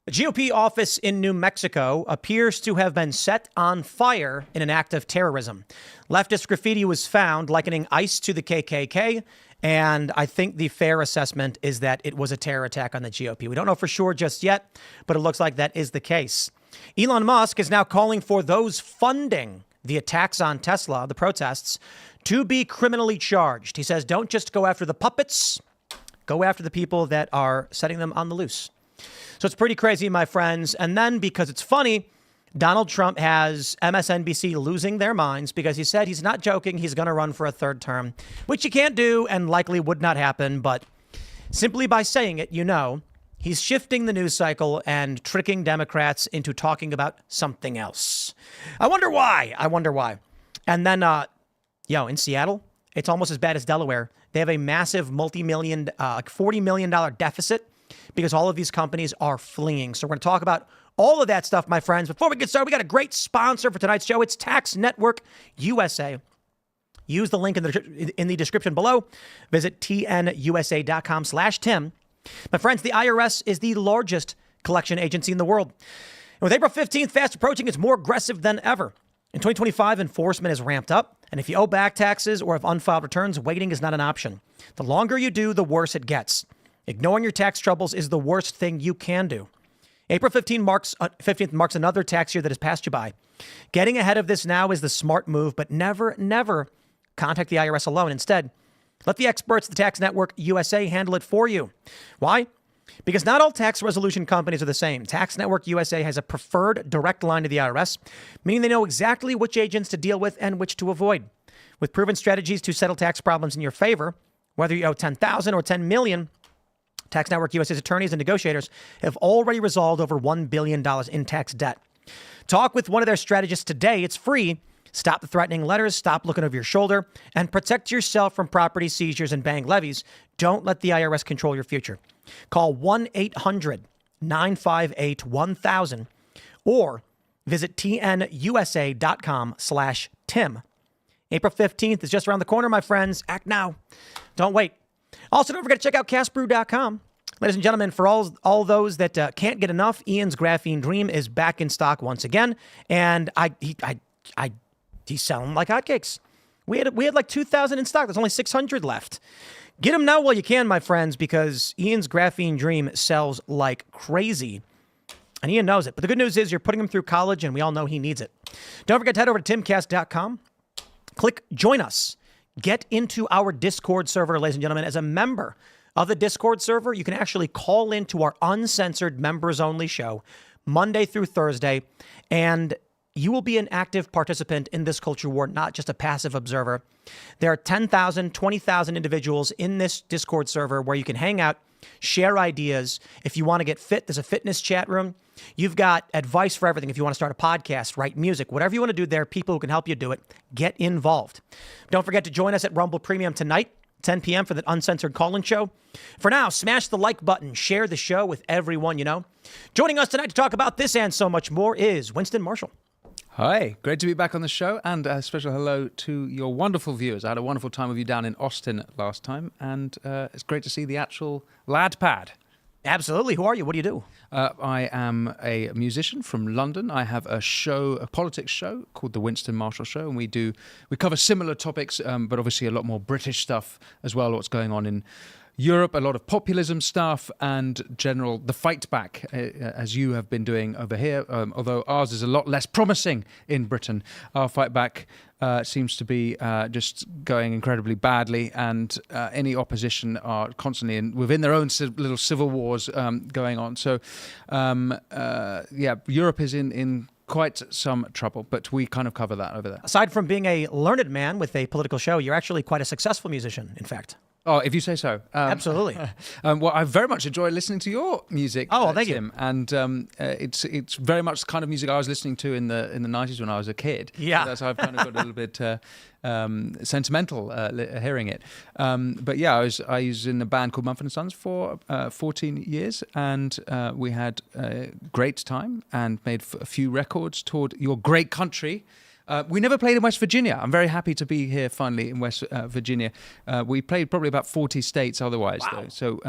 The GOP office in New Mexico appears to have been set on fire in an act of terrorism. Leftist graffiti was found likening ICE to the KKK, and I think the fair assessment is that it was a terror attack on the GOP. We don't know for sure just yet, but it looks like that is the case. Elon Musk is now calling for those funding the attacks on Tesla, the protests, to be criminally charged. He says, don't just go after the puppets, go after the people that are setting them on the loose. So it's pretty crazy, my friends. And then because it's funny, Donald Trump has MSNBC losing their minds because he said he's not joking. He's going to run for a third term, which you can't do and likely would not happen. But simply by saying it, you know, he's shifting the news cycle and tricking Democrats into talking about something else. I wonder why. And then, in Seattle, it's almost as bad as Delaware. They have a massive multi-million, $40 million deficit because all of these companies are fleeing. So we're going to talk about all of that stuff, my friends. Before we get started, we got a great sponsor for tonight's show. It's Tax Network USA. Use the link in the description below. Visit tnusa.com/Tim. My friends, the IRS is the largest collection agency in the world. And with April 15th fast approaching, it's more aggressive than ever. In 2025, enforcement is ramped up. And if you owe back taxes or have unfiled returns, waiting is not an option. The longer you do, the worse it gets. Ignoring your tax troubles is the worst thing you can do. April 15th marks another tax year that has passed you by. Getting ahead of this now is the smart move, but never contact the IRS alone. Instead, let the experts at the Tax Network USA handle it for you. Why? Because not all tax resolution companies are the same. Tax Network USA has a preferred direct line to the IRS, meaning they know exactly which agents to deal with and which to avoid. With proven strategies to settle tax problems in your favor, whether you owe $10,000 or $10 million, Tax Network USA's attorneys and negotiators have already resolved over $1 billion in tax debt. Talk with one of their strategists today. It's free. Stop the threatening letters, stop looking over your shoulder, and protect yourself from property seizures and bank levies. Don't let the IRS control your future. Call 1-800-958-1000 or visit tnusa.com/Tim. April 15th is just around the corner, my friends. Act now. Don't wait. Also, don't forget to check out castbrew.com. Ladies and gentlemen, for all those that can't get enough, Ian's Graphene Dream is back in stock once again, and he's selling like hotcakes. We had like 2,000 in stock. There's only 600 left. Get them now while you can, my friends, because Ian's Graphene Dream sells like crazy, and Ian knows it. But the good news is you're putting him through college, and we all know he needs it. Don't forget to head over to timcast.com. Click Join Us. Get into our Discord server, ladies and gentlemen. As a member of the Discord server, you can actually call into our uncensored members-only show Monday through Thursday, and you will be an active participant in this culture war, not just a passive observer. There are 10,000, 20,000 individuals in this Discord server where you can hang out, share ideas. If you want to get fit, there's a fitness chat room. You've got advice for everything. If you want to start a podcast, write music, whatever you want to do, there are people who can help you do it. Get involved. Don't forget to join us at Rumble Premium tonight, 10 p.m. for the uncensored call-in show. For now, smash the like button. Share the show with everyone you know. Joining us tonight to talk about this and so much more is Winston Marshall. Hi, great to be back on the show, and a special hello to your wonderful viewers. I had a wonderful time with you down in Austin last time, and it's great to see the actual lad pad. Absolutely. Who are you? What do you do? I am a musician from London. I have a show, a politics show called The Winston Marshall Show, and we cover similar topics, but obviously a lot more British stuff as well, what's going on in Europe, a lot of populism stuff and the fight back, as you have been doing over here, although ours is a lot less promising in Britain. Our fight back seems to be just going incredibly badly, and any opposition are constantly within their own little civil wars going on. So, Europe is in quite some trouble, but we kind of cover that over there. Aside from being a learned man with a political show, you're actually quite a successful musician, in fact. Oh, if you say so. Absolutely. Well, I very much enjoy listening to your music. Oh, well, thank Tim. you. And it's very much the kind of music I was listening to in the 90s when I was a kid. Yeah. So that's how I've kind of got a little bit sentimental hearing it. But yeah, I was in a band called Mumford & Sons for 14 years, and we had a great time and made a few records, toured your great country. We never played in West Virginia. I'm very happy to be here finally in West Virginia. We played probably about 40 states otherwise, though. So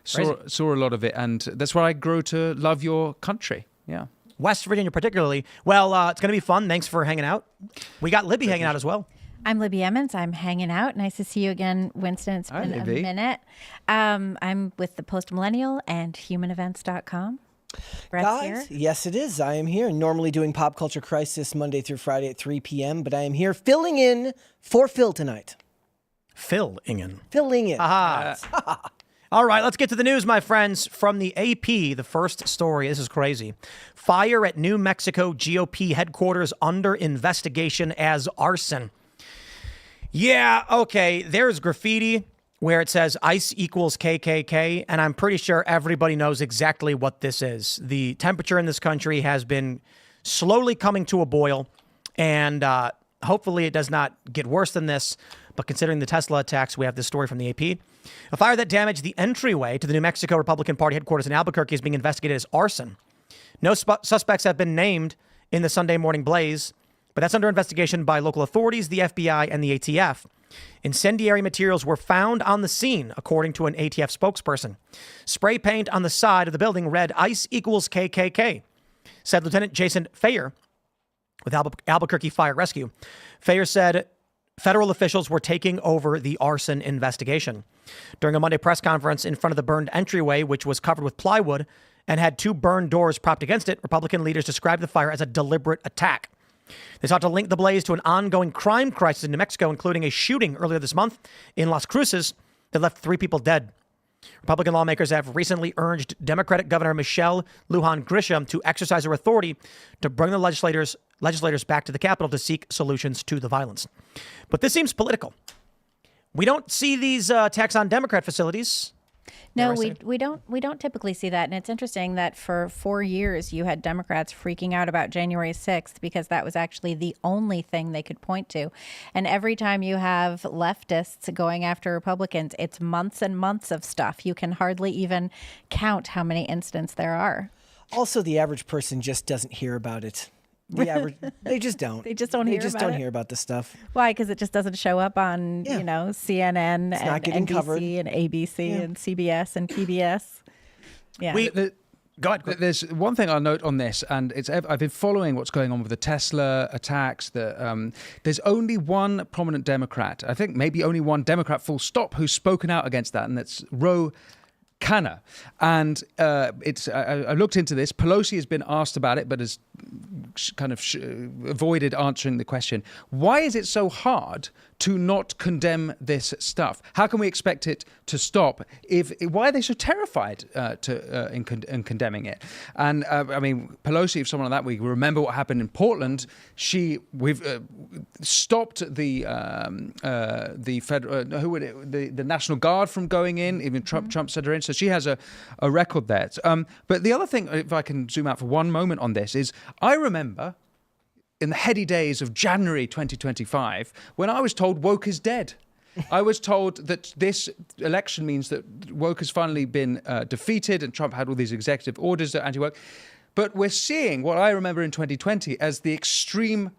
saw a lot of it, and that's where I grew to love your country. Yeah. West Virginia particularly. Well, it's going to be fun. Thanks for hanging out. We got Libby hanging out as well. I'm Libby Emmons. I'm hanging out. Nice to see you again, Winston. It's been a minute. I'm with the Post Millennial and humanevents.com. Brett's Guys, here. yes, it is. I am here, normally doing Pop Culture Crisis Monday through Friday at 3 p.m., but I am here filling in for Phil tonight. Filling in. Aha. All right, let's get to the news, my friends. From the AP, the first story. This is crazy. Fire at New Mexico GOP headquarters under investigation as arson. Yeah, okay, there's graffiti where it says ICE equals KKK, and I'm pretty sure everybody knows exactly what this is. The temperature in this country has been slowly coming to a boil, and hopefully it does not get worse than this, but considering the Tesla attacks, we have this story from the AP. A fire that damaged the entryway to the New Mexico Republican Party headquarters in Albuquerque is being investigated as arson. No suspects have been named in the Sunday morning blaze, but that's under investigation by local authorities, the FBI, and the ATF. Incendiary materials were found on the scene, according to an ATF spokesperson. Spray paint on the side of the building read ICE equals KKK, said Lieutenant Jason Fayer with Albuquerque Fire Rescue. Fayer said federal officials were taking over the arson investigation. During a Monday press conference in front of the burned entryway, which was covered with plywood and had two burned doors propped against it, Republican leaders described the fire as a deliberate attack. They sought to link the blaze to an ongoing crime crisis in New Mexico, including a shooting earlier this month in Las Cruces that left 3 people dead. Republican lawmakers have recently urged Democratic Governor Michelle Lujan Grisham to exercise her authority to bring the legislators back to the Capitol to seek solutions to the violence. But this seems political. We don't see these attacks on Democrat facilities. No, we don't typically see that. And it's interesting that for 4 years you had Democrats freaking out about January 6th because that was actually the only thing they could point to. And every time you have leftists going after Republicans, it's months and months of stuff. You can hardly even count how many incidents there are. Also, the average person just doesn't hear about it. They just don't. They just don't hear about it? Hear about this stuff. Why? Because it just doesn't show up on, CNN and NBC covered. and ABC and CBS and PBS. Yeah. Go ahead. There's one thing I'll note on this, and I've been following what's going on with the Tesla attacks. There's only one prominent Democrat, I think maybe only one Democrat full stop, who's spoken out against that, and that's Ro Khanna. And I looked into this. Pelosi has been asked about it, but has kind of avoided answering the question. Why is it so hard to not condemn this stuff? How can we expect it to stop? Why are they so terrified in condemning it? And I mean, Pelosi, if someone like that, we remember what happened in Portland. We've stopped the National Guard from going in. Even Trump sent her in, so she has a record there. But the other thing, if I can zoom out for one moment on this, is I remember in the heady days of January 2025, when I was told woke is dead. I was told that this election means that woke has finally been defeated, and Trump had all these executive orders that anti-woke. But we're seeing what I remember in 2020 as the extreme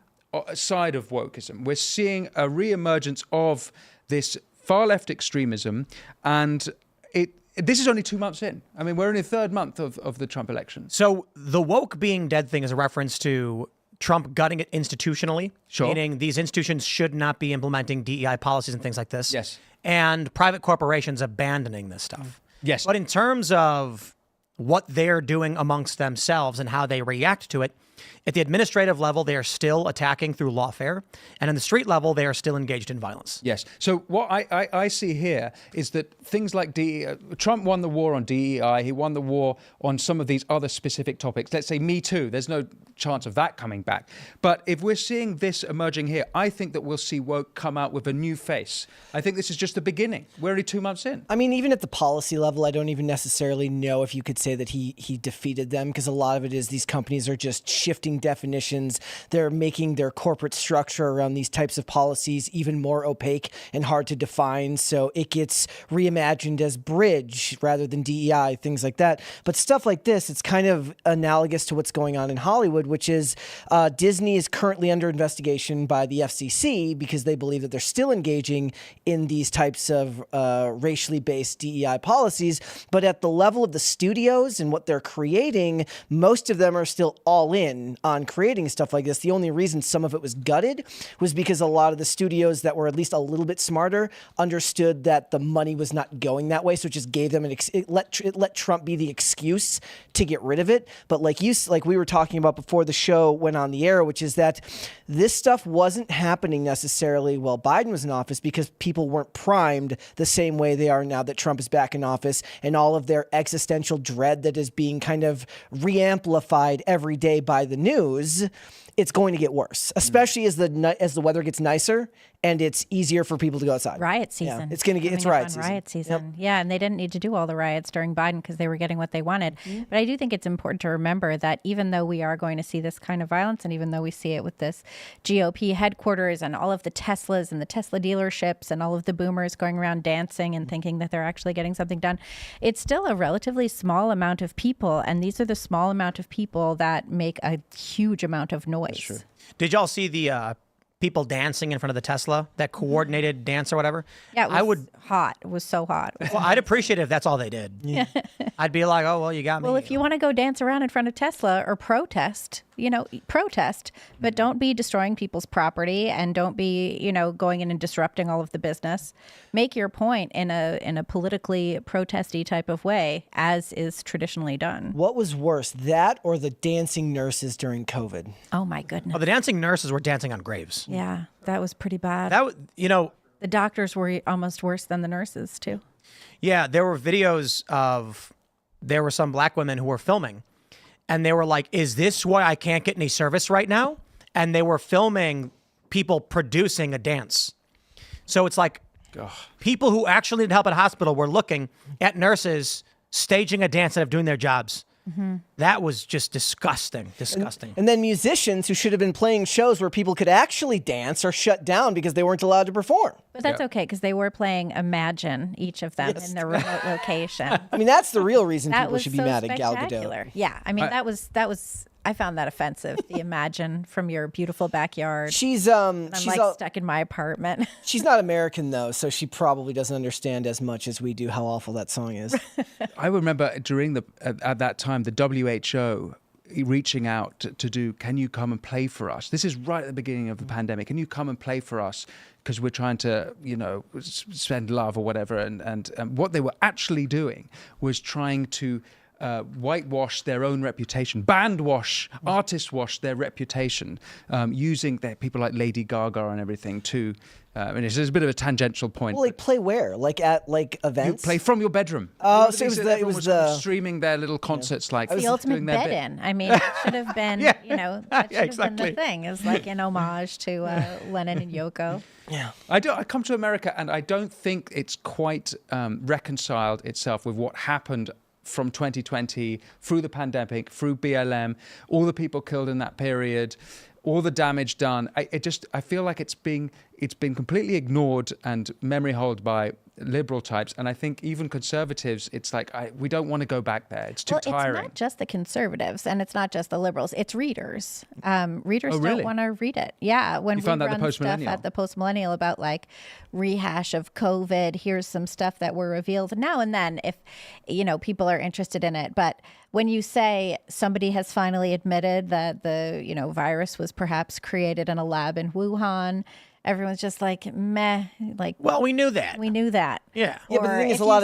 side of wokeism. We're seeing a reemergence of this far left extremism, and this is only 2 months in. I mean, we're in the 3rd month of the Trump election. So the woke being dead thing is a reference to Trump gutting it institutionally, meaning these institutions should not be implementing DEI policies and things like this. Yes. And private corporations abandoning this stuff. Yes. But in terms of what they're doing amongst themselves and how they react to it, at the administrative level, they are still attacking through lawfare. And in the street level, they are still engaged in violence. Yes. So what I see here is that things like Trump won the war on DEI. He won the war on some of these other specific topics. Let's say Me Too. There's no chance of that coming back. But if we're seeing this emerging here, I think that we'll see woke come out with a new face. I think this is just the beginning. We're only 2 months in. I mean, even at the policy level, I don't even necessarily know if you could say that he defeated them, because a lot of it is these companies are just shifting definitions. They're making their corporate structure around these types of policies even more opaque and hard to define. So it gets reimagined as bridge rather than DEI, things like that. But stuff like this, it's kind of analogous to what's going on in Hollywood, which is Disney is currently under investigation by the FCC because they believe that they're still engaging in these types of racially based DEI policies. But at the level of the studios and what they're creating, most of them are still all in on creating stuff like this. The only reason some of it was gutted was because a lot of the studios that were at least a little bit smarter understood that the money was not going that way. So it just gave them it let Trump be the excuse to get rid of it. But like we were talking about before the show went on the air, which is that this stuff wasn't happening necessarily while Biden was in office because people weren't primed the same way they are now that Trump is back in office, and all of their existential dread that is being kind of re-amplified every day by the news. It's going to get worse, especially as the weather gets nicer and it's easier for people to go outside. Riot season. Yeah, it's riot season. Riot season. Yep. Yeah, and they didn't need to do all the riots during Biden because they were getting what they wanted. Mm-hmm. But I do think it's important to remember that even though we are going to see this kind of violence, and even though we see it with this GOP headquarters and all of the Teslas and the Tesla dealerships and all of the boomers going around dancing and thinking that they're actually getting something done, it's still a relatively small amount of people, and these are the small amount of people that make a huge amount of noise. That's true. Did y'all see the people dancing in front of the Tesla, that coordinated dance or whatever? Yeah, it was hot. It was so hot. Well, I'd appreciate it if that's all they did. Yeah. I'd be like, oh, well, you got me. Well, if you want to go dance around in front of Tesla or protest, but don't be destroying people's property and don't be, going in and disrupting all of the business. Make your point in a politically protesty type of way, as is traditionally done. What was worse, that or the dancing nurses during COVID? Oh, my goodness. Oh, the dancing nurses were dancing on graves. Yeah, that was pretty bad. The doctors were almost worse than the nurses, too. Yeah, there were videos there were some black women who were filming, and they were like, is this why I can't get any service right now? And they were filming people producing a dance. So it's like people who actually need help at a hospital were looking at nurses staging a dance instead of doing their jobs. Mm-hmm. That was just disgusting. And then musicians who should have been playing shows where people could actually dance are shut down because they weren't allowed to perform. But that's okay, because they were playing Imagine, each of them, in their remote location. I mean, that's the real reason people should be mad at Gal Gadot. Yeah, I mean, that was. I found that offensive. The Imagine from your beautiful backyard. She's stuck in my apartment. She's not American though, so she probably doesn't understand as much as we do how awful that song is. I remember at that time the WHO reaching out to do, can you come and play for us? This is right at the beginning of the pandemic. Can you come and play for us? Because we're trying to, spend love or whatever. And what they were actually doing was trying to whitewash their own reputation, artist wash their reputation, using people like Lady Gaga and everything to. And it's a bit of a tangential point. Well, play where? At events? You play from your bedroom. Oh, so it was streaming their little concerts like the ultimate bed-in. I mean, it should have been, that should have been the thing. It's like an homage to Lennon and Yoko. Yeah, I come to America and I don't think it's quite reconciled itself with what happened from 2020 through the pandemic, through BLM, all the people killed in that period, all the damage done. I feel like it's been completely ignored and memory holed by liberal types, and I think even conservatives, it's like we don't want to go back there. It's too tiring. It's not just the conservatives, and it's not just the liberals. It's readers. Readers really? don't want to read it. Yeah, when you found we that run stuff at the Post-Millennial about rehash of COVID, here's some stuff that were revealed now and then, if people are interested in it. But when you say somebody has finally admitted that the virus was perhaps created in a lab in Wuhan, everyone's just like, meh. Well, we knew that. Yeah. Yeah, but the thing is, a lot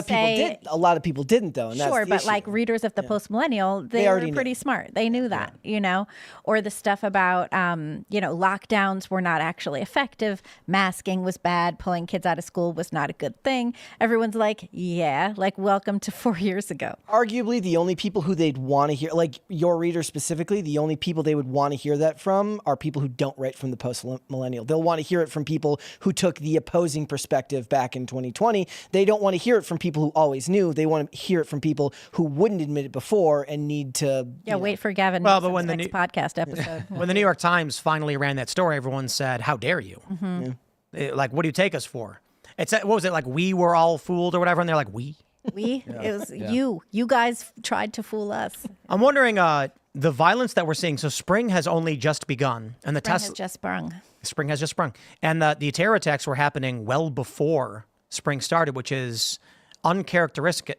of people didn't, though. And sure, that's the but issue. Readers of the Post-Millennial, they were pretty smart. They knew that, Or the stuff about, lockdowns were not actually effective. Masking was bad. Pulling kids out of school was not a good thing. Everyone's like, yeah, welcome to 4 years ago. Arguably, the only people who they'd want to hear, your readers specifically, the only people they would want to hear that from are people who don't write from the Post-Millennial. They'll want to hear it it from people who took the opposing perspective back in 2020. They don't want to hear it from people who always knew. They want to hear it from people who wouldn't admit it before and need to. Wait for Gavin Well, but Newsom's when the next podcast episode. When the New York Times finally ran that story, everyone said, "How dare you? Like, what do you take us for?" It's what was it like? We were all fooled or whatever, and they're like, "We." It was you guys tried to fool us. I'm wondering the violence that we're seeing. So spring has only just begun, and the Spring has just sprung. spring has just sprung, and the terror attacks were happening well before spring started, which is uncharacteristic.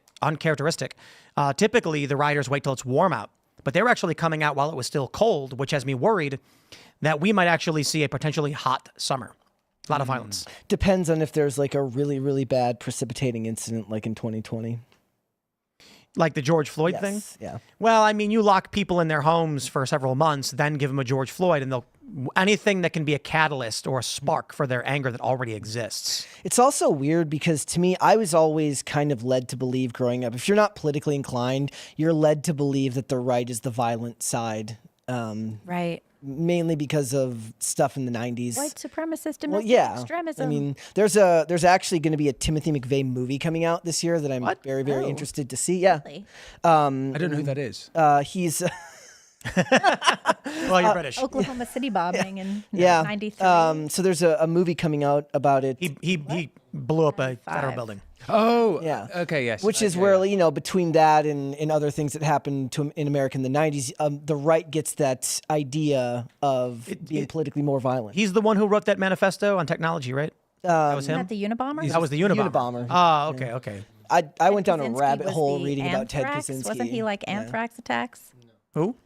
Typically, the rioters wait till it's warm out, but they were actually coming out while it was still cold, which has me worried that we might actually see a potentially hot summer. A lot of violence. Depends on if there's like a really, really bad precipitating incident like in 2020. Like the George Floyd thing? Yes, yeah. Well, I mean, you lock people in their homes for several months, then give them a George Floyd, and anything that can be a catalyst or a spark for their anger that already exists. It's also weird because to me, I was always kind of led to believe growing up, if you're not politically inclined, you're led to believe that the right is the violent side. Right. Mainly because of stuff in the 90s. White supremacist domestic Well, yeah. extremism. I mean, there's actually going to be a Timothy McVeigh movie coming out this year that I'm very, very interested to see. Yeah. Really? I don't know who that is. He's Well, you're British. Oklahoma City bombing in yeah. 93. So there's a movie coming out about it. He blew up a federal building. Oh, Yeah. Okay, yes. Which is where, you know, between that and other things that happened in America in the 90s, the right gets that idea of being politically more violent. He's the one who wrote that manifesto on technology, right? That was Isn't him? that the Unabomber? That was the Unabomber. Unabomber. Oh, okay, okay. I went down a Kaczynski rabbit was hole the reading about Ted anthrax? Kaczynski. Wasn't he like anthrax attacks? Who?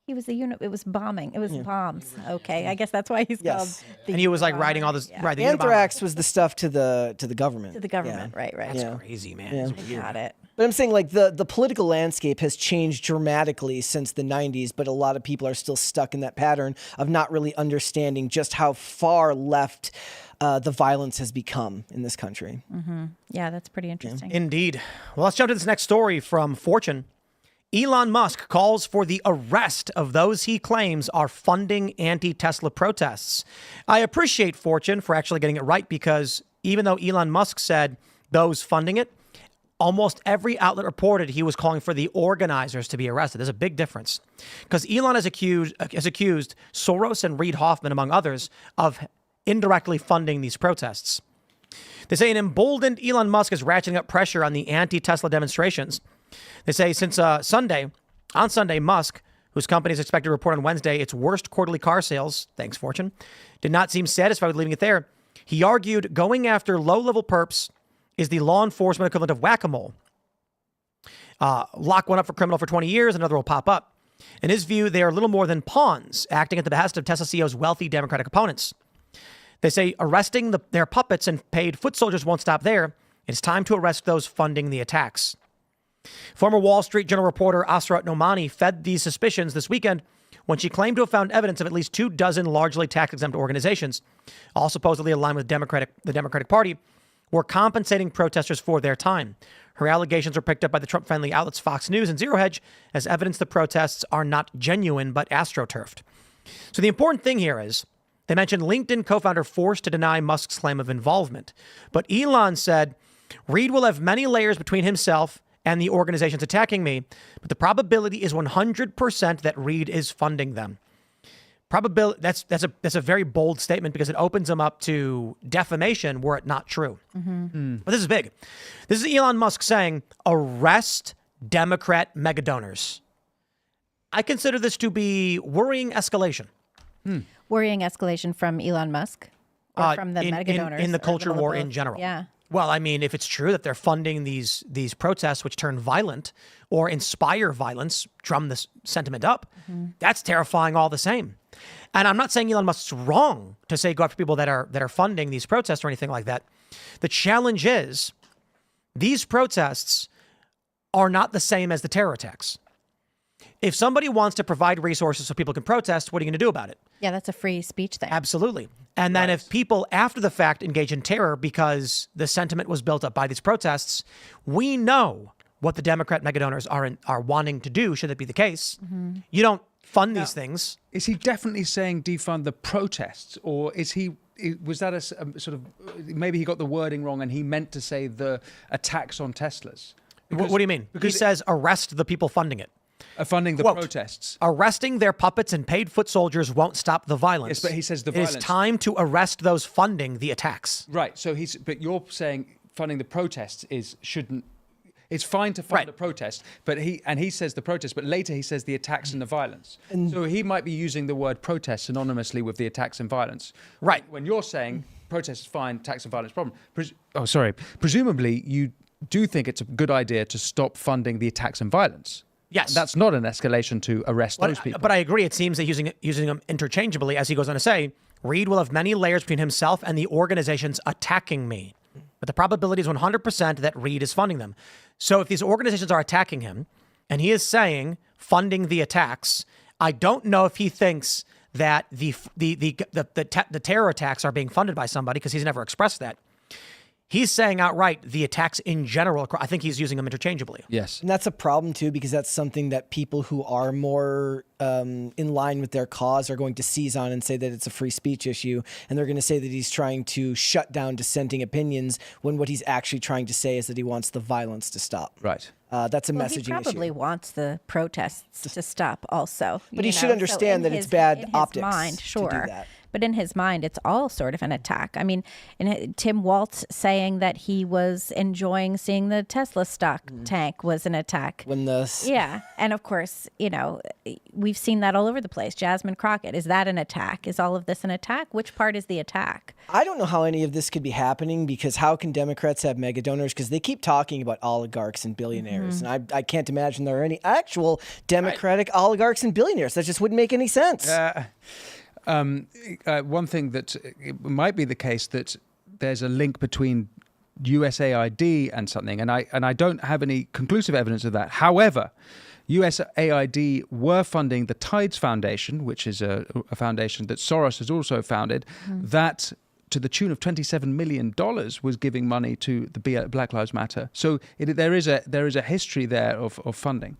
He was it was bombing. It was bombs. Okay, I guess that's why he's called. The And he was like Unabomber. writing all this, Yeah. right? The Anthrax was the stuff to the government. To the government, right? That's Yeah. crazy, man. Yeah. It's weird. Got it. But I'm saying like the political landscape has changed dramatically since the 90s, but a lot of people are still stuck in that pattern of not really understanding just how far left the violence has become in this country. Yeah, that's pretty interesting. Indeed. Well, let's jump to this next story from Fortune. Elon Musk calls for the arrest of those he claims are funding anti-Tesla protests. I appreciate Fortune for actually getting it right, because even though Elon Musk said those funding it, almost every outlet reported he was calling for the organizers to be arrested. There's a big difference, because Elon has accused Soros and Reid Hoffman, among others, of indirectly funding these protests. They say an emboldened Elon Musk is ratcheting up pressure on the anti-Tesla demonstrations. They say since on Sunday, Musk, whose company is expected to report on Wednesday its worst quarterly car sales, thanks Fortune, did not seem satisfied with leaving it there. He argued going after low-level perps is the law enforcement equivalent of whack-a-mole. Lock one up for criminal for 20 years, another will pop up. In his view, they are little more than pawns, acting at the behest of Tesla CEO's wealthy Democratic opponents. They say arresting their puppets and paid foot soldiers won't stop there. It's time to arrest those funding the attacks. Former Wall Street Journal reporter Asrat Nomani fed these suspicions this weekend when she claimed to have found evidence of at least 24 largely tax-exempt organizations, all supposedly aligned with the Democratic Party, were compensating protesters for their time. Her allegations were picked up by the Trump-friendly outlets Fox News and Zero Hedge as evidence the protests are not genuine but astroturfed. So the important thing here is they mentioned LinkedIn co-founder forced to deny Musk's claim of involvement. But Elon said, Reid will have many layers between himself and the organizations attacking me, but the probability is 100% that Reid is funding them. Probability, that's a very bold statement, because it opens them up to defamation were it not true. But this is big. This is Elon Musk saying, arrest Democrat mega donors. I consider this to be worrying escalation. Worrying escalation from Elon Musk or from the mega donors in the or culture little war both? in general. Yeah. Well, I mean, if it's true that they're funding these protests which turn violent or inspire violence, drum this sentiment up, that's terrifying all the same. And I'm not saying Elon Musk's wrong to say go after people that are funding these protests or anything like that. The challenge is these protests are not the same as the terror attacks. If somebody wants to provide resources so people can protest, what are you going to do about it? Yeah, that's a free speech thing. Absolutely. And then if people after the fact engage in terror because the sentiment was built up by these protests, we know what the Democrat megadonors are wanting to do, should it be the case. You don't fund these things. Is he definitely saying defund the protests, or was that a sort of, maybe he got the wording wrong and he meant to say the attacks on Teslas? What do you mean? He says arrest the people funding it. Funding the Quote, protests. Arresting their puppets and paid foot soldiers won't stop the violence. Yes, but he says the It violence. is time to arrest those funding the attacks. Right. So but you're saying funding the protests shouldn't. It's fine to fund the protest, but he says the protest, but later he says the attacks and the violence. So he might be using the word protest synonymously with the attacks and violence. Right. When you're saying protest is fine, attacks and violence problem. Presumably you do think it's a good idea to stop funding the attacks and violence. Yes. And that's not an escalation to arrest those people. But I agree. It seems that using them interchangeably, as he goes on to say, Reed will have many layers between himself and the organizations attacking me. But the probability is 100% that Reed is funding them. So if these organizations are attacking him and he is saying funding the attacks, I don't know if he thinks that the terror attacks are being funded by somebody, because he's never expressed that. He's saying outright the attacks in general. I think he's using them interchangeably. Yes. And that's a problem too, because that's something that people who are more in line with their cause are going to seize on and say that it's a free speech issue. And they're going to say that he's trying to shut down dissenting opinions, when what he's actually trying to say is that he wants the violence to stop. Right. That's a messaging issue. He probably wants the protests to stop also. But he should understand that it's bad optics mind, sure. to do that. But in his mind, it's all sort of an attack. I mean, Tim Waltz saying that he was enjoying seeing the Tesla stock tank was an attack. Yeah. And of course, we've seen that all over the place. Jasmine Crockett, is that an attack? Is all of this an attack? Which part is the attack? I don't know how any of this could be happening, because how can Democrats have mega donors? Because they keep talking about oligarchs and billionaires. And I can't imagine there are any actual Democratic oligarchs and billionaires. That just wouldn't make any sense. One thing that it might be the case that there's a link between USAID and something, and I don't have any conclusive evidence of that. However, USAID were funding the Tides Foundation, which is a foundation that Soros has also founded, that to the tune of $27 million was giving money to the Black Lives Matter. So there is a history there of funding.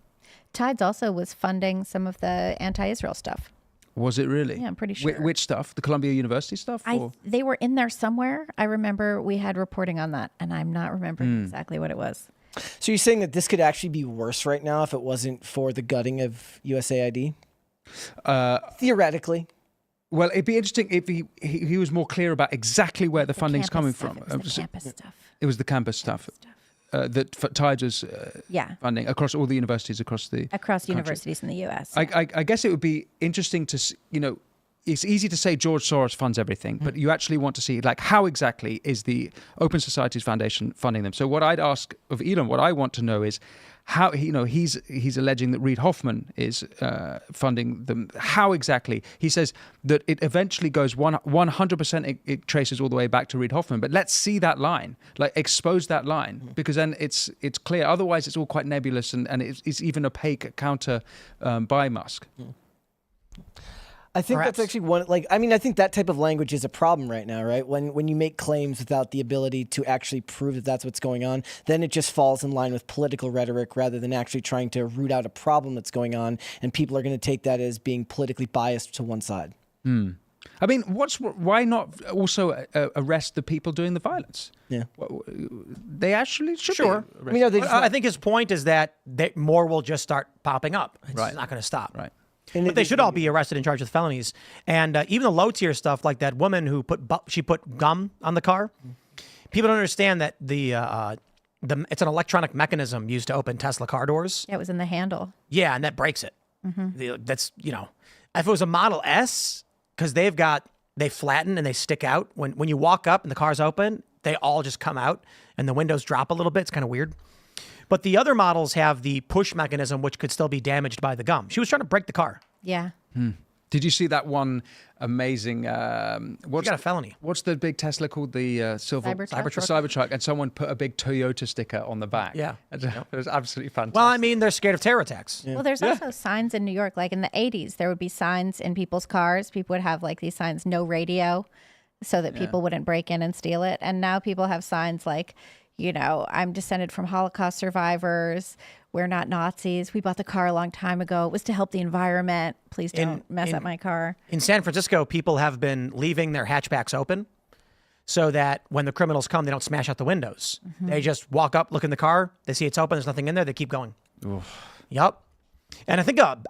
Tides also was funding some of the anti-Israel stuff. Was it really? Yeah, I'm pretty sure. Which stuff? The Columbia University stuff? They were in there somewhere. I remember we had reporting on that, and I'm not remembering exactly what it was. So you're saying that this could actually be worse right now if it wasn't for the gutting of USAID? Theoretically. Well, it'd be interesting if he was more clear about exactly where the funding's coming from. It was the campus stuff. It was the campus stuff. That Tides was funding across all the universities across the country. Universities in the U.S. I guess it would be interesting to, it's easy to say George Soros funds everything, but you actually want to see, like, how exactly is the Open Societies Foundation funding them? So what I'd ask of Elon, what I want to know is how, he's alleging that Reid Hoffman is funding them. How exactly? He says that it eventually goes 100%, it traces all the way back to Reid Hoffman. But let's see that line, like expose that line, because then it's clear. Otherwise, it's all quite nebulous and it's even opaque counter by Musk. I think that's actually one, I think that type of language is a problem right now, right? When you make claims without the ability to actually prove that that's what's going on, then it just falls in line with political rhetoric rather than actually trying to root out a problem that's going on. And people are going to take that as being politically biased to one side. I mean, why not also arrest the people doing the violence? Yeah. They actually should be arrested. I think his point is that more will just start popping up. It's not going to stop. Right. But they should all be arrested and charged with felonies. And even the low tier stuff, like that woman who put gum on the car. People don't understand that it's an electronic mechanism used to open Tesla car doors. Yeah, it was in the handle. Yeah, and that breaks it. That's if it was a Model S, because they flatten and they stick out. When you walk up and the car's open, they all just come out and the windows drop a little bit. It's kind of weird. But the other models have the push mechanism, which could still be damaged by the gum. She was trying to break the car. Yeah. Did you see that one amazing? She got a felony. What's the big Tesla called? The silver Cybertruck, and someone put a big Toyota sticker on the back. Yeah, it was absolutely fantastic. Well, I mean, they're scared of terror attacks. Yeah. Well, there's also signs in New York, like in the 80s, there would be signs in people's cars. People would have like these signs, "No radio," so that people wouldn't break in and steal it. And now people have signs like, I'm descended from Holocaust survivors. We're not Nazis. We bought the car a long time ago. It was to help the environment. Please don't mess up my car. In San Francisco, people have been leaving their hatchbacks open so that when the criminals come, they don't smash out the windows. They just walk up, look in the car, they see it's open, there's nothing in there, they keep going. Yep. And I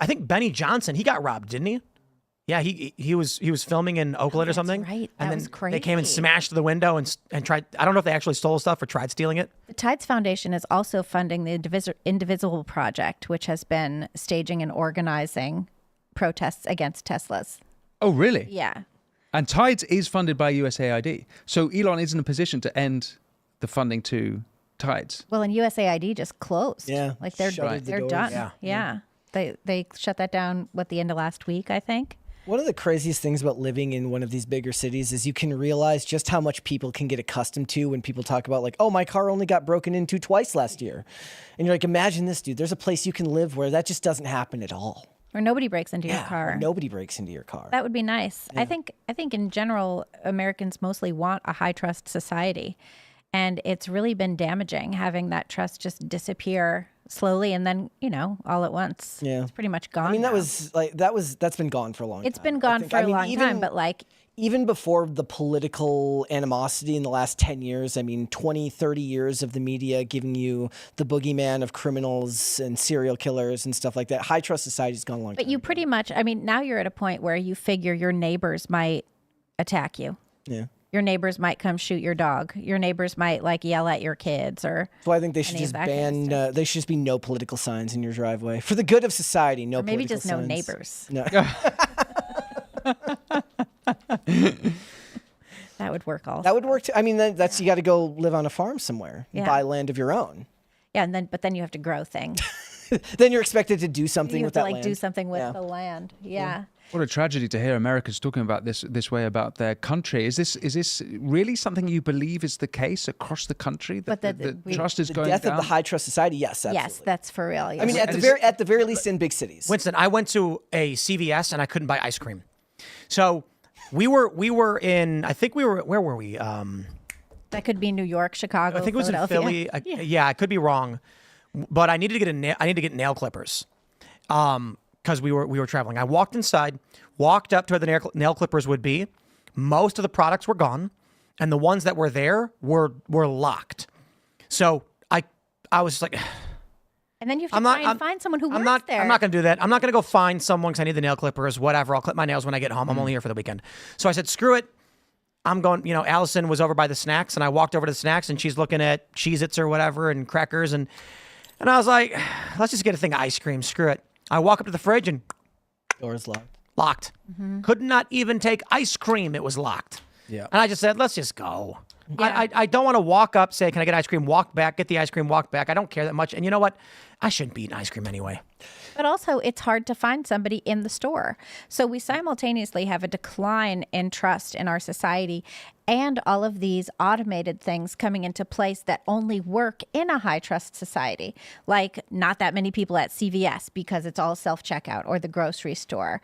think Benny Johnson, he got robbed, didn't he? Yeah, he was filming in Oakland or something. Right. And That then was crazy. they came and smashed the window and tried. I don't know if they actually stole stuff or tried stealing it. The Tides Foundation is also funding the Indivisible Project, which has been staging and organizing protests against Teslas. Oh, really? Yeah. And Tides is funded by USAID. So Elon is in a position to end the funding to Tides. Well, and USAID just closed. Yeah, Like they're shuttered the they're doors. done. Yeah. They shut that down the end of last week, I think. One of the craziest things about living in one of these bigger cities is you can realize just how much people can get accustomed to when people talk about like, oh, my car only got broken into twice last year. And you're like, imagine this, dude. There's a place you can live where that just doesn't happen at all. Or nobody breaks into your Where car. nobody breaks into your car. That would be nice. I think in general, Americans mostly want a high trust society. And it's really been damaging having that trust just disappear slowly and then, all at once. Yeah. It's pretty much gone. I mean, now. that's been gone for a long time. It's been I gone think. for a long time, but even before the political animosity in the last 10 years, 20, 30 years of the media giving you the boogeyman of criminals and serial killers and stuff like that, high trust society's gone a long time. But you pretty much, now you're at a point where you figure your neighbors might attack you. Yeah. Your neighbors might come shoot your dog. Your neighbors might yell at your kids or. So I think they should any of just that kind of ban. They should just be no political signs in your driveway for the good of society. No, Or maybe political just no signs. neighbors. No. That would work also. That would work too. That's you got to go live on a farm somewhere, Yeah. buy land of your own. Yeah, but then you have to grow things. Then you're expected to do something You with have that to land. do something with Yeah. the land. Yeah. What a tragedy to hear Americans talking about this way about their country. Is this really something you believe is the case across the country? That But the trust is The going death down? of the high trust society. Yes, absolutely. Yes, that's for real. Yes. at the very least in big cities. Winston, I went to a CVS and I couldn't buy ice cream. So we were in. I think we were. Where were we? That could be New York, Chicago, I think it was in Philadelphia. Philly. Yeah, I could be wrong, but I needed to get nail clippers, because we were traveling. I walked inside, walked up to where the nail clippers would be. Most of the products were gone, and the ones that were there were locked. So I was like, And then you have to find someone who works there. I'm not going to do that. I'm not going to go find someone because I need the nail clippers. Whatever. I'll clip my nails when I get home. I'm only here for the weekend. So I said, screw it. I'm going, Allison was over by the snacks and I walked over to the snacks and she's looking at Cheez-Its or whatever and crackers. And I was like, let's just get a thing of ice cream. Screw it. I walk up to the fridge and Doors locked. locked. Could not even take ice cream. It was locked. Yeah. And I just said, let's just go. Yeah. I don't want to walk up, say, can I get ice cream? Walk back, get the ice cream, walk back. I don't care that much. And you know what? I shouldn't be eating ice cream anyway. But also, it's hard to find somebody in the store. So we simultaneously have a decline in trust in our society and all of these automated things coming into place that only work in a high trust society, like not that many people at CVS because it's all self-checkout, or the grocery store,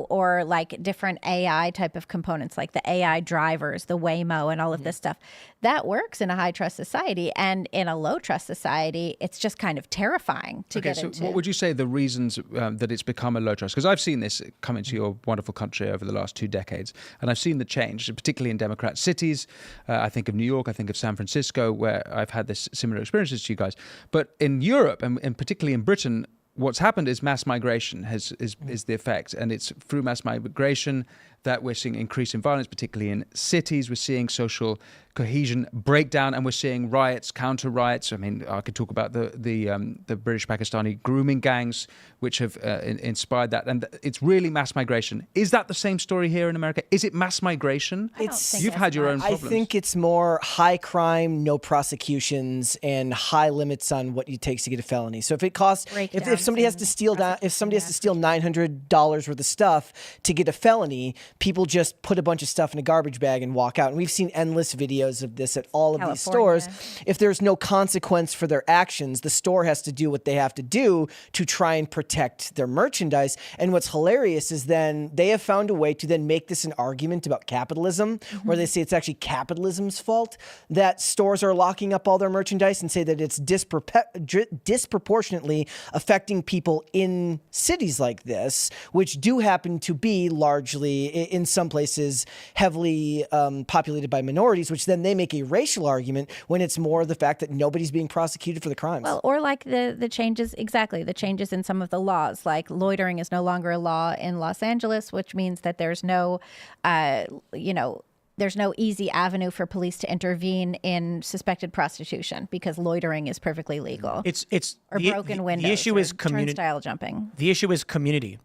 or like different AI type of components like the AI drivers, the Waymo and all of this stuff. That works in a high trust society, and in a low trust society, it's just kind of terrifying to get into. What would you say the reasons that it's become a low trust? Because I've seen this come into your wonderful country over the last 2 decades, and I've seen the change, particularly in Democrat cities. I think of New York, I think of San Francisco, where I've had this similar experiences to you guys. But in Europe, and particularly in Britain, what's happened is mass migration is the effect, and it's through mass migration that we're seeing increase in violence, particularly in cities. We're seeing social cohesion breakdown, and we're seeing riots, counter riots. I mean, I could talk about the British Pakistani grooming gangs, which have inspired that, and it's really mass migration. Is that the same story here in America? Is it mass migration? You've had your own problems. I think it's more high crime, no prosecutions, and high limits on what it takes to get a felony. So if it costs, if somebody has to steal $900 worth of stuff to get a felony, people just put a bunch of stuff in a garbage bag and walk out. And we've seen endless videos of this at all of these stores. If there's no consequence for their actions, the store has to do what they have to do to try and protect their merchandise. And what's hilarious is then they have found a way to then make this an argument about capitalism, where they say it's actually capitalism's fault that stores are locking up all their merchandise, and say that it's disproportionately affecting people in cities like this, which do happen to be largely, in some places, heavily populated by minorities, which then they make a racial argument when it's more the fact that nobody's being prosecuted for the crimes. Well, or like the changes, the changes in some of the laws, like loitering is no longer a law in Los Angeles, which means that there's no, there's no easy avenue for police to intervene in suspected prostitution because loitering is perfectly legal. It's broken windows. The issue is community. Turnstile jumping. The issue is community,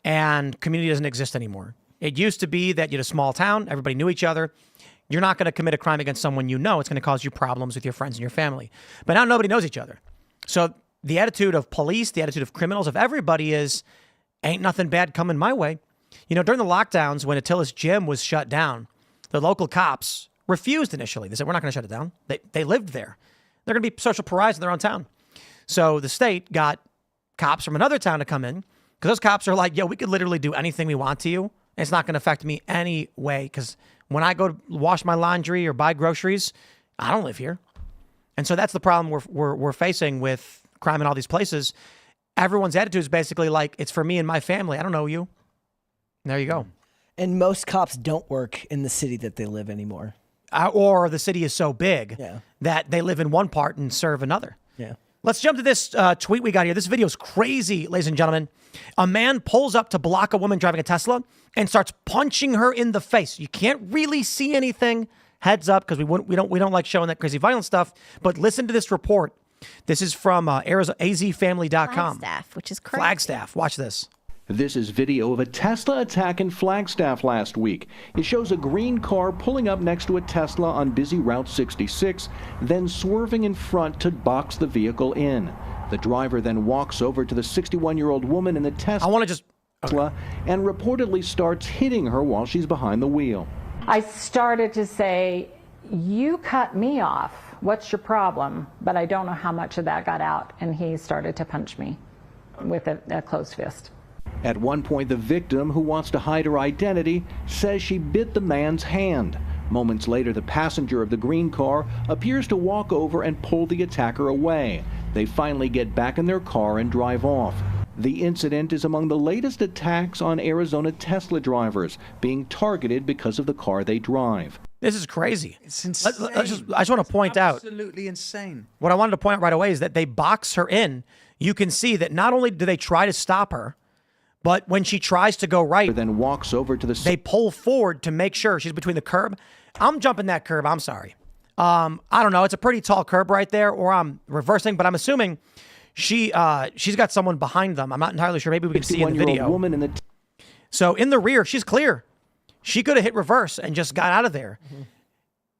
and community doesn't exist anymore. It used to be that you had a small town, everybody knew each other. You're not going to commit a crime against someone you know. It's going to cause you problems with your friends and your family. But now nobody knows each other. So the attitude of police, the attitude of criminals, of everybody is, ain't nothing bad coming my way. During the lockdowns, when Attila's gym was shut down, the local cops refused initially. They said, we're not going to shut it down. They lived there. They're going to be social pariahs in their own town. So the state got cops from another town to come in, because those cops are like, we could literally do anything we want to you. And it's not going to affect me anyway, because when I go to wash my laundry or buy groceries, I don't live here. And so that's the problem we're facing with crime in all these places. Everyone's attitude is basically like, it's for me and my family. I don't know you. And there you go. And most cops don't work in the city that they live anymore. Or the city is so big that they live in one part and serve another. Yeah. Let's jump to this tweet we got here. This video is crazy, ladies and gentlemen. A man pulls up to block a woman driving a Tesla and starts punching her in the face. You can't really see anything. Heads up, because we don't like showing that crazy violent stuff. But listen to this report. This is from azfamily.com. Flagstaff, which is crazy. Flagstaff. Watch this. This is video of a Tesla attack in Flagstaff last week. It shows a green car pulling up next to a Tesla on busy Route 66, then swerving in front to box the vehicle in. The driver then walks over to the 61-year-old woman in the Tesla and reportedly starts hitting her while she's behind the wheel. I started to say, you cut me off. What's your problem? But I don't know how much of that got out. And he started to punch me with a closed fist. At one point, the victim, who wants to hide her identity, says she bit the man's hand. Moments later, the passenger of the green car appears to walk over and pull the attacker away. They finally get back in their car and drive off. The incident is among the latest attacks on Arizona Tesla drivers, being targeted because of the car they drive. This is crazy. It's insane. I just want to point out. Absolutely insane. What I wanted to point out right away is that they box her in. You can see that not only do they try to stop her, but when she tries to go right, then walks over to the they pull forward to make sure she's between the curb. I'm jumping that curb. I'm sorry. I don't know. It's a pretty tall curb right there, or I'm reversing, but I'm assuming she's got someone behind them. I'm not entirely sure. Maybe we can see in the video. Woman in the so in the rear, she's clear. She could have hit reverse and just got out of there. Mm-hmm.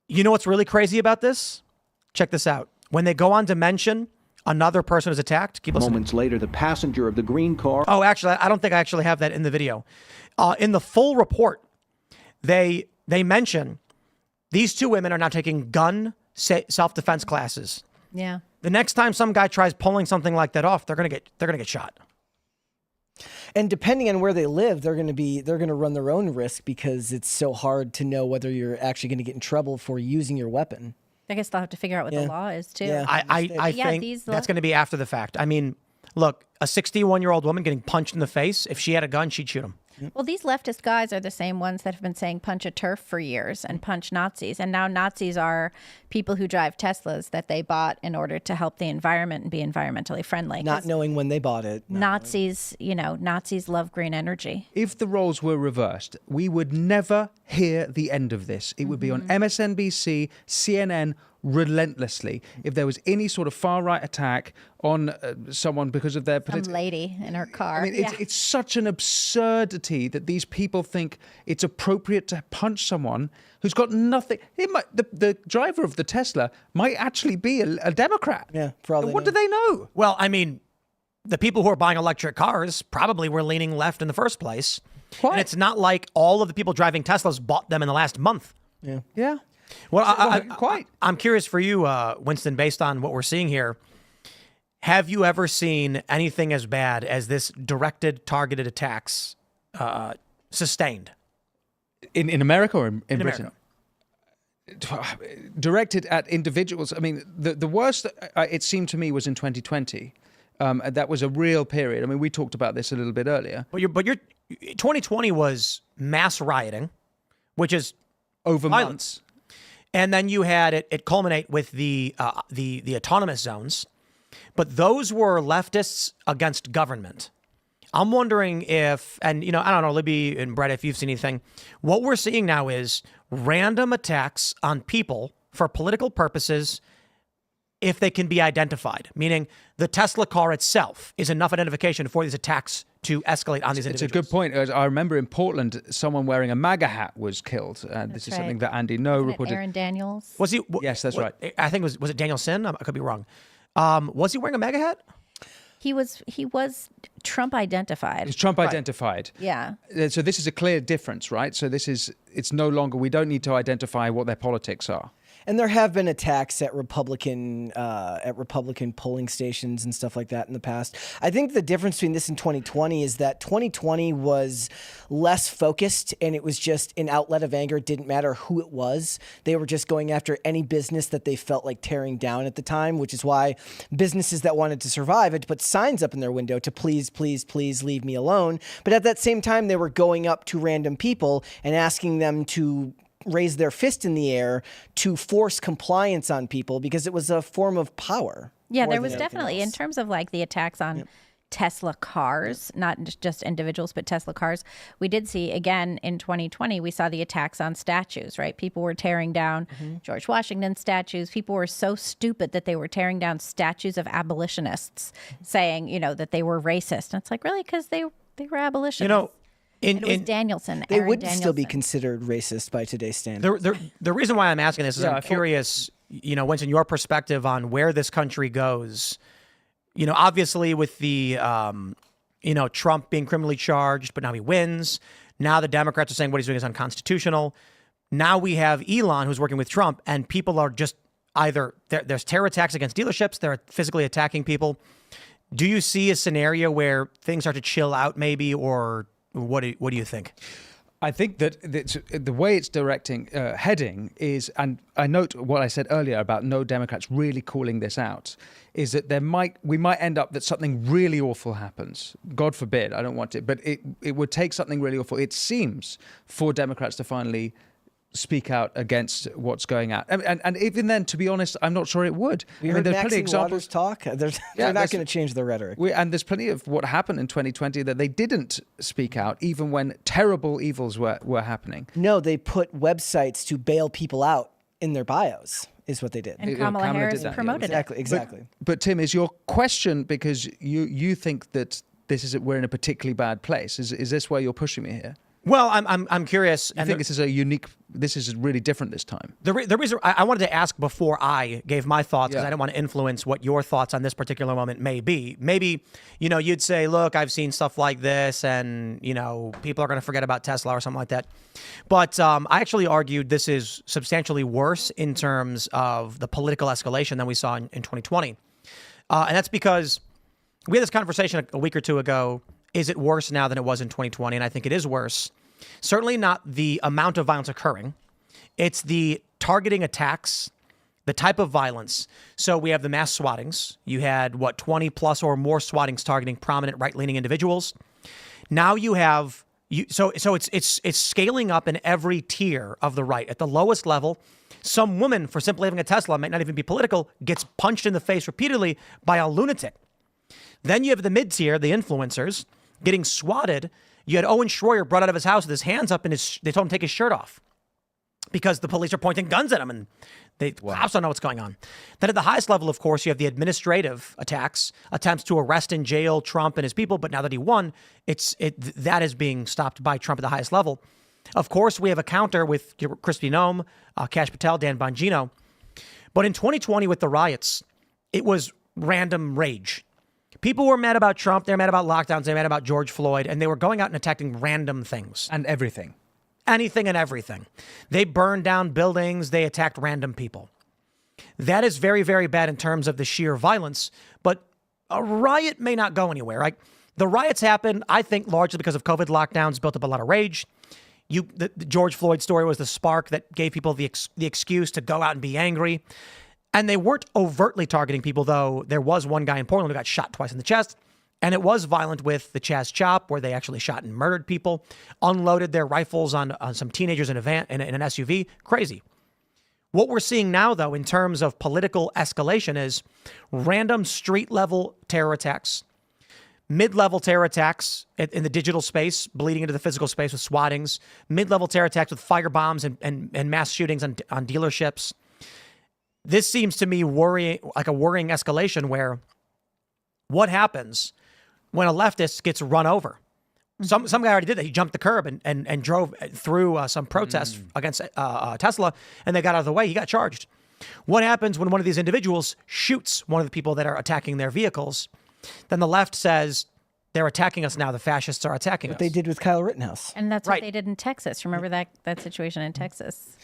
You know what's really crazy about this? Check this out. When they go on to mention another person is attacked. Keep listening. Moments later, the passenger of the green car. Oh, actually, I don't think I actually have that in the video. In the full report, they mention these two women are now taking gun self-defense classes. Yeah. The next time some guy tries pulling something like that off, they're gonna get shot. And depending on where they live, they're going to run their own risk, because it's so hard to know whether you're actually going to get in trouble for using your weapon. I guess they'll have to figure out what the law is, too. Yeah. I think that's going to be after the fact. I mean, look, a 61-year-old woman getting punched in the face, if she had a gun, she'd shoot him. Well, these leftist guys are the same ones that have been saying punch a TERF for years and punch Nazis. And now Nazis are people who drive Teslas that they bought in order to help the environment and be environmentally friendly. Not knowing when they bought it. Nazis, Nazis love green energy. If the roles were reversed, we would never hear the end of this. It would be on MSNBC, CNN, relentlessly. If there was any sort of far-right attack on someone because of their Some lady in her car. I mean, it's such an absurdity that these people think it's appropriate to punch someone who's got nothing. The driver of the Tesla might actually be a Democrat. Yeah, probably. What do they know? Well, I mean, the people who are buying electric cars probably were leaning left in the first place. Quite. And it's not like all of the people driving Teslas bought them in the last month. Yeah. Well, Quite. I'm curious for you, Winston, based on what we're seeing here. Have you ever seen anything as bad as this directed, targeted attacks sustained? In America or in Britain? America. Directed at individuals. I mean, the worst, it seemed to me, was in 2020. That was a real period. I mean, we talked about this a little bit earlier. But your 2020 was mass rioting, which is Over violence. months. And then you had it culminate with the autonomous zones. But those were leftists against government. I'm wondering if, and I don't know, Libby and Brett, if you've seen anything, what we're seeing now is random attacks on people for political purposes if they can be identified, meaning the Tesla car itself is enough identification for these attacks to escalate on these individuals. It's a good point. I remember in Portland, someone wearing a MAGA hat was killed. This is right. something that Andy No Isn't it reported. Aaron Daniels. Was he? Yes, that's right. I think was it Daniel Sin? I could be wrong. Was he wearing a MAGA hat? He was Trump identified. It's Trump identified. Yeah. So this is a clear difference, right? So it's no longer, we don't need to identify what their politics are. And there have been attacks at Republican polling stations and stuff like that in the past. I think the difference between this and 2020 is that 2020 was less focused, and it was just an outlet of anger. It didn't matter who it was. They were just going after any business that they felt like tearing down at the time, which is why businesses that wanted to survive had to put signs up in their window to please, please, please leave me alone. But at that same time, they were going up to random people and asking them to raise their fist in the air to force compliance on people because it was a form of power. Yeah, there was definitely, in terms of like the attacks on Tesla cars, not just individuals, but Tesla cars. We did see, again, in 2020, we saw the attacks on statues, right? People were tearing down George Washington statues. People were so stupid that they were tearing down statues of abolitionists, saying, that they were racist. And it's like, really? Because they were abolitionists. It was Danielson. They Aaron would Danielson. still be considered racist by today's standards. The reason why I'm asking this is I'm curious, Winston, your perspective on where this country goes. Obviously with the, Trump being criminally charged, but now he wins. Now the Democrats are saying what he's doing is unconstitutional. Now we have Elon who's working with Trump, and people are just either there's terror attacks against dealerships. They're physically attacking people. Do you see a scenario where things start to chill out maybe, or what do you think? I think that the way it's heading is, and I note what I said earlier about no Democrats really calling this out, is that we might end up that something really awful happens. God forbid, I don't want it, but it would take something really awful, it seems, for Democrats to finally speak out against what's going on. And even then, to be honest, I'm not sure it would. We heard Maxine Waters talk. They're not going to change their rhetoric. And there's plenty of what happened in 2020 that they didn't speak out, even when terrible evils were happening. No, they put websites to bail people out in their bios, is what they did. And Kamala Harris promoted it. Exactly. But Tim, is your question, because you think that we're in a particularly bad place, is this where you're pushing me here? Well, I'm curious. I think this is really different this time. The reason I wanted to ask before I gave my thoughts, because I don't want to influence what your thoughts on this particular moment may be. Maybe, you'd say, look, I've seen stuff like this, and, people are going to forget about Tesla or something like that. But I actually argued this is substantially worse in terms of the political escalation than we saw in 2020. And that's because we had this conversation a week or two ago. Is it worse now than it was in 2020? And I think it is worse. Certainly not the amount of violence occurring. It's the targeting attacks, the type of violence. So we have the mass swattings. You had, 20 plus or more swattings targeting prominent right-leaning individuals. Now you have, so it's scaling up in every tier of the right. At the lowest level, some woman, for simply having a Tesla, might not even be political, gets punched in the face repeatedly by a lunatic. Then you have the mid-tier, the influencers, getting swatted. You had Owen Schroyer brought out of his house with his hands up, and they told him to take his shirt off because the police are pointing guns at him, and cops don't know what's going on. Then at the highest level, of course, you have the administrative attacks, attempts to arrest and jail Trump and his people. But now that he won, that is being stopped by Trump at the highest level. Of course, we have a counter with Krispy Noem, Kash Patel, Dan Bongino. But in 2020 with the riots, it was random rage. People were mad about Trump. They were mad about lockdowns. They were mad about George Floyd. And they were going out and attacking random things. And everything. Anything and everything. They burned down buildings. They attacked random people. That is very, very bad in terms of the sheer violence. But a riot may not go anywhere. Right? The riots happened, I think, largely because of COVID lockdowns, built up a lot of rage. The George Floyd story was the spark that gave people the excuse to go out and be angry. And they weren't overtly targeting people, though. There was one guy in Portland who got shot twice in the chest. And it was violent with the Chaz Chop, where they actually shot and murdered people, unloaded their rifles on some teenagers in a van, in an SUV. Crazy. What we're seeing now, though, in terms of political escalation is random street-level terror attacks, mid-level terror attacks in the digital space, bleeding into the physical space with swattings, mid-level terror attacks with fire bombs and mass shootings on dealerships. This seems to me worrying escalation where what happens when a leftist gets run over? Some guy already did that. He jumped the curb and drove through some protests against Tesla, and they got out of the way. He got charged. What happens when one of these individuals shoots one of the people that are attacking their vehicles? Then the left says, they're attacking us now. The fascists are attacking us. What they did with Kyle Rittenhouse. And that's what they did in Texas. Remember that situation in Texas?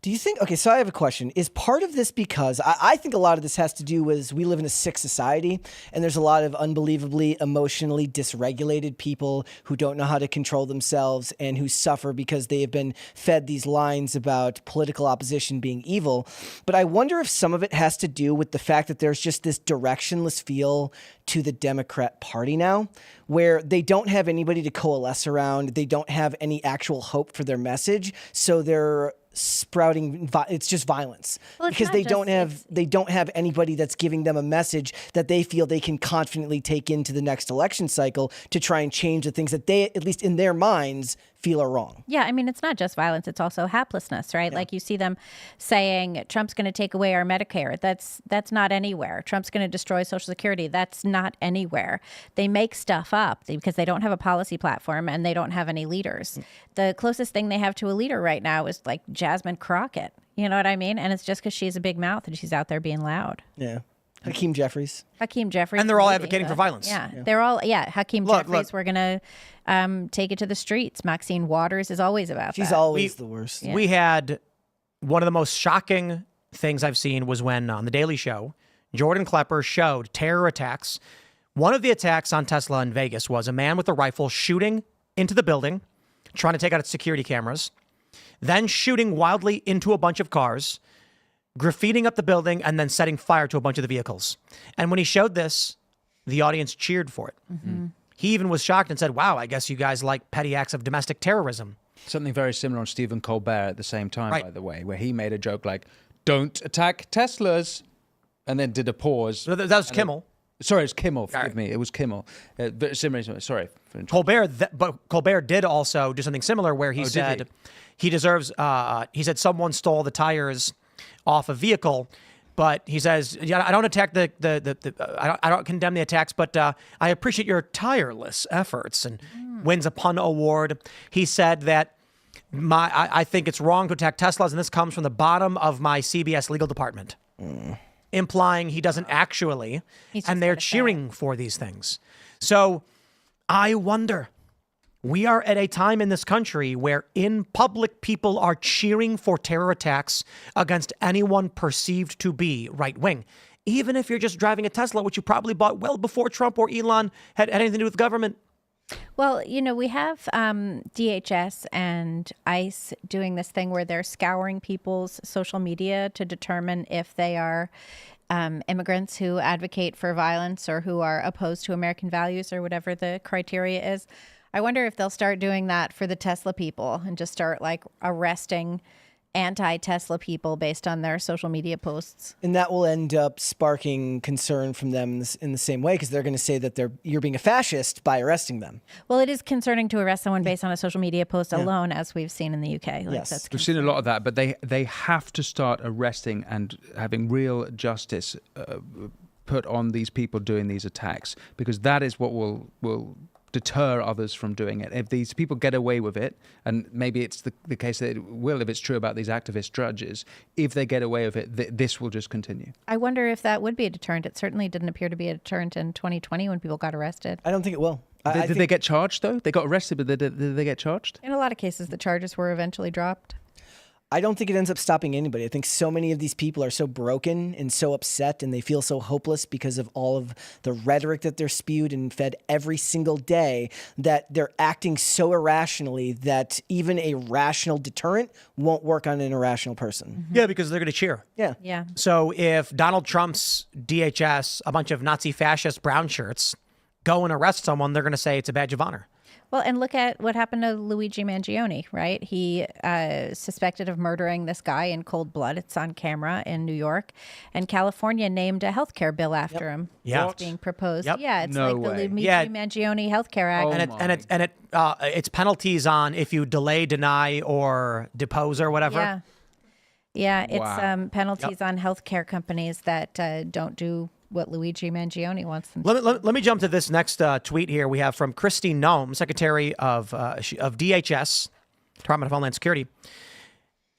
Do you think, okay, so I have a question. Is part of this because I think a lot of this has to do with we live in a sick society and there's a lot of unbelievably emotionally dysregulated people who don't know how to control themselves and who suffer because they have been fed these lines about political opposition being evil. But I wonder if some of it has to do with the fact that there's just this directionless feel to the Democrat Party now, where they don't have anybody to coalesce around. They don't have any actual hope for their message. So they're sprouting it's just violence because they don't have anybody that's giving them a message that they feel they can confidently take into the next election cycle to try and change the things that they, at least in their minds, feel are wrong. Yeah, I mean, it's not just violence, it's also haplessness, right? Yeah. Like you see them saying Trump's going to take away our Medicare. That's not anywhere. Trump's going to destroy Social Security. That's not anywhere. They make stuff up because they don't have a policy platform and they don't have any leaders. The closest thing they have to a leader right now is like Jasmine Crockett. You know what I mean? And it's just because she has a big mouth and she's out there being loud. Yeah. Hakeem Jeffries. And they're all advocating for violence. Yeah, they're all, Hakeem Jeffries, we're going to take it to the streets. Maxine Waters is always about that. She's always the worst. Yeah. We had one of the most shocking things I've seen was when on The Daily Show, Jordan Klepper showed terror attacks. One of the attacks on Tesla in Vegas was a man with a rifle shooting into the building, trying to take out its security cameras, then shooting wildly into a bunch of cars, graffitiing up the building, and then setting fire to a bunch of the vehicles. And when he showed this, the audience cheered for it. Mm-hmm. He even was shocked and said, wow, I guess you guys like petty acts of domestic terrorism. Something very similar on Stephen Colbert at the same time, by the way, where he made a joke like, don't attack Teslas, and then did a pause. That was Kimmel. Sorry, it's Kimmel. Forgive me. It was Kimmel. Similar. Sorry. Colbert did also do something similar where he said he deserves, he said someone stole the tires off a vehicle, but he says, I don't attack I don't condemn the attacks, but I appreciate your tireless efforts, and wins a pun award. He said that I think it's wrong to attack Teslas, and this comes from the bottom of my CBS legal department, implying he doesn't actually, and they're cheering for these things. So I wonder, we are at a time in this country where in public people are cheering for terror attacks against anyone perceived to be right wing. Even if you're just driving a Tesla, which you probably bought well before Trump or Elon had anything to do with government. Well, we have DHS and ICE doing this thing where they're scouring people's social media to determine if they are immigrants who advocate for violence or who are opposed to American values or whatever the criteria is. I wonder if they'll start doing that for the Tesla people and just start like arresting anti-Tesla people based on their social media posts. And that will end up sparking concern from them in the same way, because they're going to say that you're being a fascist by arresting them. Well, it is concerning to arrest someone based on a social media post alone, as we've seen in the UK. Yes. We've seen a lot of that, but they have to start arresting and having real justice put on these people doing these attacks, because that is what will deter others from doing it. If these people get away with it, and maybe it's the case that it will, if it's true about these activist judges, if they get away with it, this will just continue. I wonder if that would be a deterrent. It certainly didn't appear to be a deterrent in 2020 when people got arrested. I don't think it will. Did they get charged, though? They got arrested, but did they get charged? In a lot of cases, the charges were eventually dropped. I don't think it ends up stopping anybody. I think so many of these people are so broken and so upset, and they feel so hopeless because of all of the rhetoric that they're spewed and fed every single day, that they're acting so irrationally that even a rational deterrent won't work on an irrational person. Yeah, because they're going to cheer. Yeah. Yeah. So if Donald Trump's DHS, a bunch of Nazi fascist brown shirts, go and arrest someone, they're going to say it's a badge of honor. Well, and look at what happened to Luigi Mangione, right? He suspected of murdering this guy in cold blood. It's on camera in New York. And California named a health care bill after him. Yeah. It's being proposed. Yep. Yeah, it's No like way. the Luigi Yeah. Mangione Health Care Act. It's penalties on if you delay, deny, or depose or whatever. Yeah. Yeah, it's Wow. penalties on health care companies that don't do what Luigi Mangione wants them to. Let me jump to this next tweet here. We have from Kristi Noem, Secretary of DHS, Department of Homeland Security.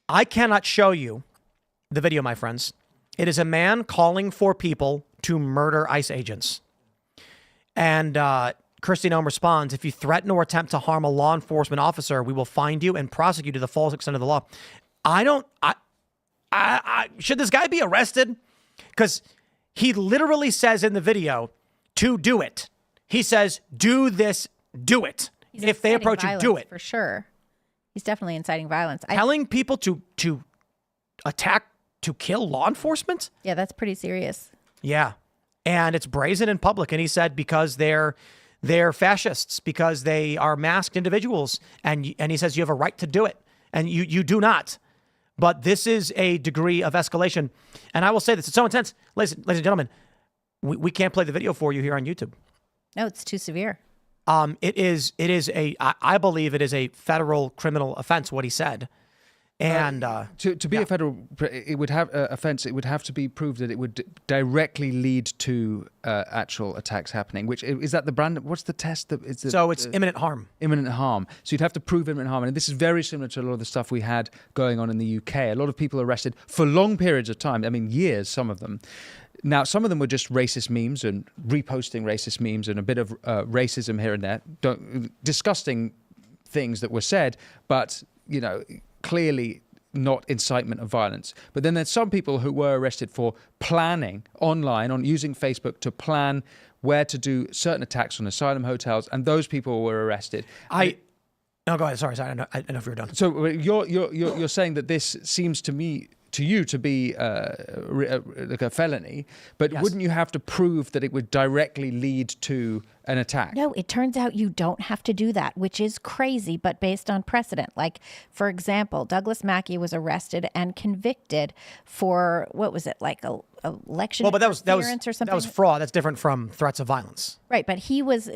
I cannot show you the video, my friends. It is a man calling for people to murder ICE agents. And Kristi Noem responds, if you threaten or attempt to harm a law enforcement officer, we will find you and prosecute to the full extent of the law. Should this guy be arrested? Because he literally says in the video to do it. He says, do this, do it. He's If they inciting approach you, do violence, it. for sure. He's definitely inciting violence. Telling people to attack, to kill law enforcement? Yeah, that's pretty serious. Yeah. And it's brazen in public. And he said because they're fascists, because they are masked individuals. And he says you have a right to do it. And you do not. But this is a degree of escalation. And I will say this, it's so intense. Ladies and gentlemen, we can't play the video for you here on YouTube. No, it's too severe. I believe it is a federal criminal offense, what he said. And To be a federal, it would have offense. It would have to be proved that it would directly lead to actual attacks happening. Which is that the brand? What's the test? it's imminent harm. Imminent harm. So you'd have to prove imminent harm, and this is very similar to a lot of the stuff we had going on in the UK. A lot of people arrested for long periods of time. I mean, years. Some of them. Now, some of them were just racist memes and reposting racist memes and a bit of racism here and there. Disgusting things that were said, but clearly not incitement of violence. But then there's some people who were arrested for planning online, on using Facebook to plan where to do certain attacks on asylum hotels, and those people were arrested. No, go ahead. Sorry. I don't know if you were done. So you're saying that this seems to you to be like a felony, but Yes. wouldn't you have to prove that it would directly lead to an attack? No, it turns out you don't have to do that, which is crazy, but based on precedent. Like, for example, Douglas Mackey was arrested and convicted for, what was it, like a election interference or something? That was fraud. That's different from threats of violence. Right, but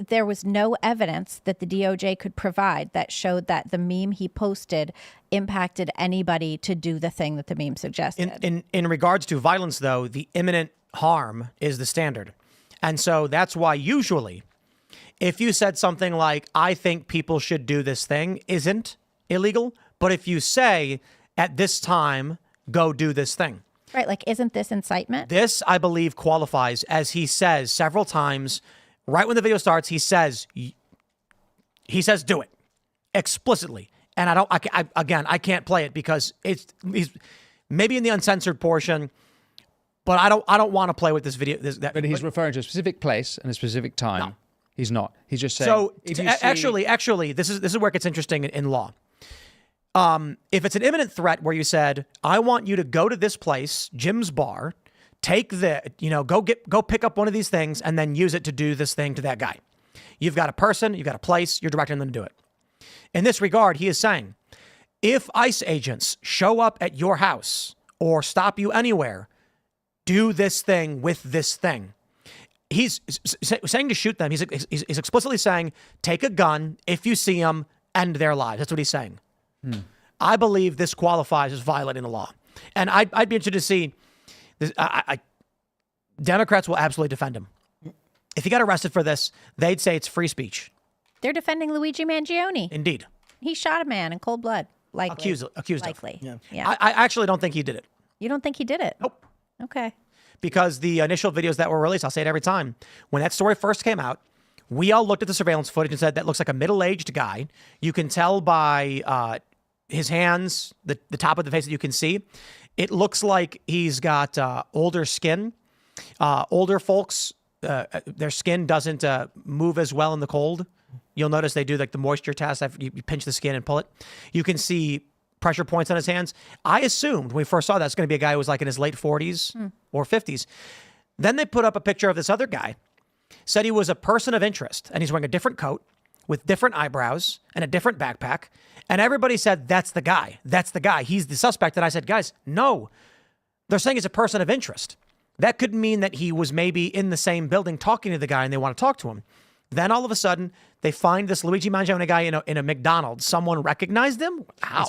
there was no evidence that the DOJ could provide that showed that the meme he posted impacted anybody to do the thing that the meme suggested. In regards to violence, though, the imminent harm is the standard. And so that's why usually if you said something like, I think people should do this thing, isn't illegal. But if you say, at this time, go do this thing. Right, like, isn't this incitement? This, I believe, qualifies, as he says several times. Right when the video starts, he says, do it explicitly. And I can't play it because he's maybe in the uncensored portion, but I don't want to play with this video. But he's referring to a specific place and a specific time. No. He's not. He's just saying. So if you see- actually, this is where it gets interesting in law. If it's an imminent threat where you said, I want you to go to this place, Jim's bar, go pick up one of these things and then use it to do this thing to that guy. You've got a person, you've got a place, you're directing them to do it. In this regard, he is saying, if ICE agents show up at your house or stop you anywhere, do this thing with this thing. He's saying to shoot them. He's explicitly saying, take a gun. If you see them, end their lives. That's what he's saying. I believe this qualifies as violating the law. And I'd be interested to see this. Democrats will absolutely defend him. If he got arrested for this, they'd say it's free speech. They're defending Luigi Mangione. Indeed. He shot a man in cold blood. Likely. Accused Likely. of. Yeah. I actually don't think he did it. You don't think he did it? Nope. Okay. Because the initial videos that were released, I'll say it every time, when that story first came out, we all looked at the surveillance footage and said, that looks like a middle-aged guy. You can tell by his hands, the top of the face that you can see. It looks like he's got older skin. Older folks, their skin doesn't move as well in the cold. You'll notice they do like the moisture test. You pinch the skin and pull it. You can see pressure points on his hands. I assumed when we first saw that it's going to be a guy who was like in his late 40s or 50s. Then they put up a picture of this other guy, said he was a person of interest, and he's wearing a different coat with different eyebrows and a different backpack. And everybody said, that's the guy. That's the guy. He's the suspect. And I said, guys, no. They're saying he's a person of interest. That could mean that he was maybe in the same building talking to the guy and they want to talk to him. Then all of a sudden, they find this Luigi Mangione guy in a McDonald's. Someone recognized him? How?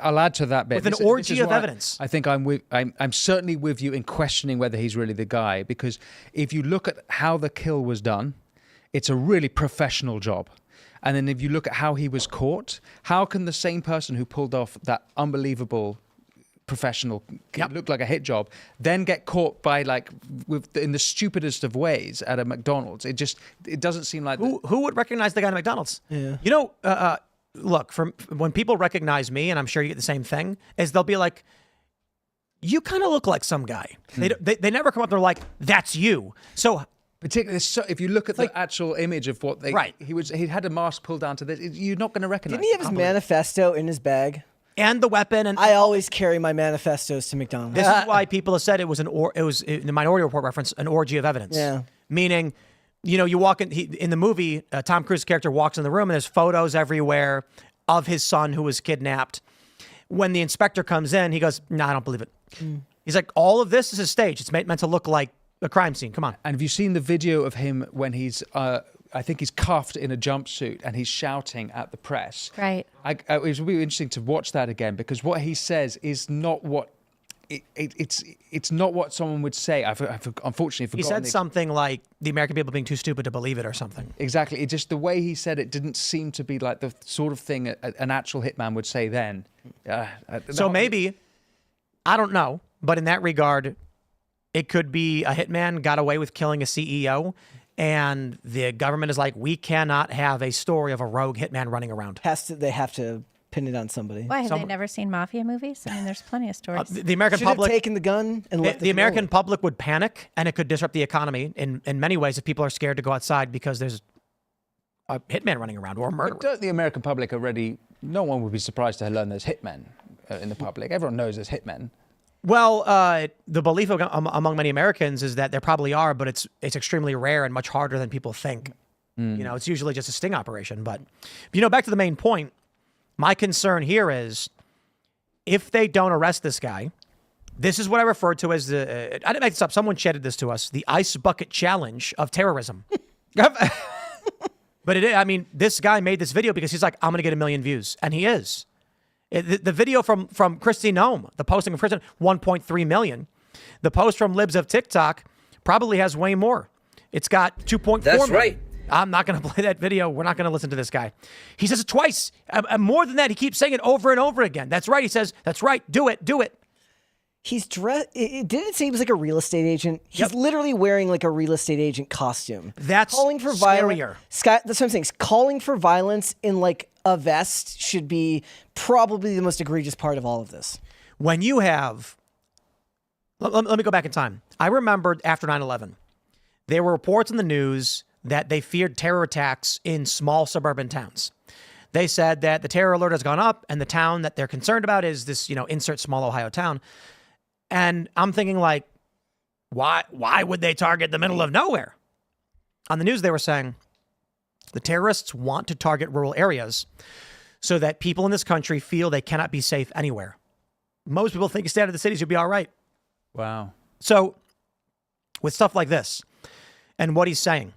I'll add to that bit. With an orgy of evidence. I think I'm certainly with you in questioning whether he's really the guy, because if you look at how the kill was done, it's a really professional job. And then if you look at how he was caught, how can the same person who pulled off that unbelievable professional, looked like a hit job, then get caught by in the stupidest of ways at a McDonald's? It doesn't seem like who would recognize the guy at McDonald's? Yeah. You know, look, from when people recognize me, and I'm sure you get the same thing, is they'll be like, you kind of look like some guy. They never come up and they're like, that's you. So particularly, if you look at the actual image of what they, he had a mask pulled down to this. You're not going to recognize. Didn't he have his manifesto in his bag? And the weapon, and I always carry my manifestos to McDonald's. This is why people have said it was in the Minority Report reference, an orgy of evidence. Yeah. Meaning, you walk in the movie, Tom Cruise's character walks in the room and there's photos everywhere of his son who was kidnapped. When the inspector comes in, he goes, "No, I don't believe it." He's like, all of this is a stage. It's meant to look like a crime scene. Come on. And have you seen the video of him when he's, I think he's cuffed in a jumpsuit and he's shouting at the press? Right. It was really interesting to watch that again, because what he says is not what it's not what someone would say. I've unfortunately forgotten. He said something like the American people being too stupid to believe it or something. Exactly. It just, the way he said it didn't seem to be like the sort of thing an actual hitman would say then. So maybe, I don't know, but in that regard, it could be a hitman got away with killing a CEO, and the government is like, we cannot have a story of a rogue hitman running around. They have to pin it on somebody. Why, have they never seen mafia movies? I mean, there's plenty of stories. The American Should public have taken the gun and let the American public would panic, and it could disrupt the economy in many ways if people are scared to go outside because there's a hitman running around or a murderer. But don't the American public already? No one would be surprised to learn there's hitmen in the public. Everyone knows there's hitmen. Well, the belief among many Americans is that there probably are, but it's extremely rare and much harder than people think. It's usually just a sting operation. But back to the main point. My concern here is if they don't arrest this guy, this is what I referred to as I didn't make this up. Someone chatted this to us: the ice bucket challenge of terrorism. But this guy made this video because he's like, I'm going to get 1 million views, and he is. The video from Christy Nome, the posting of Christy, 1.3 million. The post from Libs of TikTok probably has way more. It's got 2.4 That's million. right. I'm not going to play that video. We're not going to listen to this guy. He says it twice. More than that, he keeps saying it over and over again. That's right. He says, that's right. Do it. Do it. He's dressed. Didn't it say he was like a real estate agent? He's literally wearing like a real estate agent costume. That's calling for scarier. That's what I'm saying. Calling for violence in like a vest should be probably the most egregious part of all of this. When you have, let me go back in time. I remembered after 9/11, there were reports in the news that they feared terror attacks in small suburban towns. They said that the terror alert has gone up and the town that they're concerned about is this, insert small Ohio town. And I'm thinking like, why would they target the middle of nowhere? On the news, they were saying the terrorists want to target rural areas so that people in this country feel they cannot be safe anywhere. Most people think you stay out of the cities, you'll be all right. Wow. So with stuff like this and what he's saying,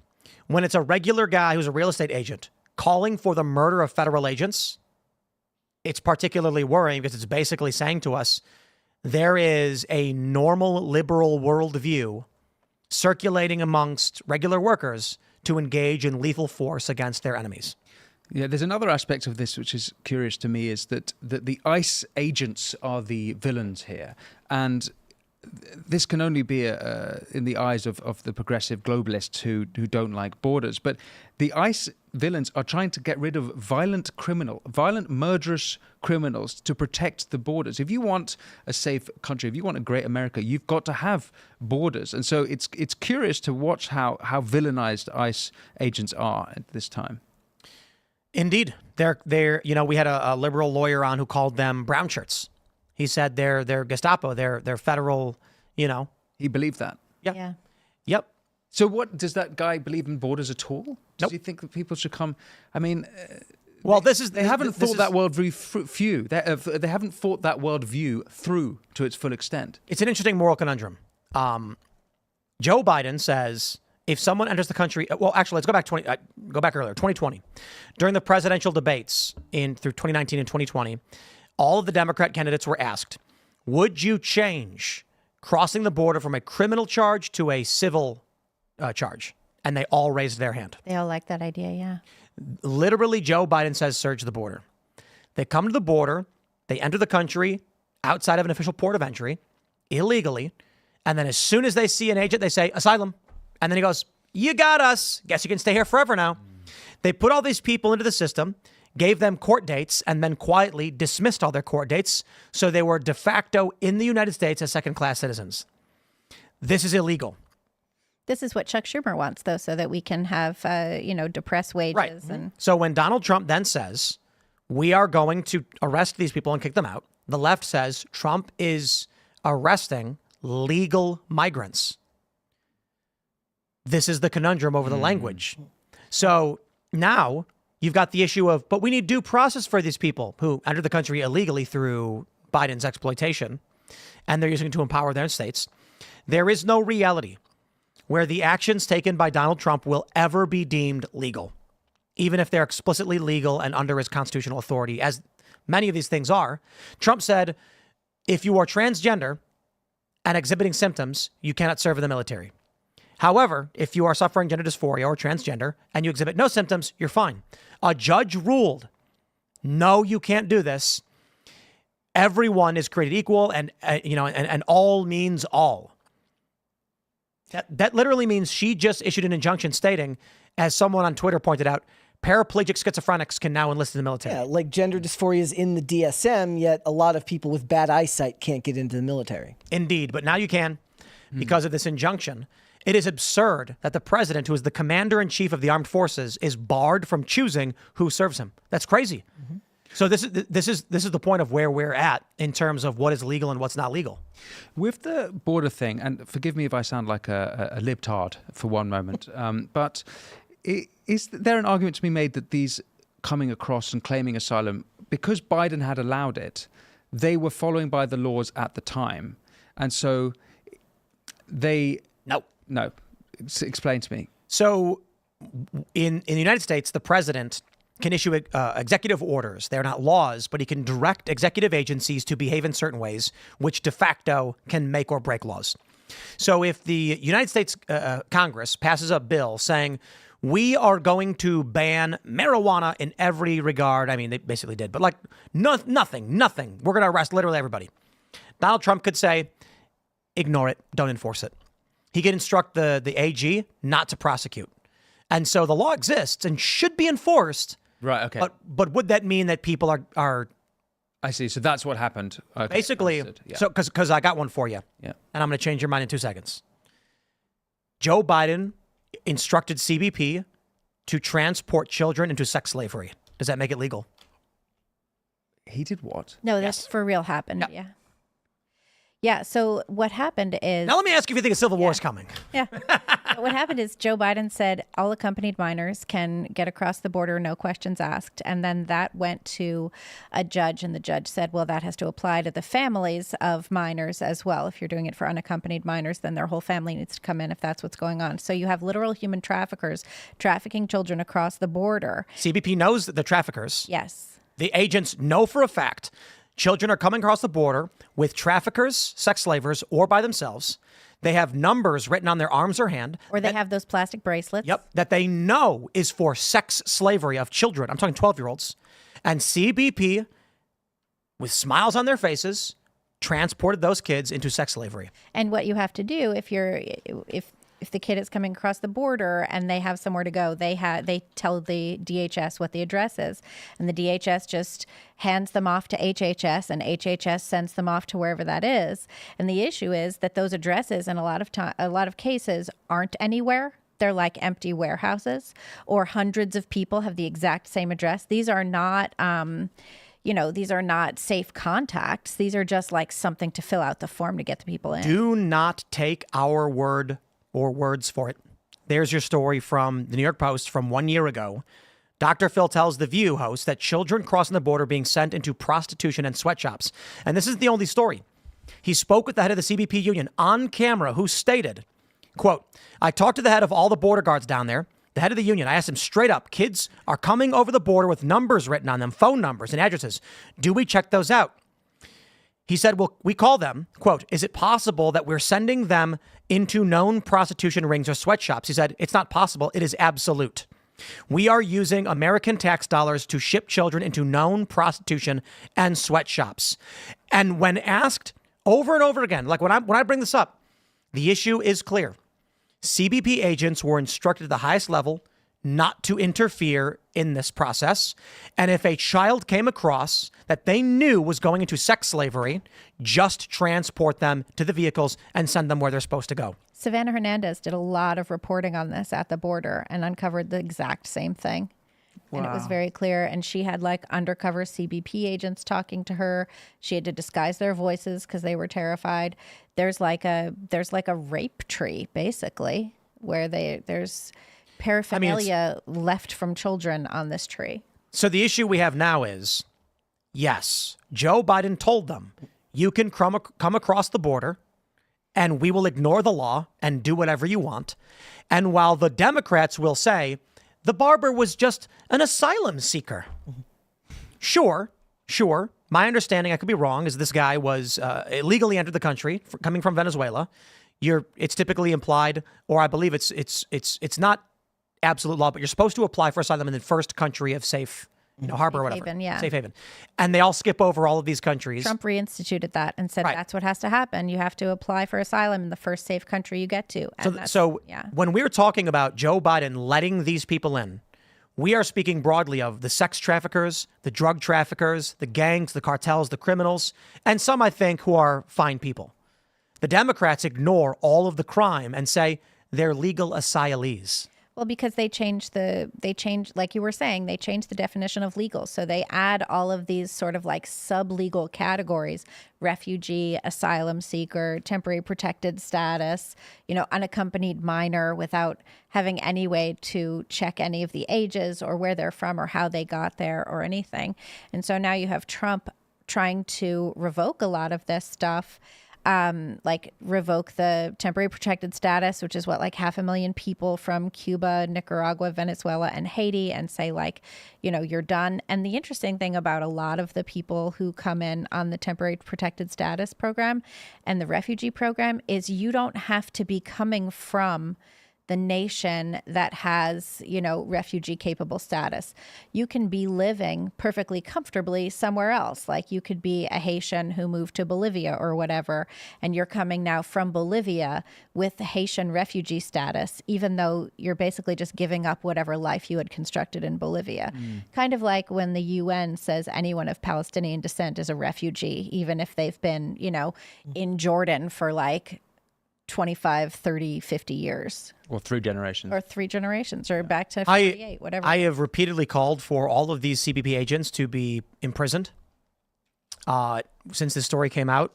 when it's a regular guy who's a real estate agent calling for the murder of federal agents, it's particularly worrying because it's basically saying to us, there is a normal liberal worldview circulating amongst regular workers to engage in lethal force against their enemies. Yeah, there's another aspect of this which is curious to me, is that the ICE agents are the villains here. And this can only be in the eyes of the progressive globalists who don't like borders. But the ICE villains are trying to get rid of violent, murderous criminals to protect the borders. If you want a safe country, if you want a great America, you've got to have borders. And so it's curious to watch how villainized ICE agents are at this time. Indeed. They're we had a liberal lawyer on who called them brown shirts. He said they're Gestapo, they're federal, He believed that. Yeah. Yep. So what, does that guy believe in borders at all? Does Nope. he think that people should come? I mean, Well, they haven't thought that worldview they haven't thought that worldview through to its full extent. It's an interesting moral conundrum. Joe Biden says if someone enters the country, well, actually, let's go back earlier, 2020, during the presidential debates through 2019 and 2020, all of the Democrat candidates were asked, would you change crossing the border from a criminal charge to a civil charge? And they all raised their hand. They all like that idea, yeah. Literally, Joe Biden says, surge the border. They come to the border, they enter the country outside of an official port of entry, illegally, and then as soon as they see an agent, they say, asylum. And then he goes, you got us. Guess you can stay here forever now. They put all these people into the system, gave them court dates, and then quietly dismissed all their court dates. So they were de facto in the United States as second-class citizens. This is illegal. This is what Chuck Schumer wants, though, so that we can have, depressed wages. Right. And So when Donald Trump then says, we are going to arrest these people and kick them out, the left says Trump is arresting legal migrants. This is the conundrum over the language. So now you've got the issue of, but we need due process for these people who entered the country illegally through Biden's exploitation, and they're using it to empower their states. There is no reality where the actions taken by Donald Trump will ever be deemed legal, even if they're explicitly legal and under his constitutional authority, as many of these things are. Trump said, if you are transgender and exhibiting symptoms, you cannot serve in the military. However, if you are suffering gender dysphoria or transgender and you exhibit no symptoms, you're fine. A judge ruled, no, you can't do this. Everyone is created equal, and all means all. That literally means she just issued an injunction stating, as someone on Twitter pointed out, paraplegic schizophrenics can now enlist in the military. Yeah, like gender dysphoria is in the DSM, yet a lot of people with bad eyesight can't get into the military. Indeed, but now you can because of this injunction. It is absurd that the president, who is the commander-in-chief of the armed forces, is barred from choosing who serves him. That's crazy. Mm-hmm. So this is the point of where we're at in terms of what is legal and what's not legal. With the border thing, and forgive me if I sound like a libtard for one moment, but is there an argument to be made that these coming across and claiming asylum, because Biden had allowed it, they were following by the laws at the time, and so they... No. Explain to me. So in the United States, the president can issue executive orders. They're not laws, but he can direct executive agencies to behave in certain ways, which de facto can make or break laws. So if the United States Congress passes a bill saying, we are going to ban marijuana in every regard. I mean, they basically did, but like nothing. We're going to arrest literally everybody. Donald Trump could say, ignore it. Don't enforce it. He could instruct the AG not to prosecute. And so the law exists and should be enforced. Right, okay. But would that mean that people are I see. So that's what happened. Okay, basically, yeah. So because I got one for you. Yeah. And I'm going to change your mind in 2 seconds. Joe Biden instructed CBP to transport children into sex slavery. Does that make it legal? He did what? no, that's for real happened. Yeah. Yeah. So what happened is... Now let me ask you if you think a civil war is coming. Yeah. What happened is Joe Biden said all accompanied minors can get across the border, no questions asked. And then that went to a judge, and the judge said, well, that has to apply to the families of minors as well. If you're doing it for unaccompanied minors, then their whole family needs to come in if that's what's going on. So you have literal human traffickers trafficking children across the border. CBP knows that the traffickers. Yes. The agents know for a fact children are coming across the border with traffickers, sex slavers, or by themselves. They have numbers written on their arms or hand. Or they have those plastic bracelets. Yep. That they know is for sex slavery of children. I'm talking 12-year-olds. And CBP, with smiles on their faces, transported those kids into sex slavery. And what you have to do if the kid is coming across the border and they have somewhere to go, they tell the DHS what the address is, and the DHS just hands them off to HHS, and HHS sends them off to wherever that is. And the issue is that those addresses, in a lot of cases, aren't anywhere. They're like empty warehouses, or hundreds of people have the exact same address. These are not. These are not safe contacts. These are just like something to fill out the form to get the people in. Do not take our word or words for it. There's your story from the New York Post from 1 year ago. Dr. Phil tells The View host that children crossing the border are being sent into prostitution and sweatshops. And this isn't the only story. He spoke with the head of the CBP union on camera, who stated, quote, "I talked to the head of all the border guards down there, the head of the union. I asked him straight up, kids are coming over the border with numbers written on them, phone numbers and addresses. Do we check those out?" He said, well, we call them, quote, "Is it possible that we're sending them into known prostitution rings or sweatshops?" He said, "It's not possible. It is absolute. We are using American tax dollars to ship children into known prostitution and sweatshops." And when asked over and over again, like when I bring this up, the issue is clear. CBP agents were instructed at the highest level not to interfere in this process. And if a child came across that they knew was going into sex slavery, just transport them to the vehicles and send them where they're supposed to go. Savannah Hernandez did a lot of reporting on this at the border and uncovered the exact same thing. Wow. And it was very clear. And she had like undercover CBP agents talking to her. She had to disguise their voices because they were terrified. There's like a rape tree, basically, where there's paraphernalia left from children on this tree. So the issue we have now is, yes, Joe Biden told them, you can come across the border and we will ignore the law and do whatever you want. And while the Democrats will say, the barber was just an asylum seeker. Sure. My understanding, I could be wrong, is this guy was illegally entered the country, coming from Venezuela. It's typically implied, or I believe it's not absolute law, but you're supposed to apply for asylum in the first country of safe, harbor or whatever. Haven, yeah. Safe haven. And they all skip over all of these countries. Trump reinstituted that and said that's what has to happen. You have to apply for asylum in the first safe country you get to. And so when we're talking about Joe Biden letting these people in, we are speaking broadly of the sex traffickers, the drug traffickers, the gangs, the cartels, the criminals, and some, I think, who are fine people. The Democrats ignore all of the crime and say they're legal asylees. Well, because they changed, like you were saying, they changed the definition of legal. So they add all of these sort of like sub-legal categories: refugee, asylum seeker, temporary protected status, unaccompanied minor, without having any way to check any of the ages or where they're from or how they got there or anything. And so now you have Trump trying to revoke a lot of this stuff. Like revoke the temporary protected status, which is what, like 500,000 people from Cuba, Nicaragua, Venezuela, and Haiti, and say like, you're done. And the interesting thing about a lot of the people who come in on the temporary protected status program and the refugee program is you don't have to be coming from the nation that has, refugee capable status. You can be living perfectly comfortably somewhere else. Like you could be a Haitian who moved to Bolivia or whatever, and you're coming now from Bolivia with Haitian refugee status, even though you're basically just giving up whatever life you had constructed in Bolivia. Kind of like when the UN says anyone of Palestinian descent is a refugee, even if they've been, in Jordan for like 25, 30, 50 years. Or 3 generations. Or 3 generations, or back to 48, whatever. I have repeatedly called for all of these CBP agents to be imprisoned since this story came out.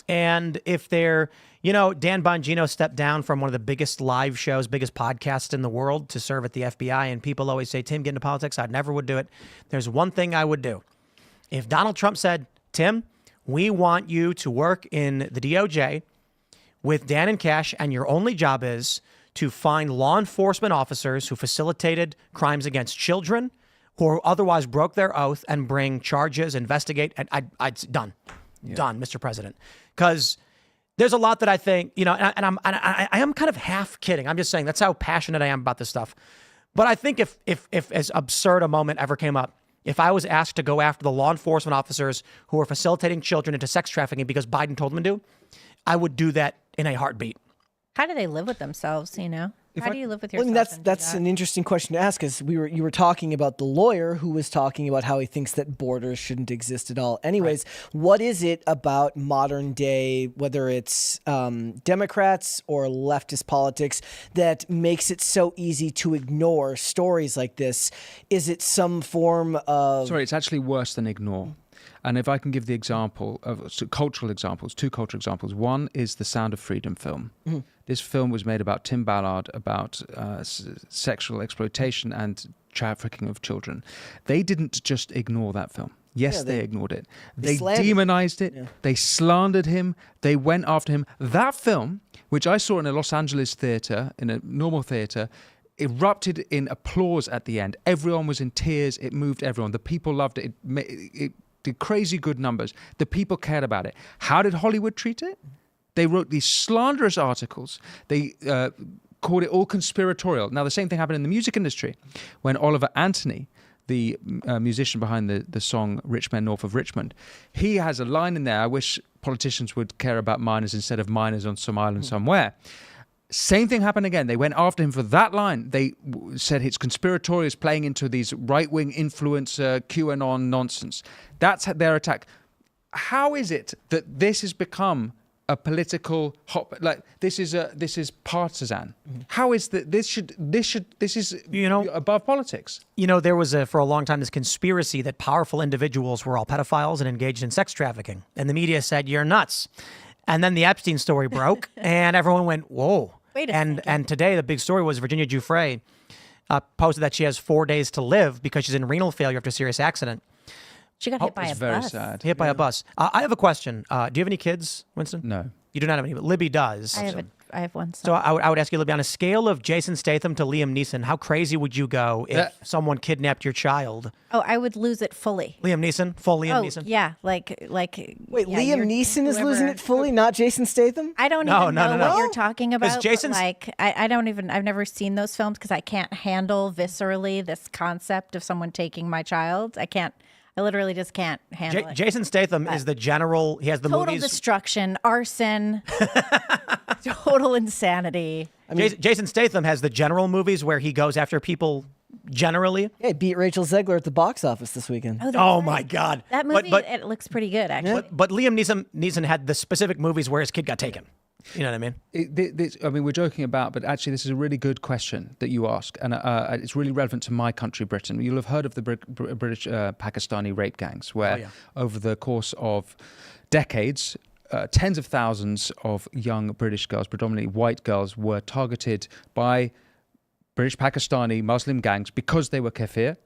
And if they're, Dan Bongino stepped down from one of the biggest live shows, biggest podcasts in the world to serve at the FBI. And people always say, Tim, get into politics. I never would do it. There's one thing I would do. If Donald Trump said, Tim, we want you to work in the DOJ with Dan and Cash, and your only job is to find law enforcement officers who facilitated crimes against children or otherwise broke their oath and bring charges, investigate, and I'd done, Mr. President. Because There's a lot that I think, and I am kind of half kidding. I'm just saying that's how passionate I am about this stuff. But I think if as absurd a moment ever came up, if I was asked to go after the law enforcement officers who are facilitating children into sex trafficking because Biden told them to, I would do that in a heartbeat. How do they live with themselves, How do you live with Well, yourself? that's an interesting question to ask, because you were talking about the lawyer who was talking about how he thinks that borders shouldn't exist at all. Anyways, What is it about modern day, whether it's Democrats or leftist politics, that makes it so easy to ignore stories like this? Is it some form of... Sorry, it's actually worse than ignore. And if I can give the example of two cultural examples. One is the Sound of Freedom film. Mm-hmm. This film was made about Tim Ballard, about sexual exploitation and trafficking of children. They didn't just ignore that film. Yes, they ignored it. They demonized it. Yeah. They slandered him. They went after him. That film, which I saw in a Los Angeles theater, in a normal theater, erupted in applause at the end. Everyone was in tears. It moved everyone. The people loved it. It did crazy good numbers. The people cared about it. How did Hollywood treat it? They wrote these slanderous articles. They called it all conspiratorial. Now, the same thing happened in the music industry when Oliver Anthony, the musician behind the song Rich Men North of Richmond, he has a line in there, I wish politicians would care about minors instead of minors on some island somewhere. Same thing happened again. They went after him for that line. They said it's conspiratorial, it's playing into these right-wing influencer QAnon nonsense. That's their attack. How is it that this has become a political this is partisan? How is that this is above politics? There was for a long time this conspiracy that powerful individuals were all pedophiles and engaged in sex trafficking, and the media said you're nuts. And then the Epstein story broke, and everyone went, whoa. Wait a second. And today the big story was Virginia Giuffre posted that she has 4 days to live because she's in renal failure after a serious accident. She got hit by a bus. Very sad. Hit by a bus. I have a question. Do you have any kids, Winston? No. You do not have any, but Libby does. I have one son. So I would ask you, Libby, on a scale of Jason Statham to Liam Neeson, how crazy would you go if someone kidnapped your child? Oh, I would lose it fully. Liam Neeson? Full Liam Neeson? Yeah, Wait, Liam Neeson is losing it fully, not Jason Statham? I don't even know what you're talking about. Jason's... I don't even, I've never seen those films because I can't handle viscerally this concept of someone taking my child. I literally just can't handle it. Jason Statham is the general. He has the total movies. Destruction, arson, total insanity. Jason Statham has the general movies where he goes after people generally. Yeah, beat Rachel Zegler at the box office this weekend. Oh my God. That movie, it looks pretty good, actually. But Liam Neeson had the specific movies where his kid got taken. You know what I mean? We're joking about, but actually this is a really good question that you ask. And it's really relevant to my country, Britain. You'll have heard of the British Pakistani rape gangs, where over the course of decades, tens of thousands of young British girls, predominantly white girls, were targeted by British Pakistani Muslim gangs because they were kafir.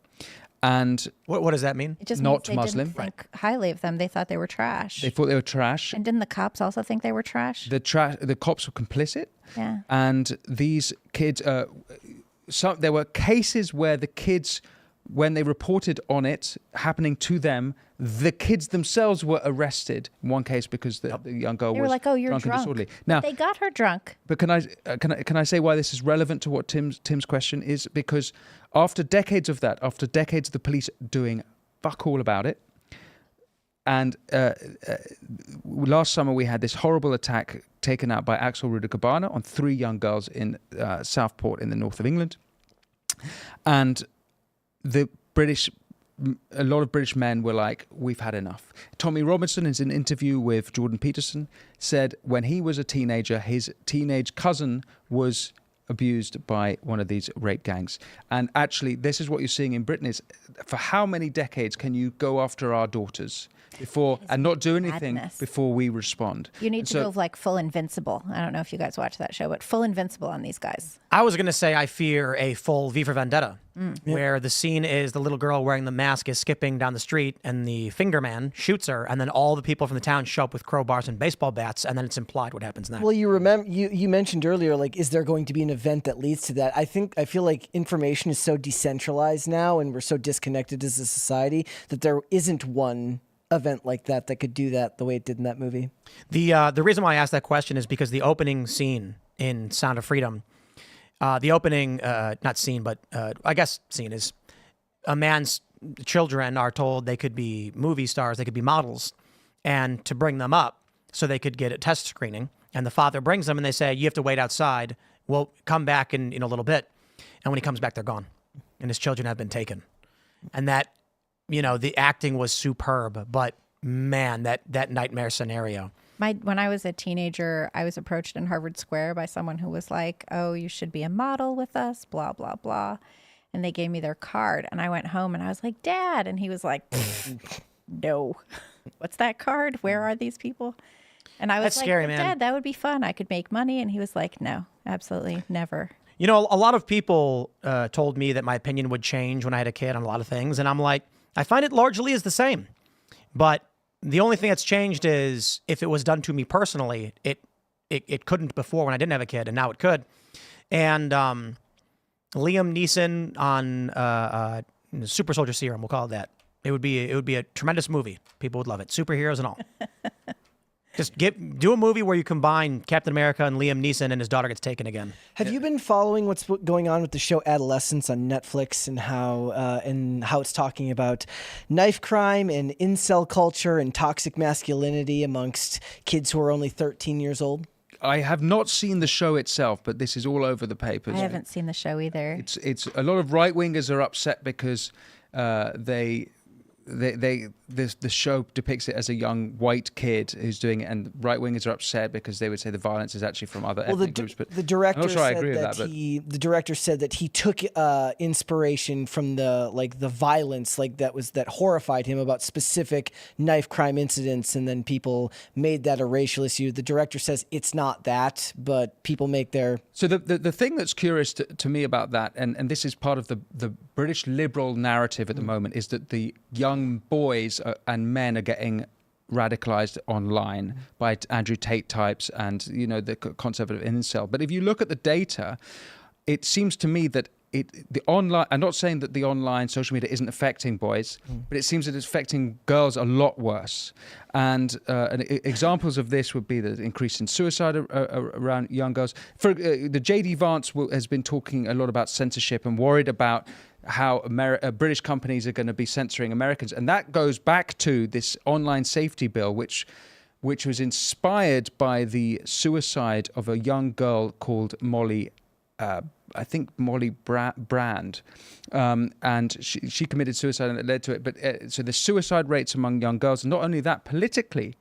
And what does that mean? It just not means they Muslim. didn't think highly of them. They thought they were trash. They thought they were trash. And didn't the cops also think they were trash? The cops were complicit. Yeah. And these kids, there were cases where the kids, when they reported on it happening to them, the kids themselves were arrested. In one case because the young girl they was were like, "Oh, you're drunk and disorderly." But now they got her drunk. But can I say why this is relevant to what Tim's question is? Because after decades of that, after decades of the police doing fuck all about it, and last summer we had this horrible attack taken out by Axel Rudakabana on 3 young girls in Southport in the north of England, and a lot of British men were like, we've had enough. Tommy Robinson, in an interview with Jordan Peterson, said when he was a teenager, his teenage cousin was abused by one of these rape gangs. And actually, this is what you're seeing in Britain is, for how many decades can you go after our daughters and not do anything before we respond? You need to go like full Invincible. I don't know if you guys watch that show, but full Invincible on these guys. I was going to say I fear a full V for Vendetta, where the scene is the little girl wearing the mask is skipping down the street and the finger man shoots her, and then all the people from the town show up with crowbars and baseball bats, and then it's implied what happens next. Well, you mentioned earlier, like, is there going to be an event that leads to that? I feel like information is so decentralized now, and we're so disconnected as a society that there isn't one event like that could do that the way it did in that movie. The reason why I asked that question is because the opening scene in Sound of Freedom, the opening, not scene, but I guess scene is a man's children are told they could be movie stars, they could be models, and to bring them up so they could get a test screening. And the father brings them and they say, you have to wait outside. We'll come back in a little bit. And when he comes back, they're gone. And his children have been taken. And that, the acting was superb, but man, that nightmare scenario. When I was a teenager, I was approached in Harvard Square by someone who was like, oh, you should be a model with us, blah, blah, blah. And they gave me their card. And I went home and I was like, Dad. And he was like, no. What's that card? Where are these people? And I was like, scary, man. Dad, that would be fun. I could make money. And he was like, no, absolutely never. A lot of people told me that my opinion would change when I had a kid on a lot of things. And I'm like, I find it largely is the same. But the only thing that's changed is if it was done to me personally, it couldn't before when I didn't have a kid, and now it could. And Liam Neeson on Super Soldier Serum, we'll call it that. It would be a tremendous movie. People would love it. Superheroes and all. Just do a movie where you combine Captain America and Liam Neeson and his daughter gets taken again. Have you been following what's going on with the show Adolescence on Netflix and how it's talking about knife crime and incel culture and toxic masculinity amongst kids who are only 13 years old? I have not seen the show itself, but this is all over the papers. I haven't seen the show either. It's a lot of right wingers are upset because the show depicts it as a young white kid who's doing it, and right wingers are upset because they would say the violence is actually from other ethnic groups. But the director I'm not sure I agree said with that. the director said that he took inspiration from the violence that horrified him about specific knife crime incidents, and then people made that a racial issue. The director says it's not that, but people make their. So the thing that's curious to me about that, and this is part of the British liberal narrative at the moment, is that the young boys and men are getting radicalized online by Andrew Tate types and the concept of incel. But if you look at the data, it seems to me that the online. I'm not saying that the online social media isn't affecting boys, but it seems that it's affecting girls a lot worse. And examples of this would be the increase in suicide around young girls. For the JD Vance has been talking a lot about censorship and worried about how British companies are going to be censoring Americans. And that goes back to this online safety bill, which was inspired by the suicide of a young girl called Molly, I think Molly Brand. And she committed suicide and it led to it. But so the suicide rates among young girls, and not only that, politically,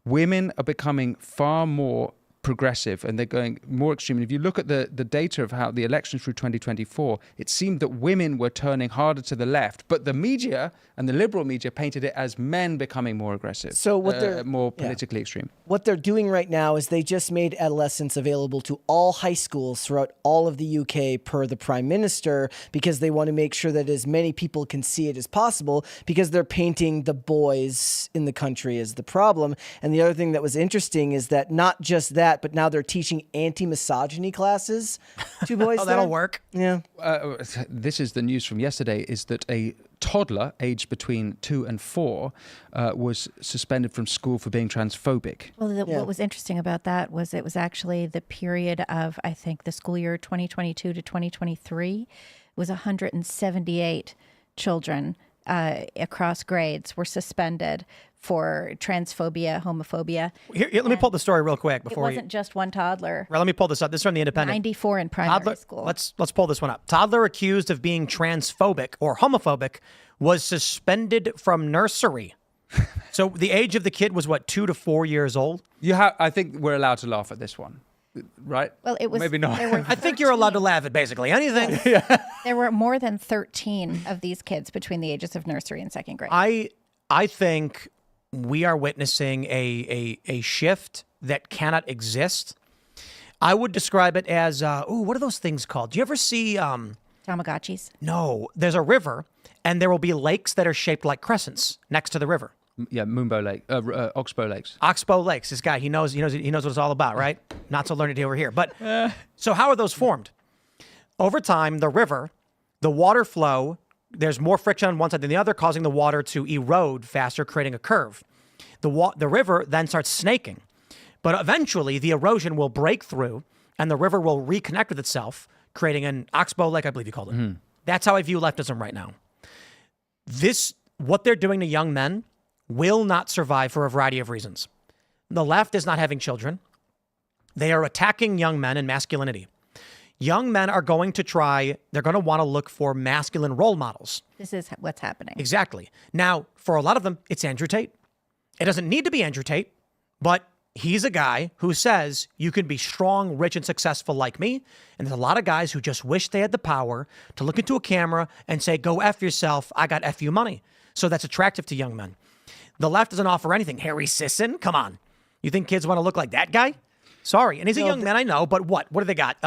women are becoming far more progressive and they're going more extreme. And if you look at the data of how the elections through 2024, it seemed that women were turning harder to the left, but the media and the liberal media painted it as men becoming more aggressive, so what they're more politically extreme. What they're doing right now is they just made Adolescence available to all high schools throughout all of the UK per the Prime Minister, because they want to make sure that as many people can see it as possible, because they're painting the boys in the country as the problem. And the other thing that was interesting is that not just that, but now they're teaching anti-misogyny classes to boys. Oh, that'll work. Yeah. This is the news from yesterday, is that a toddler aged between 2 and 4 was suspended from school for being transphobic. Well, what was interesting about that was it was actually the period of, I think, the school year 2022 to 2023 was 178 children across grades were suspended for transphobia, homophobia. Here, let me pull the story real quick before. It wasn't just one toddler. Let me pull this up. This is from the Independent. 94 in primary school. Let's pull this one up. Toddler accused of being transphobic or homophobic was suspended from nursery. So the age of the kid was what, 2 to 4 years old? I think we're allowed to laugh at this one, right? Well, it was maybe not. I think you're allowed to laugh at basically anything. There were more than 13 of these kids between the ages of nursery and second grade. I think we are witnessing a shift that cannot exist. I would describe it as, what are those things called? Do you ever see... Tamagotchis? No, there's a river, and there will be lakes that are shaped like crescents next to the river. Yeah, Moonbow Lake, Oxbow Lakes. Oxbow Lakes. This guy, he knows what it's all about, right? Not so learned over here. But so how are those formed? Over time, the river, the water flow there's more friction on one side than the other, causing the water to erode faster, creating a curve. The river then starts snaking. But eventually, the erosion will break through, and the river will reconnect with itself, creating an oxbow lake, I believe you called it. That's how I view leftism right now. What they're doing to young men will not survive for a variety of reasons. The left is not having children. They are attacking young men and masculinity. Young men are going to they're going to want to look for masculine role models. This is what's happening. Exactly. Now, for a lot of them, it's Andrew Tate. It doesn't need to be Andrew Tate, but he's a guy who says you can be strong, rich, and successful like me. And there's a lot of guys who just wish they had the power to look into a camera and say, go F yourself, I got F you money. So that's attractive to young men. The left doesn't offer anything. Harry Sisson, come on. You think kids want to look like that guy? Sorry. And he's a young man, I know, but what? What do they got?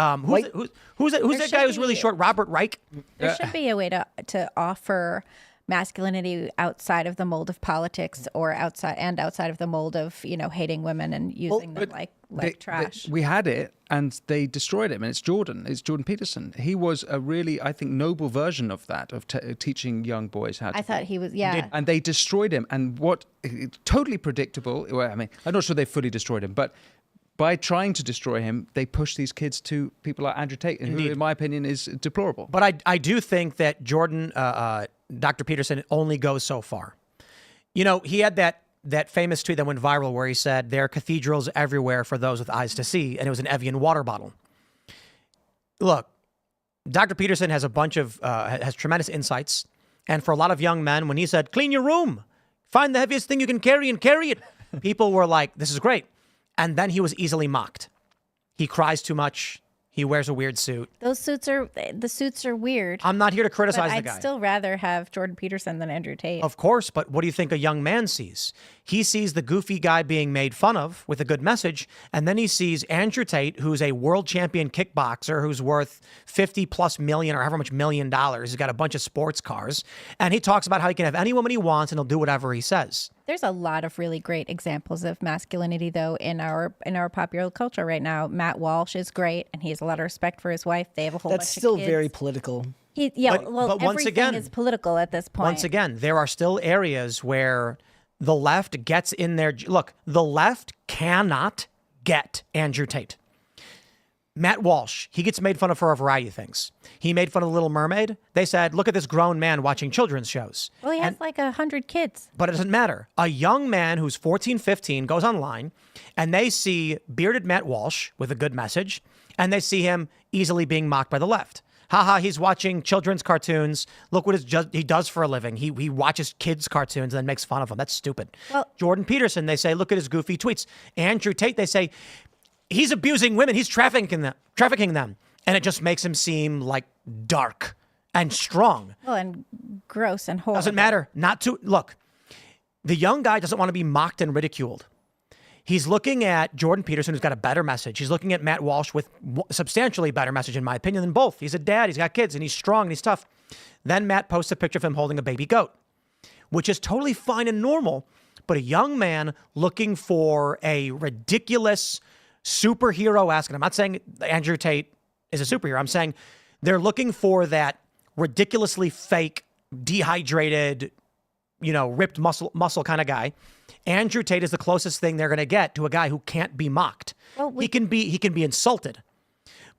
Who's that guy who's really short? Robert Reich? There should be a way to offer masculinity outside of the mold of politics or outside of the mold of, hating women and using them like trash. We had it and they destroyed him. And it's Jordan Peterson. He was a really, I think, noble version of that, of teaching young boys how to. I thought he was, yeah. And they destroyed him. And totally predictable. Well, I mean, I'm not sure they fully destroyed him, but by trying to destroy him, they push these kids to people like Andrew Tate, who, in my opinion, is deplorable. But I do think that Dr. Peterson only goes so far. He had that famous tweet that went viral where he said, there are cathedrals everywhere for those with eyes to see, and it was an Evian water bottle. Look, Dr. Peterson has has tremendous insights. And for a lot of young men, when he said, clean your room, find the heaviest thing you can carry and carry it, people were like, this is great. And then he was easily mocked. He cries too much. He wears a weird suit. The suits are weird. I'm not here to criticize the guy. I'd still rather have Jordan Peterson than Andrew Tate. Of course, but what do you think a young man sees? He sees the goofy guy being made fun of with a good message, and then he sees Andrew Tate, who's a world champion kickboxer who's worth $50+ million or however much $1 million. He's got a bunch of sports cars, and he talks about how he can have any woman he wants and he'll do whatever he says. There's a lot of really great examples of masculinity, though, in our popular culture right now. Matt Walsh is great, and he has a lot of respect for his wife. They have a whole bunch of kids. That's still very political. But once everything again, is political at this point. Once again, there are still areas where the left gets in there. Look, the left cannot get Andrew Tate. Matt Walsh, he gets made fun of for a variety of things. He made fun of The Little Mermaid. They said, look at this grown man watching children's shows. Well, he has like 100 kids. But it doesn't matter. A young man who's 14, 15 goes online and they see bearded Matt Walsh with a good message, and they see him easily being mocked by the left. Haha, he's watching children's cartoons. Look what he does for a living. He watches kids' cartoons and then makes fun of them. That's stupid. Well, Jordan Peterson, they say, look at his goofy tweets. Andrew Tate, they say, he's abusing women. He's trafficking them. And it just makes him seem like dark and strong. Well, and gross and horrible. Doesn't matter. Look, the young guy doesn't want to be mocked and ridiculed. He's looking at Jordan Peterson, who's got a better message. He's looking at Matt Walsh with substantially better message, in my opinion, than both. He's a dad. He's got kids, and he's strong, and he's tough. Then Matt posts a picture of him holding a baby goat, which is totally fine and normal. But a young man looking for a ridiculous superhero-esque, and I'm not saying Andrew Tate is a superhero. I'm saying they're looking for that ridiculously fake, dehydrated, ripped muscle kind of guy. Andrew Tate is the closest thing they're going to get to a guy who can't be mocked. Well, he can be insulted,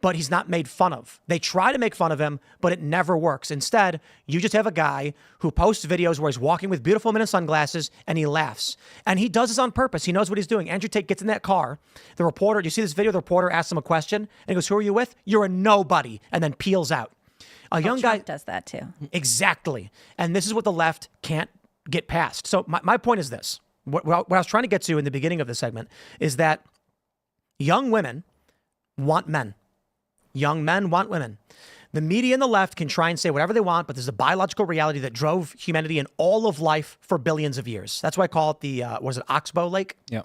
but he's not made fun of. They try to make fun of him, but it never works. Instead, you just have a guy who posts videos where he's walking with beautiful women in sunglasses and he laughs. And he does this on purpose. He knows what he's doing. Andrew Tate gets in that car. The reporter, do you see this video? The reporter asks him a question and he goes, who are you with? You're a nobody. And then peels out. A young guy does that too. Exactly. And this is what the left can't get past. So my point is this. What I was trying to get to in the beginning of the segment is that young women want men. Young men want women. The media and the left can try and say whatever they want, but there's a biological reality that drove humanity and all of life for billions of years. That's why I call it the, Oxbow Lake? Yeah.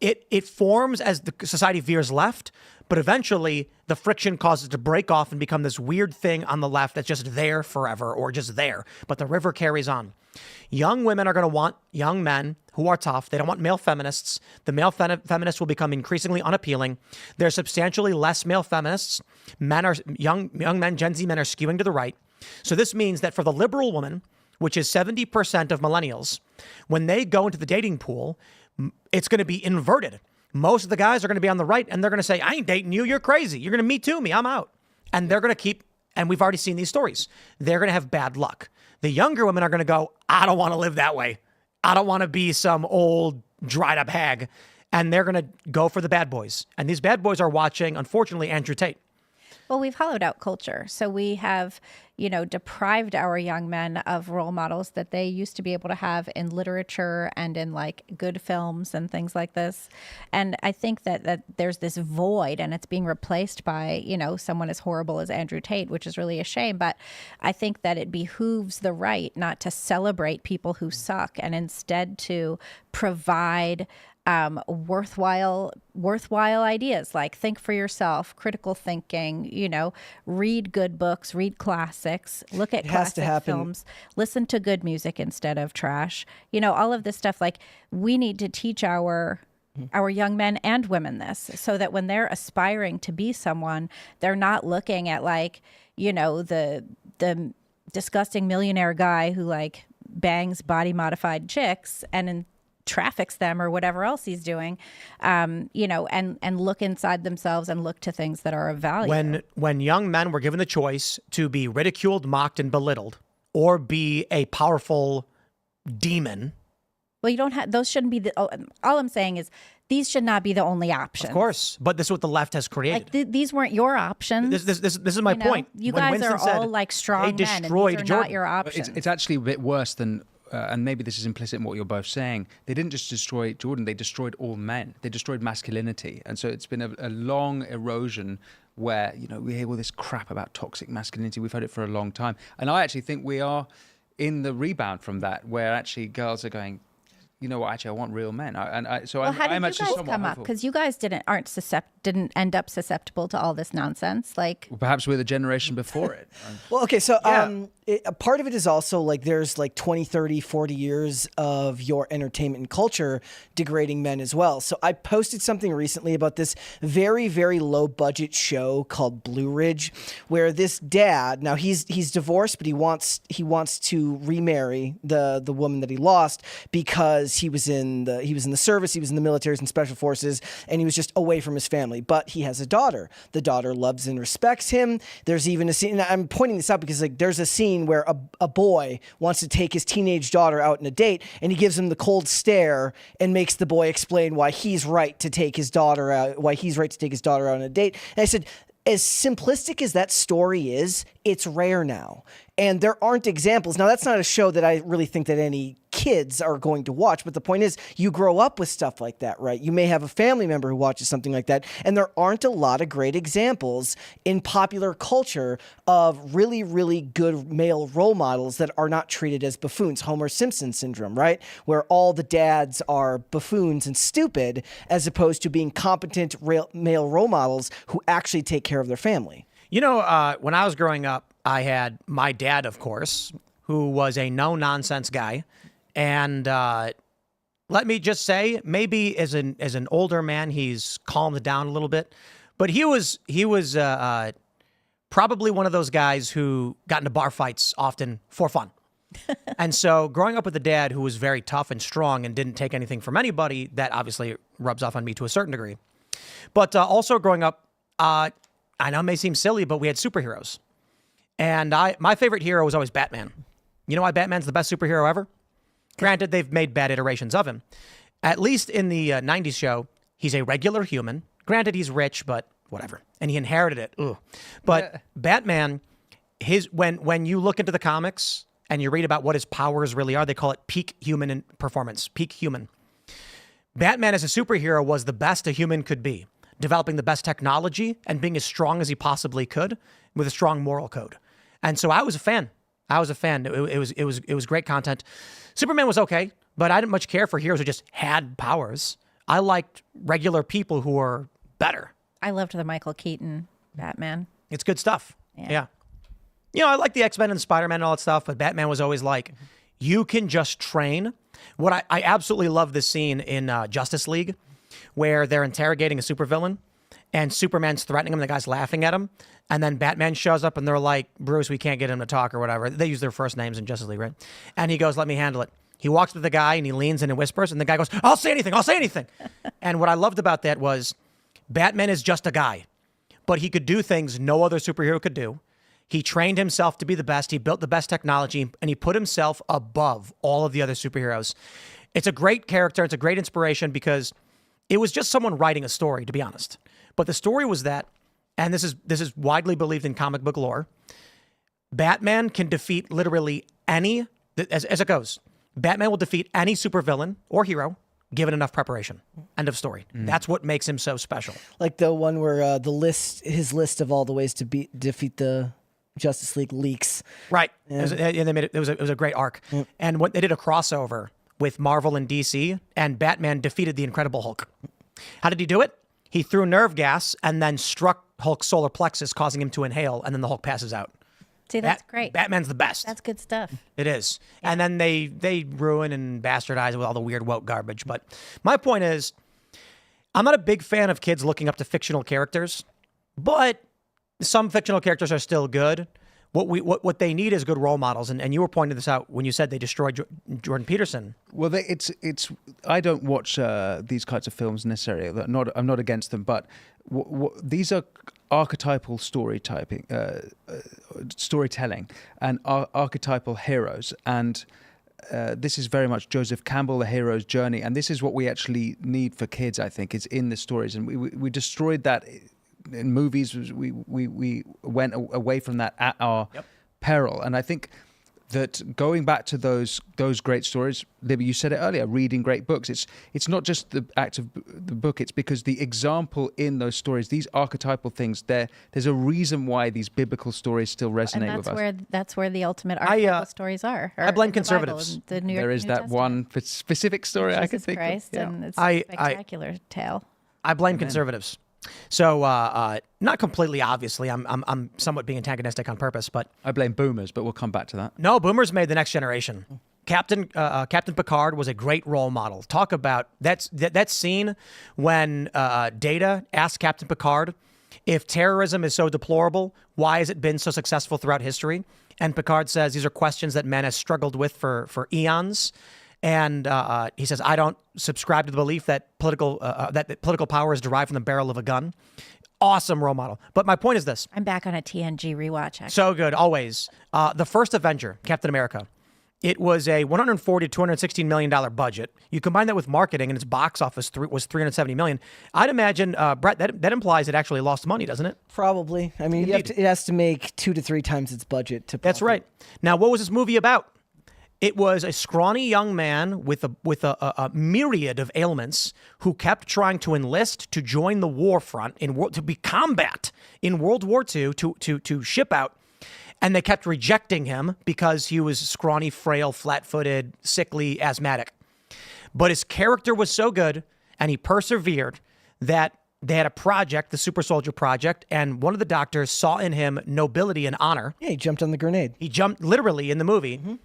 It forms as the society veers left, but eventually the friction causes it to break off and become this weird thing on the left that's just there forever or just there. But the river carries on. Young women are going to want young men who are tough. They don't want male feminists. The male feminists will become increasingly unappealing. There's substantially less male feminists. Young men, Gen Z men are skewing to the right. So this means that for the liberal woman, which is 70% of millennials, when they go into the dating pool, it's going to be inverted. Most of the guys are going to be on the right, and they're going to say, I ain't dating you. You're crazy. You're going to Me Too me. I'm out. And they're going to keep, and we've already seen these stories. They're going to have bad luck. The younger women are going to go, I don't want to live that way. I don't want to be some old dried up hag. And they're going to go for the bad boys. And these bad boys are watching, unfortunately, Andrew Tate. Well, we've hollowed out culture. So we have, deprived our young men of role models that they used to be able to have in literature and in like good films and things like this. And I think that there's this void, and it's being replaced by, someone as horrible as Andrew Tate, which is really a shame. But I think that it behooves the right not to celebrate people who suck, and instead to provide worthwhile ideas like think for yourself, critical thinking, read good books, read classics, look at classic films, listen to good music instead of trash, all of this stuff. Like, we need to teach our young men and women this, so that when they're aspiring to be someone, they're not looking at like, the disgusting millionaire guy who like bangs body modified chicks and traffics them or whatever else he's doing, and look inside themselves and look to things that are of value. When young men were given the choice to be ridiculed, mocked, and belittled, or be a powerful demon. Well, you don't have, those shouldn't be all I'm saying is these should not be the only options. Of course, but this is what the left has created. Like these weren't your options. This is my point. You when guys Winston are said all like strong men, and these are not your options. It's actually a bit worse than, and maybe this is implicit in what you're both saying. They didn't just destroy Jordan; they destroyed all men. They destroyed masculinity, and so it's been a long erosion where we hear all this crap about toxic masculinity. We've heard it for a long time, and I actually think we are in the rebound from that, where actually girls are going, actually, I want real men. I'm how did actually you guys somewhat come up? hopeful. Because you guys didn't end up susceptible to all this nonsense. Like, Well, perhaps we're the generation before it. Well, okay, so a part of it is also like there's like 20, 30, 40 years of your entertainment and culture degrading men as well. So I posted something recently about this very, very low budget show called Blue Ridge, where this dad, now he's divorced, but he wants to remarry the woman that he lost because he was in the service, he was in the military, he was in special forces, and he was just away from his family. But he has a daughter. The daughter loves and respects him. There's even a scene, and I'm pointing this out because like there's a scene where a boy wants to take his teenage daughter out on a date, and he gives him the cold stare and makes the boy explain why he's right to take his daughter out on a date. And I said, as simplistic as that story is, it's rare now. And there aren't examples. Now, that's not a show that I really think that any kids are going to watch. But the point is, you grow up with stuff like that, right? You may have a family member who watches something like that. And there aren't a lot of great examples in popular culture of really, really good male role models that are not treated as buffoons. Homer Simpson syndrome, right? Where all the dads are buffoons and stupid, as opposed to being competent male role models who actually take care of their family. When I was growing up, I had my dad, of course, who was a no-nonsense guy. And let me just say, maybe as an older man, he's calmed down a little bit. But he was probably one of those guys who got into bar fights often for fun. And so growing up with a dad who was very tough and strong and didn't take anything from anybody, that obviously rubs off on me to a certain degree. But also growing up, I know it may seem silly, but we had superheroes. And my favorite hero was always Batman. You know why Batman's the best superhero ever? Granted, they've made bad iterations of him. At least in the 90s show, he's a regular human. Granted, he's rich, but whatever. And he inherited it. Ugh. But Batman, when you look into the comics and you read about what his powers really are, they call it peak human performance, peak human. Batman as a superhero was the best a human could be, developing the best technology and being as strong as he possibly could with a strong moral code. And so I was a fan. It was great content. Superman was okay, but I didn't much care for heroes who just had powers. I liked regular people who were better. I loved the Michael Keaton Batman. It's good stuff. Yeah. I like the X-Men and Spider-Man and all that stuff, but Batman was always like, you can just train. What I absolutely love this scene in Justice League where they're interrogating a supervillain and Superman's threatening him. The guy's laughing at him. And then Batman shows up and they're like, Bruce, we can't get him to talk or whatever. They use their first names in Justice League, right? And he goes, let me handle it. He walks to the guy and he leans in and whispers. And the guy goes, I'll say anything. I'll say anything. And what I loved about that was Batman is just a guy, but he could do things no other superhero could do. He trained himself to be the best. He built the best technology and he put himself above all of the other superheroes. It's a great character. It's a great inspiration because it was just someone writing a story, to be honest. But the story was that, and this is widely believed in comic book lore, Batman can defeat literally any, as it goes, Batman will defeat any supervillain or hero given enough preparation. End of story. That's what makes him so special. Like the one where his list of all the ways to defeat the Justice League leaks. Right. Yeah. It was a great arc. Yeah. And what they did a crossover with Marvel and DC, and Batman defeated the Incredible Hulk. How did he do it? He threw nerve gas and then struck Hulk's solar plexus, causing him to inhale, and then the Hulk passes out. See, that's great. Batman's the best. That's good stuff. It is. Yeah. And then they ruin and bastardize it with all the weird woke garbage. But my point is, I'm not a big fan of kids looking up to fictional characters, but some fictional characters are still good. What they need is good role models, and you were pointing this out when you said they destroyed Jordan Peterson. Well, it's I don't watch these kinds of films necessarily. I'm not against them, but these are archetypal storytelling and archetypal heroes, and this is very much Joseph Campbell, the hero's journey, and this is what we actually need for kids. I think it's in the stories, and we destroyed that. In movies, we went away from that at our peril, and I think that going back to those great stories, Libby, you said it earlier, reading great books. It's not just the act of the book; it's because the example in those stories, these archetypal things, there's a reason why these biblical stories still resonate with us. That's where the ultimate archetypal stories are. I blame conservatives. There is that one specific story I can think of. And it's a spectacular tale. I blame conservatives. So, not completely, obviously. I'm somewhat being antagonistic on purpose, but I blame boomers. But we'll come back to that. No, boomers made the next generation. Captain Picard was a great role model. Talk about that scene when Data asked Captain Picard, if terrorism is so deplorable, why has it been so successful throughout history? And Picard says these are questions that men have struggled with for eons. And he says, I don't subscribe to the belief that political power is derived from the barrel of a gun. Awesome role model. But my point is this. I'm back on a TNG rewatch, actually. So good, always. The first Avenger, Captain America, it was a $140 to $216 million budget. You combine that with marketing, and its box office was $370 million. I'd imagine, Brett, that implies it actually lost money, doesn't it? Probably. I mean, it has to make 2 to 3 times its budget to profit. That's right. Now, what was this movie about? It was a scrawny young man with a myriad of ailments who kept trying to enlist to join the war front to be combat in World War II to ship out, and they kept rejecting him because he was scrawny, frail, flat-footed, sickly, asthmatic. But his character was so good, and he persevered, that they had a project, the Super Soldier Project, and one of the doctors saw in him nobility and honor. Yeah, he jumped on the grenade. He jumped literally in the movie. Mm-hmm.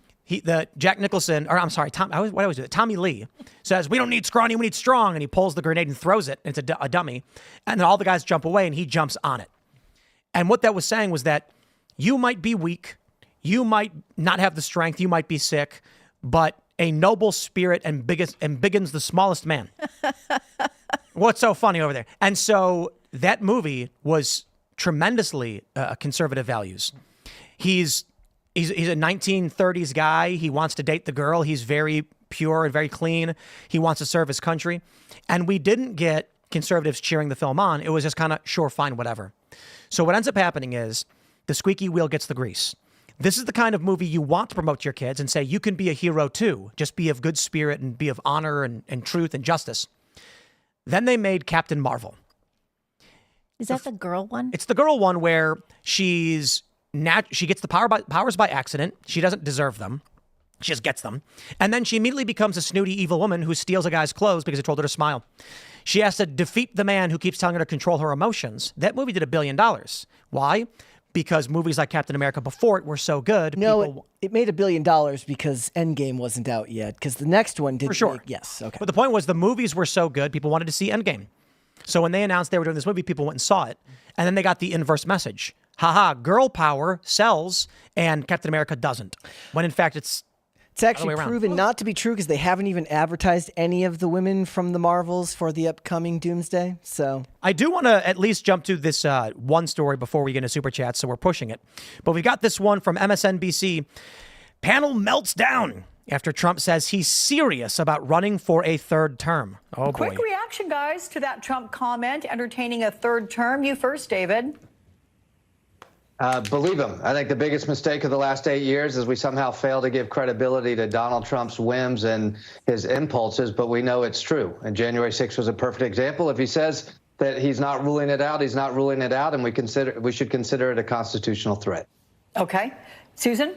Tommy Lee says, we don't need scrawny, we need strong. And he pulls the grenade and throws it. It's a dummy. And then all the guys jump away and he jumps on it. And what that was saying was that you might be weak, you might not have the strength, you might be sick, but a noble spirit embiggens the smallest man. What's so funny over there? And so that movie was tremendously conservative values. He's a 1930s guy. He wants to date the girl. He's very pure and very clean. He wants to serve his country. And we didn't get conservatives cheering the film on. It was just kind of, sure, fine, whatever. So what ends up happening is the squeaky wheel gets the grease. This is the kind of movie you want to promote to your kids and say, you can be a hero too. Just be of good spirit and be of honor and truth and justice. Then they made Captain Marvel. Is that the girl one? It's the girl one where she gets the powers by accident. She doesn't deserve them. She just gets them. And then she immediately becomes a snooty, evil woman who steals a guy's clothes because he told her to smile. She has to defeat the man who keeps telling her to control her emotions. That movie did $1 billion. Why? Because movies like Captain America before it were so good. No, it made $1 billion because Endgame wasn't out yet. Because the next one did. For sure. Yes. Okay. But the point was the movies were so good, people wanted to see Endgame. So when they announced they were doing this movie, people went and saw it. And then they got the inverse message. Haha, girl power sells and Captain America doesn't. When in fact, it's actually proven not to be true because they haven't even advertised any of the women from the Marvels for the upcoming Doomsday. So I do want to at least jump to this one story before we get into Super Chats, so we're pushing it. But we've got this one from MSNBC. Panel melts down after Trump says he's serious about running for a third term. Oh, boy. Quick reaction, guys, to that Trump comment entertaining a third term. You first, David. Believe him. I think the biggest mistake of the last 8 years is we somehow fail to give credibility to Donald Trump's whims and his impulses, but we know it's true. And January 6th was a perfect example. If he says that he's not ruling it out, he's not ruling it out, and we should consider it a constitutional threat. Okay. Susan?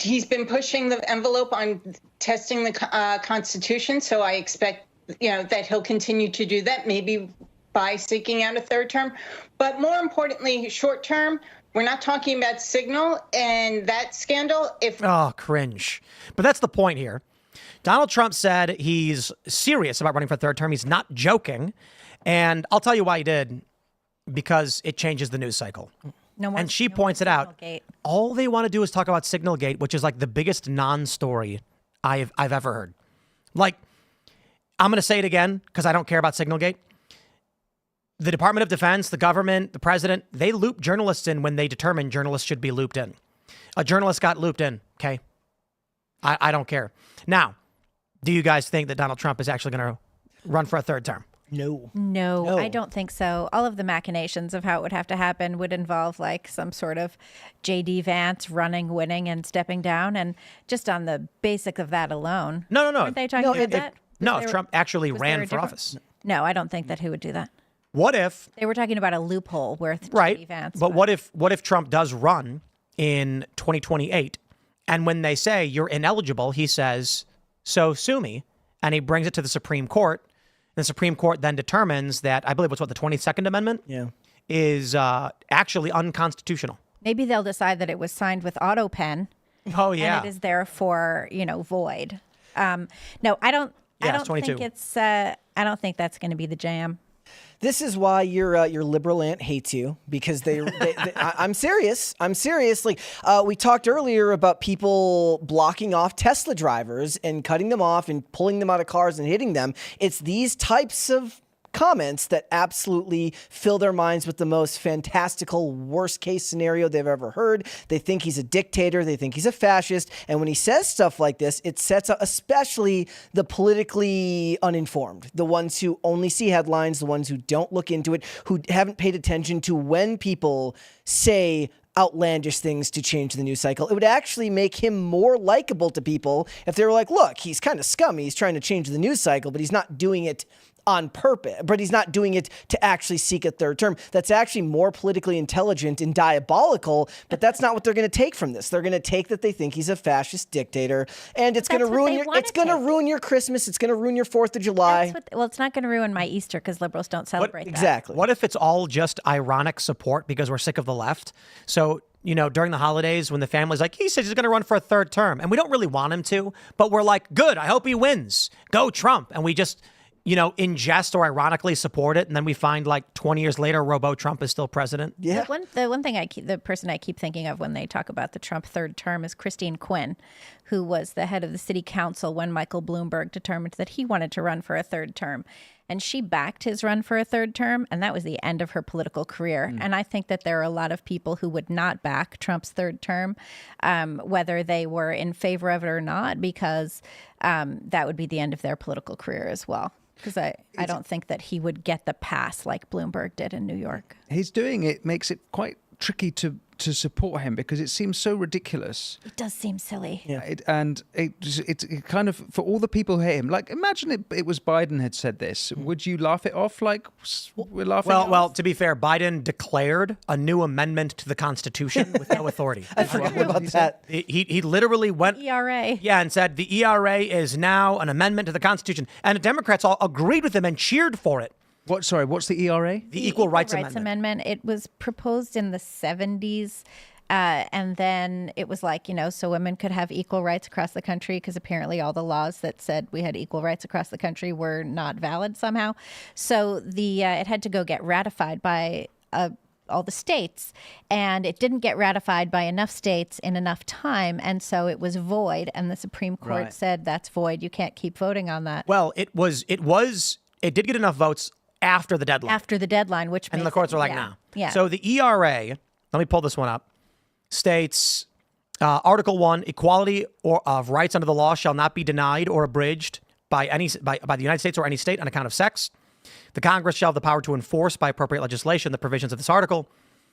He's been pushing the envelope on testing the Constitution, so I expect, that he'll continue to do that, maybe by seeking out a third term. But more importantly, short term, we're not talking about Signal and that scandal. Oh, cringe. But that's the point here. Donald Trump said he's serious about running for a third term. He's not joking. And I'll tell you why he did, because it changes the news cycle. And she points it out. All they want to do is talk about Signalgate, which is like the biggest non-story I've ever heard. Like, I'm going to say it again because I don't care about Signalgate. The Department of Defense, the government, the president, they loop journalists in when they determine journalists should be looped in. A journalist got looped in, okay? I don't care. Now, do you guys think that Donald Trump is actually going to run for a third term? No, I don't think so. All of the machinations of how it would have to happen would involve like some sort of J.D. Vance running, winning, and stepping down. And just on the basic of that alone. No. Aren't they talking about that? No, if Trump actually ran for office. No, I don't think that he would do that. What if they were talking about a loophole where right? J.D. Vance, but what if Trump does run in 2028, and when they say you're ineligible, he says, "So sue me," and he brings it to the Supreme Court. And the Supreme Court then determines that I believe it's the 22nd Amendment is actually unconstitutional. Maybe they'll decide that it was signed with auto pen. Oh yeah, and it is therefore void. No, I don't. Yeah, I don't think it's. I don't think that's going to be the jam. This is why your liberal aunt hates you, because they I'm serious. I'm serious. Like we talked earlier about people blocking off Tesla drivers and cutting them off and pulling them out of cars and hitting them. It's these types of comments that absolutely fill their minds with the most fantastical worst case scenario they've ever heard. They think he's a dictator. They think he's a fascist. And when he says stuff like this, it sets up especially the politically uninformed, the ones who only see headlines, the ones who don't look into it, who haven't paid attention to when people say outlandish things to change the news cycle. It would actually make him more likable to people if they were like, look, he's kind of scummy. He's trying to change the news cycle, but he's not doing it on purpose, but he's not doing it to actually seek a third term. That's actually more politically intelligent and diabolical, but that's not what they're going to take from this. They're going to take that they think he's a fascist dictator, and it's going to ruin your Christmas. It's going to ruin your 4th of July. It's not going to ruin my Easter because liberals don't celebrate that. Exactly. What if it's all just ironic support because we're sick of the left? So, during the holidays when the family's like, he says he's going to run for a third term, and we don't really want him to, but we're like, good, I hope he wins. Go Trump. And we just in jest or ironically support it, and then we find like 20 years later, Robo Trump is still president. Yeah. The one thing the person I keep thinking of when they talk about the Trump third term is Christine Quinn, who was the head of the city council when Michael Bloomberg determined that he wanted to run for a third term. And she backed his run for a third term, and that was the end of her political career. And I think that there are a lot of people who would not back Trump's third term, whether they were in favor of it or not, because that would be the end of their political career as well. Because I don't think that he would get the pass like Bloomberg did in New York. His doing it makes it quite tricky to support him because it seems so ridiculous. It does seem silly. Yeah. It kind of, for all the people who hate him, like imagine it was Biden had said this. Would you laugh it off like we're laughing it off? Well, to be fair, Biden declared a new amendment to the Constitution with no authority. I forgot about that. He literally went ERA. Yeah, and said the ERA is now an amendment to the Constitution. And the Democrats all agreed with him and cheered for it. What's the ERA? The Equal Rights Amendment. It was proposed in the 70s And then it was like, so women could have equal rights across the country, because apparently all the laws that said we had equal rights across the country were not valid somehow. So it had to go get ratified by all the states, and it didn't get ratified by enough states in enough time, and so it was void, and the Supreme Court said that's void. You can't keep voting on that. Well, it did get enough votes after the deadline. After the deadline, which and makes the courts were like, yeah. nah. Yeah. So the ERA, let me pull this one up, states Article 1, equality of rights under the law shall not be denied or abridged by the United States or any state on account of sex. The Congress shall have the power to enforce by appropriate legislation the provisions of this article.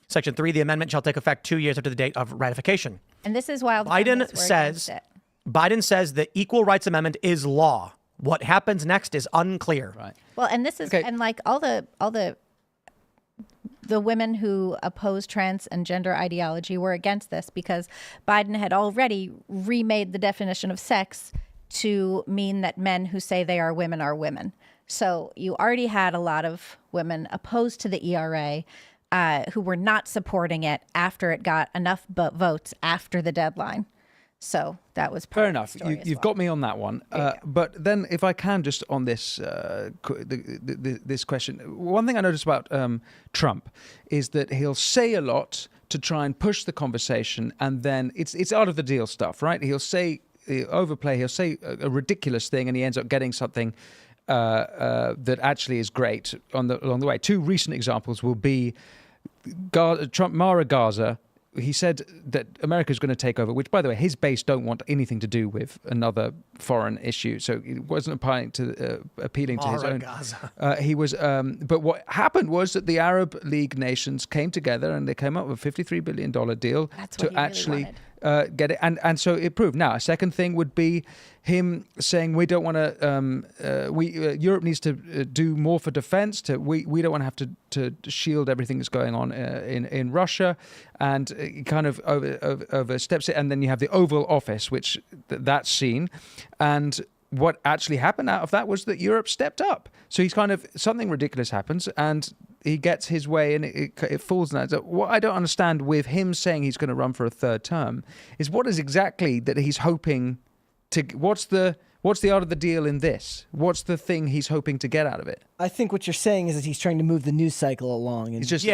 Section 3, the amendment shall take effect 2 years after the date of ratification. And this is why Biden says the Equal Rights Amendment is law. What happens next is unclear. Right. Well, and this is and like all the women who oppose trans and gender ideology were against this, because Biden had already remade the definition of sex to mean that men who say they are women are women. So you already had a lot of women opposed to the ERA who were not supporting it after it got enough votes after the deadline. So that was fair enough. You've got me on that one. But then, if I can, just on this this question, one thing I noticed about Trump is that he'll say a lot to try and push the conversation, and then it's out of the deal stuff, right? He'll say overplay. He'll say a ridiculous thing, and he ends up getting something that actually is great along the way. Two recent examples will be Mara Gaza. He said that America is going to take over, which, by the way, his base don't want anything to do with another foreign issue. So it wasn't appealing to his own. Gaza. He was, but what happened was that the Arab League nations came together and they came up with a $53 billion deal to actually get it. And so it proved. Now, a second thing would be him saying we don't want to, Europe needs to do more for defense. We don't want to have to shield everything that's going on in Russia, and he kind of oversteps it. And then you have the Oval Office, which that's seen. And what actually happened out of that was that Europe stepped up. So he's kind of, something ridiculous happens and he gets his way, and it falls in that. So what I don't understand with him saying he's going to run for a third term is what is exactly that he's hoping to, what's the art of the deal in this? What's the thing he's hoping to get out of it? I think what you're saying is that he's trying to move the news cycle along. And it's just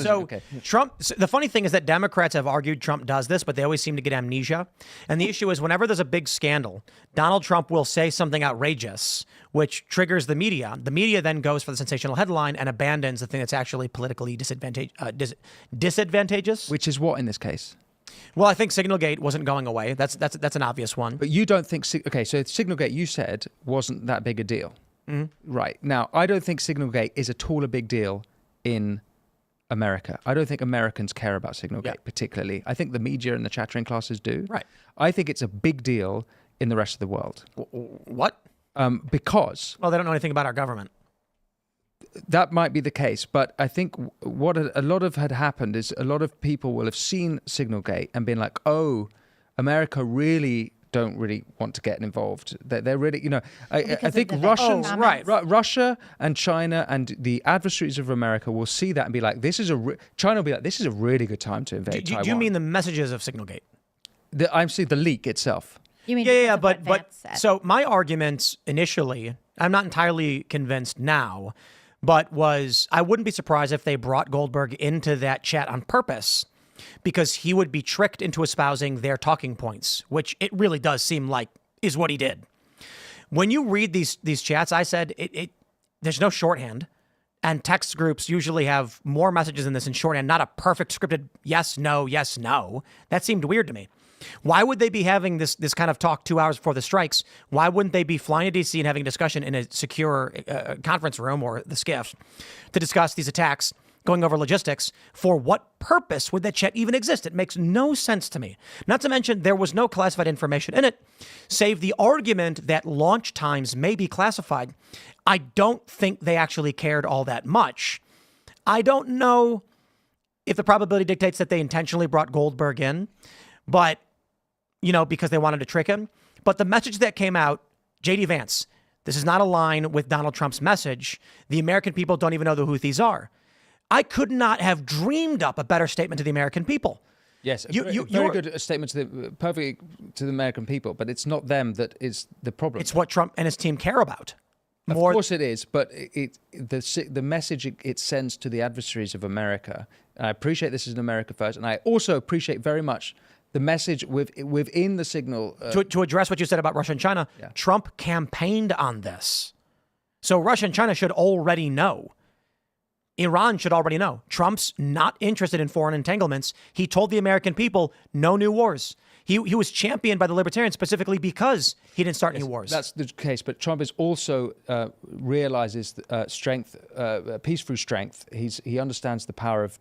So Trump. The funny thing is that Democrats have argued Trump does this, but they always seem to get amnesia. And the issue is, whenever there's a big scandal, Donald Trump will say something outrageous, which triggers the media. The media then goes for the sensational headline and abandons the thing that's actually politically disadvantageous. Which is what in this case? Well, I think Signalgate wasn't going away. That's an obvious one. But you don't think... Okay, so Signalgate, you said, wasn't that big a deal. Mm-hmm. Right. Now, I don't think Signalgate is at all a big deal in America. I don't think Americans care about Signalgate particularly. I think the media and the chattering classes do. Right. I think it's a big deal in the rest of the world. What? Because... Well, they don't know anything about our government. That might be the case, but I think what a lot of had happened is a lot of people will have seen Signalgate and been like, oh, America don't really want to get involved. They're really, I think Russians, Russia and China and the adversaries of America will see that and be like, China will be like, this is a really good time to invade Taiwan. Do you mean the messages of Signalgate? I'm saying the leak itself. You mean but so my argument initially, I'm not entirely convinced now, but I wouldn't be surprised if they brought Goldberg into that chat on purpose, because he would be tricked into espousing their talking points, which it really does seem like is what he did. When you read these chats, I said there's no shorthand, and text groups usually have more messages than this in shorthand, not a perfect scripted yes, no. That seemed weird to me. Why would they be having this kind of talk 2 hours before the strikes? Why wouldn't they be flying to D.C. and having a discussion in a secure conference room or the SCIF to discuss these attacks, going over logistics? For what purpose would that chat even exist? It makes no sense to me. Not to mention, there was no classified information in it, save the argument that launch times may be classified. I don't think they actually cared all that much. I don't know if the probability dictates that they intentionally brought Goldberg in, but because they wanted to trick him. But the message that came out, J.D. Vance, this is not a line with Donald Trump's message. The American people don't even know the Houthis are. I could not have dreamed up a better statement to the American people. Yes, very good statement to the American people, but it's not them that is the problem. It's what Trump and his team care about. Of course it is, but the message it sends to the adversaries of America, and I appreciate this is an America first, and I also appreciate very much the message within the signal. To address what you said about Russia and China, Trump campaigned on this. So Russia and China should already know. Iran should already know. Trump's not interested in foreign entanglements. He told the American people, no new wars. He was championed by the libertarians specifically because he didn't start any wars. That's the case. But Trump is also realizes strength, peace through strength. He understands the power of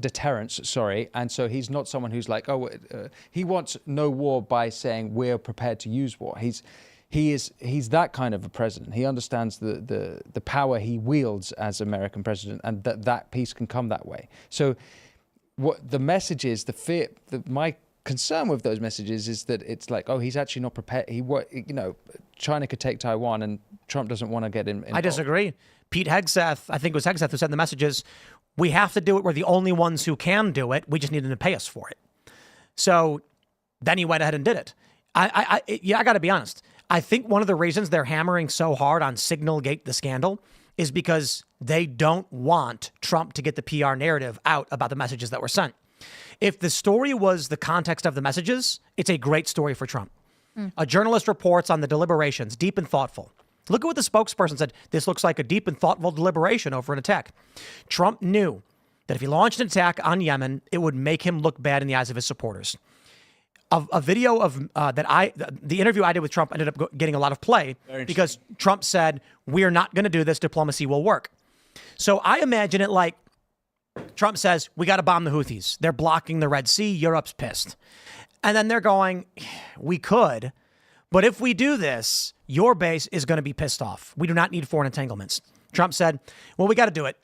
deterrence. Sorry, and so he's not someone who's like, he wants no war by saying we're prepared to use war. He's that kind of a president. He understands the power he wields as American president, and that peace can come that way. So. What the message is, my concern with those messages is that it's like, he's actually not prepared. China could take Taiwan, and Trump doesn't want to get involved. I disagree. Pete Hegseth, I think it was Hegseth who said in the messages, we have to do it. We're the only ones who can do it. We just need them to pay us for it. So then he went ahead and did it. I got to be honest. I think one of the reasons they're hammering so hard on Signalgate, the scandal, is because they don't want Trump to get the PR narrative out about the messages that were sent. If the story was the context of the messages, it's a great story for Trump. A journalist reports on the deliberations, deep and thoughtful. Look at what the spokesperson said. This looks like a deep and thoughtful deliberation over an attack. Trump knew that if he launched an attack on Yemen, it would make him look bad in the eyes of his supporters. A video of the interview I did with Trump ended up getting a lot of play because Trump said, we're not going to do this. Diplomacy will work. So I imagine it like Trump says, we got to bomb the Houthis. They're blocking the Red Sea. Europe's pissed. And then they're going, we could, but if we do this, your base is going to be pissed off. We do not need foreign entanglements. Trump said, well, we got to do it.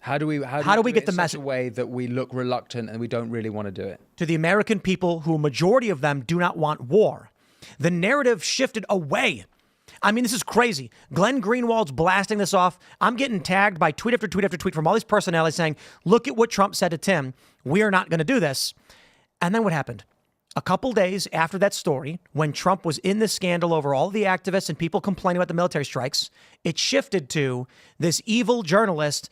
How do we get the message in such a way that we look reluctant and we don't really want to do it? To the American people, who a majority of them do not want war. The narrative shifted away. I mean, this is crazy. Glenn Greenwald's blasting this off. I'm getting tagged by tweet after tweet after tweet from all these personalities saying, look at what Trump said to Tim. We are not going to do this. And then what happened? A couple days after that story, when Trump was in the scandal over all the activists and people complaining about the military strikes, it shifted to this evil journalist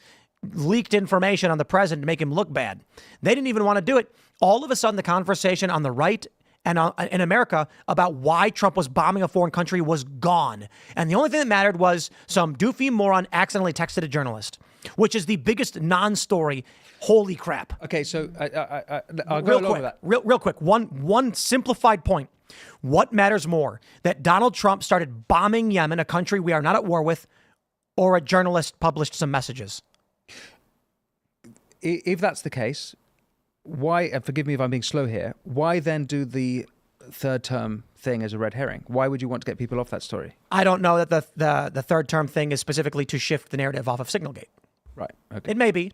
leaked information on the president to make him look bad. They didn't even want to do it. All of a sudden, the conversation on the right and in America about why Trump was bombing a foreign country was gone. And the only thing that mattered was some doofy moron accidentally texted a journalist, which is the biggest non-story. Holy crap. Okay, so I'll go along with that. Real quick, one simplified point. What matters more, that Donald Trump started bombing Yemen, a country we are not at war with, or a journalist published some messages? If that's the case, why, and forgive me if I'm being slow here, why then do the third term thing as a red herring? Why would you want to get people off that story? I don't know that the third term thing is specifically to shift the narrative off of Signalgate. Right. Okay. It may be.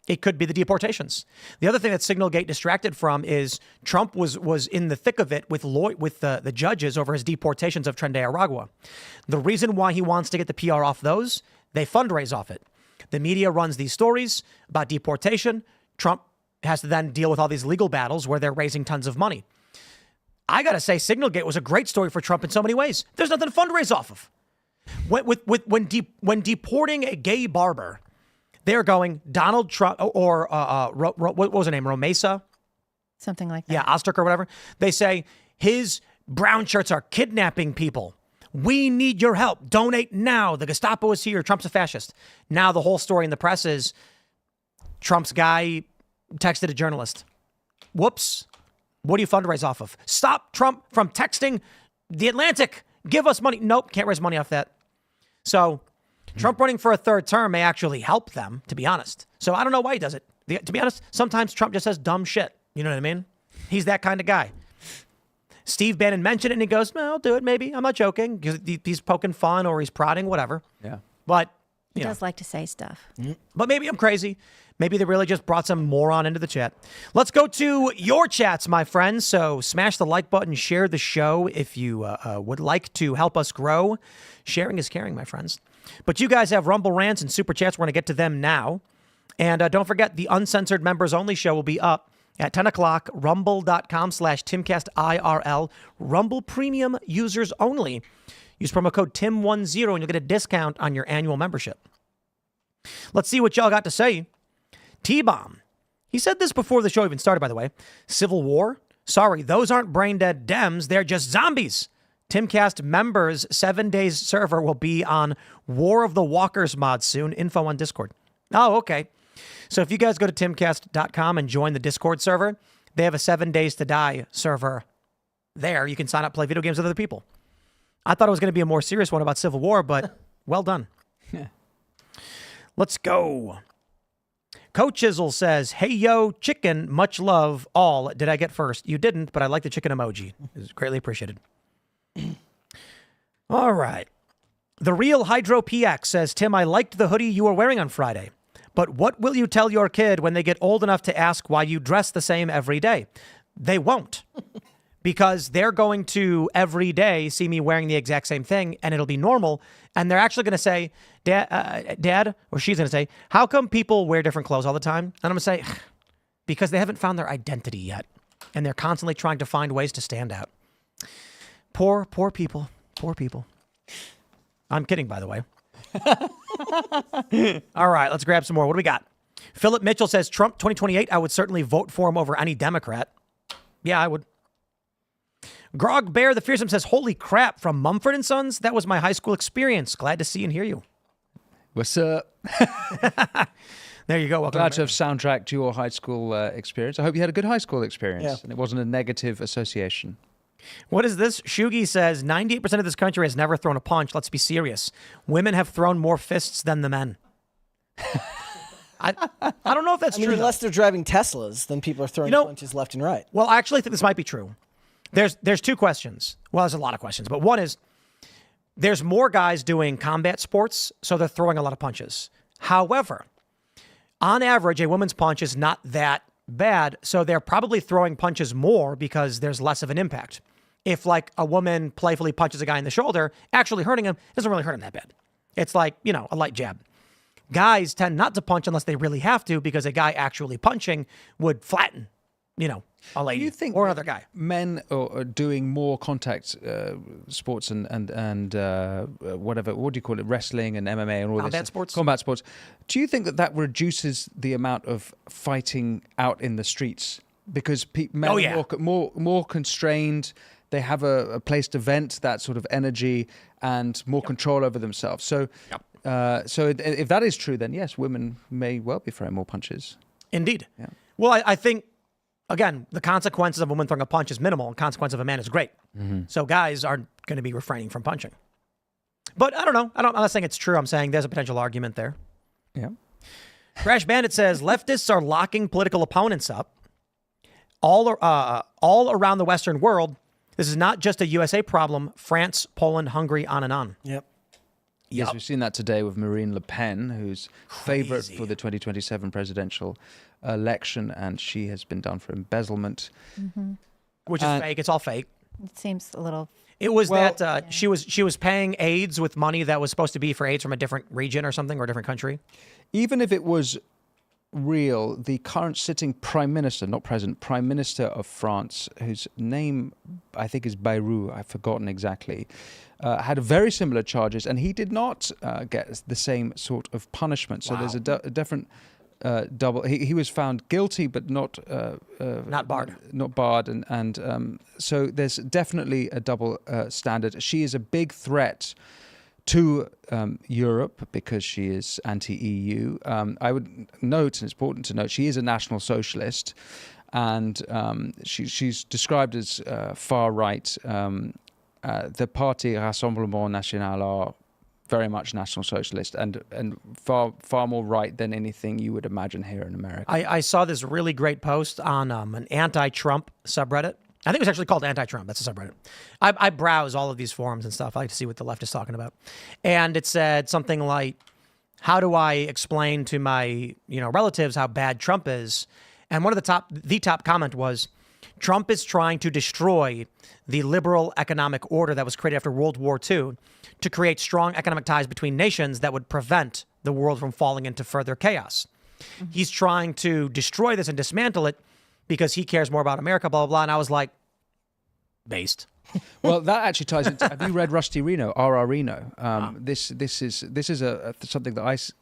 It could be the deportations. The other thing that Signalgate distracted from is Trump was in the thick of it with the judges over his deportations of Tren de Aragua. The reason why he wants to get the PR off those, they fundraise off it. The media runs these stories about deportation. Trump has to then deal with all these legal battles where they're raising tons of money. I got to say, Signalgate was a great story for Trump in so many ways. There's nothing to fundraise off of. When deporting a gay barber, they're going Donald Trump or what was her name? Romesa? Something like that. Yeah, Osterk or whatever. They say his brown shirts are kidnapping people. We need your help. Donate now. The Gestapo is here. Trump's a fascist. Now the whole story in the press is Trump's guy texted a journalist. Whoops. What do you fundraise off of? Stop Trump from texting The Atlantic. Give us money. Nope. Can't raise money off that. So Trump running for a third term may actually help them, to be honest. So I don't know why he does it. To be honest, sometimes Trump just says dumb shit. You know what I mean? He's that kind of guy. Steve Bannon mentioned it and he goes, well, I'll do it maybe. I'm not joking. He's poking fun or he's prodding, whatever. Yeah. But he does like to say stuff. But maybe I'm crazy. Maybe they really just brought some moron into the chat. Let's go to your chats, my friends. So smash the like button, share the show if you would like to help us grow. Sharing is caring, my friends. But you guys have Rumble rants and super chats. We're going to get to them now. And don't forget, the uncensored members only show will be up at 10 o'clock, rumble.com/Timcast IRL. Rumble Premium users only. Use promo code TIM10 and you'll get a discount on your annual membership. Let's see what y'all got to say. T-Bomb. He said this before the show even started, by the way. Civil War? Sorry, those aren't brain-dead Dems. They're just zombies. Timcast members 7 days server will be on War of the Walkers mod soon. Info on Discord. Oh, okay. So if you guys go to timcast.com and join the Discord server, they have a 7 days to die server there. You can sign up, play video games with other people. I thought it was going to be a more serious one about Civil War, but well done. Let's go. Coach Chisel says, hey, yo, chicken, much love, all. Did I get first? You didn't, but I like the chicken emoji. It's greatly appreciated. All right. The Real Hydro PX says, Tim, I liked the hoodie you were wearing on Friday, but what will you tell your kid when they get old enough to ask why you dress the same every day? They won't, because they're going to every day see me wearing the exact same thing and it'll be normal. And they're actually going to say, Dad, or she's going to say, how come people wear different clothes all the time? And I'm going to say, because they haven't found their identity yet. And they're constantly trying to find ways to stand out. Poor people. Poor people. I'm kidding, by the way. All right, let's grab some more. What do we got? Philip Mitchell says, Trump 2028, I would certainly vote for him over any Democrat. Yeah, I would. Grog Bear the Fearsome says, holy crap, from Mumford & Sons? That was my high school experience. Glad to see and hear you. What's up? There you go. Welcome. Glad to have soundtracked your high school experience. I hope you had a good high school experience and it wasn't a negative association. What is this? Shugi says, 98% of this country has never thrown a punch. Let's be serious. Women have thrown more fists than the men. I don't know if that's true. Unless they're driving Teslas, then people are throwing punches left and right. Well, I actually think this might be true. There's two questions. Well, there's a lot of questions, but one is there's more guys doing combat sports, so they're throwing a lot of punches. However, on average, a woman's punch is not that bad, so they're probably throwing punches more because there's less of an impact. If like a woman playfully punches a guy in the shoulder, actually hurting him, it doesn't really hurt him that bad. It's like, a light jab. Guys tend not to punch unless they really have to, because a guy actually punching would flatten, a lady. Do you think or another guy? Men are doing more contact sports and whatever, what do you call it, wrestling and MMA and all combat this sports? Combat sports. Do you think that reduces the amount of fighting out in the streets because men are more constrained? They have a place to vent that sort of energy and more control over themselves. So, so if that is true, then yes, women may well be throwing more punches. Indeed. Yeah. Well, I think, again, the consequences of a woman throwing a punch is minimal, and the consequence of a man is great. Mm-hmm. So guys are going to be refraining from punching. But I don't know. I'm not saying it's true. I'm saying there's a potential argument there. Yeah. Crash Bandit says, leftists are locking political opponents up all around the Western world. This is not just a USA problem. France, Poland, Hungary, on and on. Yep. Yes, we've seen that today with Marine Le Pen, who's favorite for the 2027 presidential election, and she has been done for embezzlement. Mm-hmm. Which is fake. It's all fake. It seems a little... It was she was paying aides with money that was supposed to be for aides from a different region or something, or a different country. Even if it was real, the current sitting prime minister, not president, prime minister of France, whose name I think is Bayrou, I've forgotten exactly, had very similar charges, and he did not get the same sort of punishment. So there's a different double. He was found guilty, but not barred. Not barred, and so there's definitely a double standard. She is a big threat to Europe because she is anti-EU. I would note, and it's important to note, she is a national socialist, and she's described as far right. The party Rassemblement National are very much national socialist and far more right than anything you would imagine here in America. I saw this really great post on an anti-Trump subreddit. I think it was actually called Anti-Trump. That's a subreddit. I browse all of these forums and stuff. I like to see what the left is talking about. And it said something like, how do I explain to my relatives how bad Trump is? And one of the top comment was, Trump is trying to destroy the liberal economic order that was created after World War II to create strong economic ties between nations that would prevent the world from falling into further chaos. He's trying to destroy this and dismantle it because he cares more about America, blah, blah, blah. And I was like, based. Well, that actually ties into. Have you read Rusty Reno, R.R. Reno? This is something that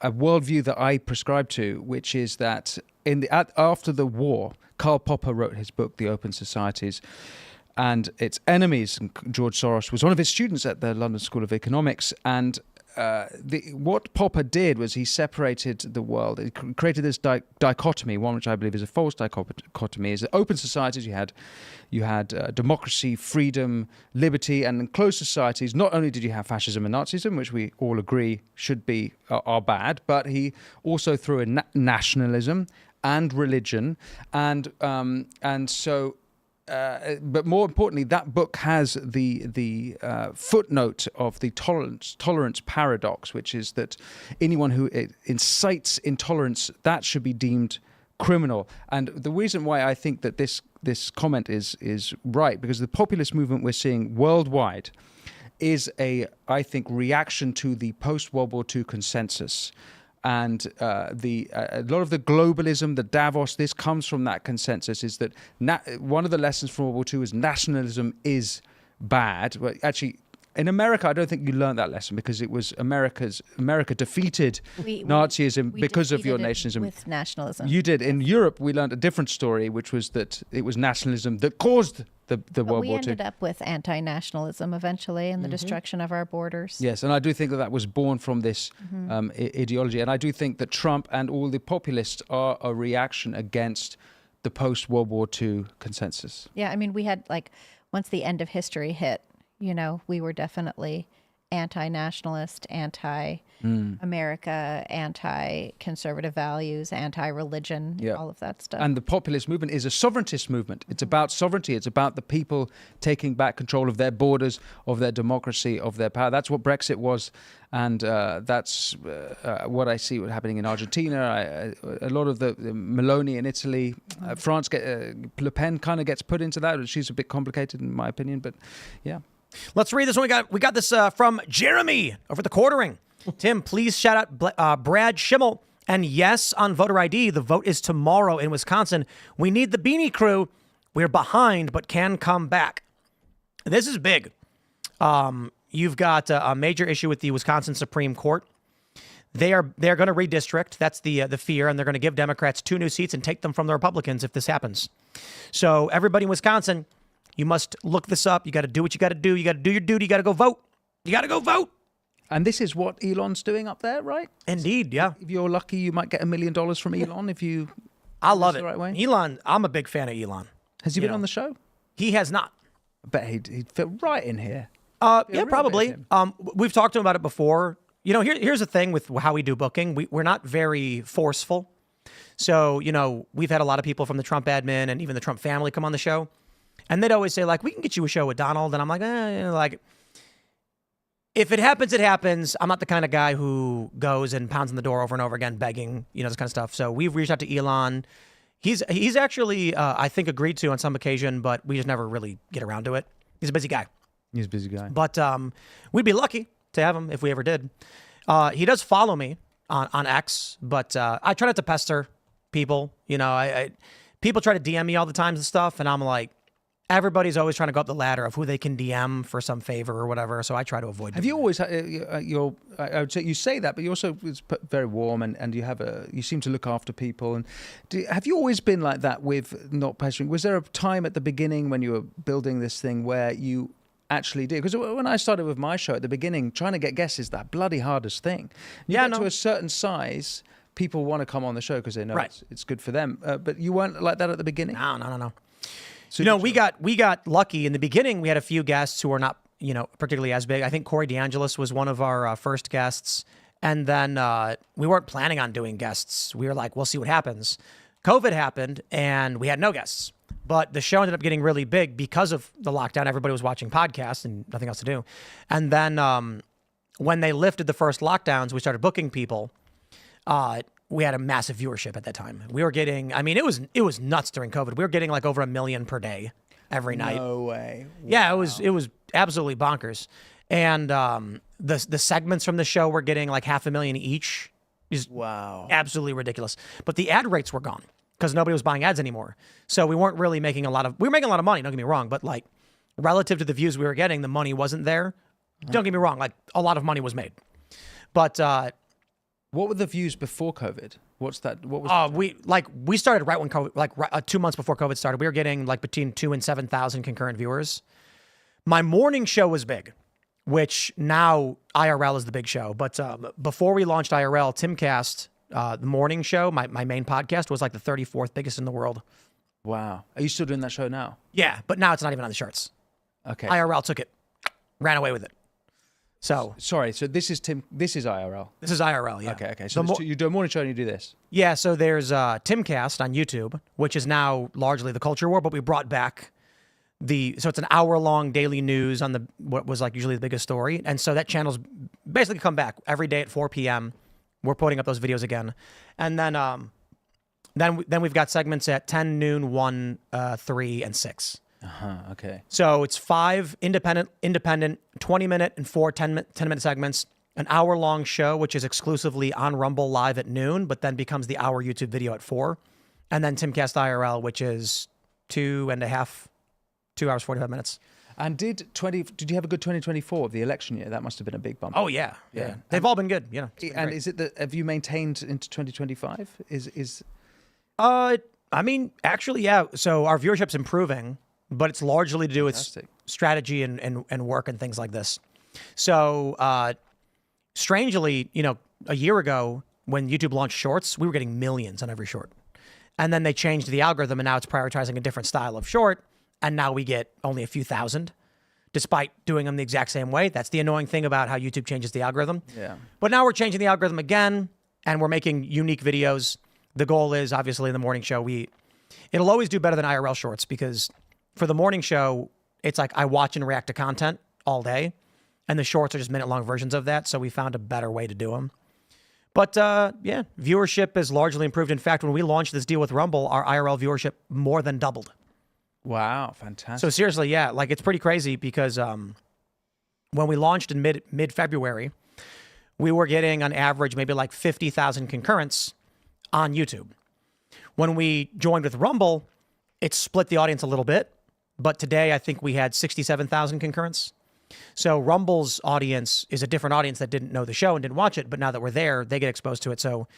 a worldview that I prescribe to, which is that after the war, Karl Popper wrote his book, The Open Societies, and its enemies. And George Soros was one of his students at the London School of Economics, and what Popper did was he separated the world. He created this dichotomy, one which I believe is a false dichotomy. Is that open societies, you had democracy, freedom, liberty, and in closed societies, not only did you have fascism and Nazism, which we all agree are bad, but he also threw in nationalism and religion, and so. But more importantly, that book has the footnote of the tolerance paradox, which is that anyone who incites intolerance, that should be deemed criminal. And the reason why I think that this comment is right, because the populist movement we're seeing worldwide is I think, reaction to the post-World War II consensus. And a lot of the globalism, the Davos, this comes from that consensus, is that one of the lessons from World War II is nationalism is bad. Well, actually, in America, I don't think you learned that lesson, because it was America defeated Nazism because of your nationalism. With nationalism. You did. In Europe, we learned a different story, which was that it was nationalism that caused the World War II. We ended up with anti-nationalism eventually and the destruction of our borders. Yes, and I do think that was born from this ideology. And I do think that Trump and all the populists are a reaction against the post-World War II consensus. Yeah, I mean, we had, once the end of history hit, we were definitely anti-nationalist, anti-America, anti-conservative values, anti-religion, all of that stuff. And the populist movement is a sovereigntist movement. It's about sovereignty. It's about the people taking back control of their borders, of their democracy, of their power. That's what Brexit was. And that's what I see happening in Argentina. A lot of the Meloni in Italy, France, Le Pen kind of gets put into that. She's a bit complicated in my opinion, but yeah. Let's read this one. We got this from Jeremy over the Quartering. Tim, please shout out Brad Schimmel. And yes, on voter ID, the vote is tomorrow in Wisconsin. We need the Beanie Crew. We're behind, but can come back. This is big. You've got a major issue with the Wisconsin Supreme Court. They're going to redistrict. That's the fear, and they're going to give Democrats 2 new seats and take them from the Republicans if this happens. So everybody in Wisconsin, you must look this up. You got to do what you got to do. You got to do your duty. You got to go vote. You got to go vote. And this is what Elon's doing up there, right? Indeed, yeah. If you're lucky, you might get $1 million from Elon if you. I love it. The right way. Elon, I'm a big fan of Elon. Has he been on the show? He has not. I bet he'd fit right in here. Yeah, probably. We've talked to him about it before. Here's the thing with how we do booking. We're not very forceful. So, we've had a lot of people from the Trump admin and even the Trump family come on the show. And they'd always say, we can get you a show with Donald. And I'm like, if it happens, it happens. I'm not the kind of guy who goes and pounds on the door over and over again, begging, this kind of stuff. So we've reached out to Elon. He's actually, I think, agreed to on some occasion, but we just never really get around to it. He's a busy guy. He's a busy guy. But we'd be lucky to have him if we ever did. He does follow me on X, but I try not to pester people. People try to DM me all the time and stuff, and I'm like, everybody's always trying to go up the ladder of who they can DM for some favor or whatever, so I try to avoid. Have you always I would say you say that, but you also it's very warm and you seem to look after people. And have you always been like that with not pestering? Was there a time at the beginning when you were building this thing where you actually did? Because when I started with my show at the beginning, trying to get guests is that bloody hardest thing. You get to a certain size, people want to come on the show because they know it's good for them. But you weren't like that at the beginning? No. So we got lucky in the beginning. We had a few guests who were not, particularly as big. I think Corey DeAngelis was one of our first guests. And then we weren't planning on doing guests. We were like, we'll see what happens. COVID happened and we had no guests. But the show ended up getting really big because of the lockdown. Everybody was watching podcasts and nothing else to do. And then when they lifted the first lockdowns, we started booking people. We had a massive viewership at that time. We were getting, it was nuts during COVID. We were getting over 1 million per day every night. No way. Wow. Yeah, it was absolutely bonkers. And the segments from the show were getting 500,000 each Just Wow. absolutely ridiculous. But the ad rates were gone because nobody was buying ads anymore. So we weren't really making a lot of, we were making a lot of money, don't get me wrong, but like relative to the views we were getting, the money wasn't there. Don't get me wrong, like a lot of money was made. But What were the views before COVID? What's that? What was? we started right when COVID, like 2 months before COVID started. We were getting like between 2,000 and 7,000 concurrent viewers. My morning show was big, which now IRL is the big show. But before we launched IRL, Timcast, the morning show, my main podcast, was like the 34th biggest in the world. Wow. Are you still doing that show now? Yeah, but now it's not even on the charts. Okay. IRL took it, ran away with it. So Sorry. So this is This is IRL. this is IRL, yeah. Okay. So you do a morning show and you do this. Yeah, so there's Timcast on YouTube, which is now largely the culture war, but we brought back so it's an hour-long daily news on what was like usually the biggest story. And so that channel's basically come back every day at 4 p.m. We're putting up those videos again. And then we've got segments at 10, noon, 1, 3, and 6. Okay. So it's 5 independent 20-minute and 4 10-minute segments, an hour-long show, which is exclusively on Rumble live at noon, but then becomes the hour YouTube video at 4. And then Timcast IRL, which is 2 hours, 45 minutes. And did you have a good 2024 of the election year? That must have been a big bump. Oh, yeah. They've all been good, you know. And is it that have you maintained into 2025? I mean, actually, yeah. So our viewership's improving, but it's largely to do with strategy and work and things like this. So strangely, you know, a year ago when YouTube launched Shorts, we were getting millions on every short. And then they changed the algorithm and now it's prioritizing a different style of short. And now we get only a few thousand, despite doing them the exact same way. That's the annoying thing about how YouTube changes the algorithm. Yeah. But now we're changing the algorithm again, and we're making unique videos. The goal is, obviously, in the morning show, it'll always do better than IRL Shorts because for the morning show, it's like I watch and react to content all day, and the shorts are just minute-long versions of that, so we found a better way to do them. But, yeah, viewership has largely improved. In fact, when we launched this deal with Rumble, our IRL viewership more than doubled. Wow, fantastic. So seriously, yeah, like it's pretty crazy because when we launched in mid-February, we were getting on average maybe like 50,000 concurrents on YouTube. When we joined with Rumble, it split the audience a little bit, but today I think we had 67,000 concurrents. So Rumble's audience is a different audience that didn't know the show and didn't watch it, but now that we're there, they get exposed to it. So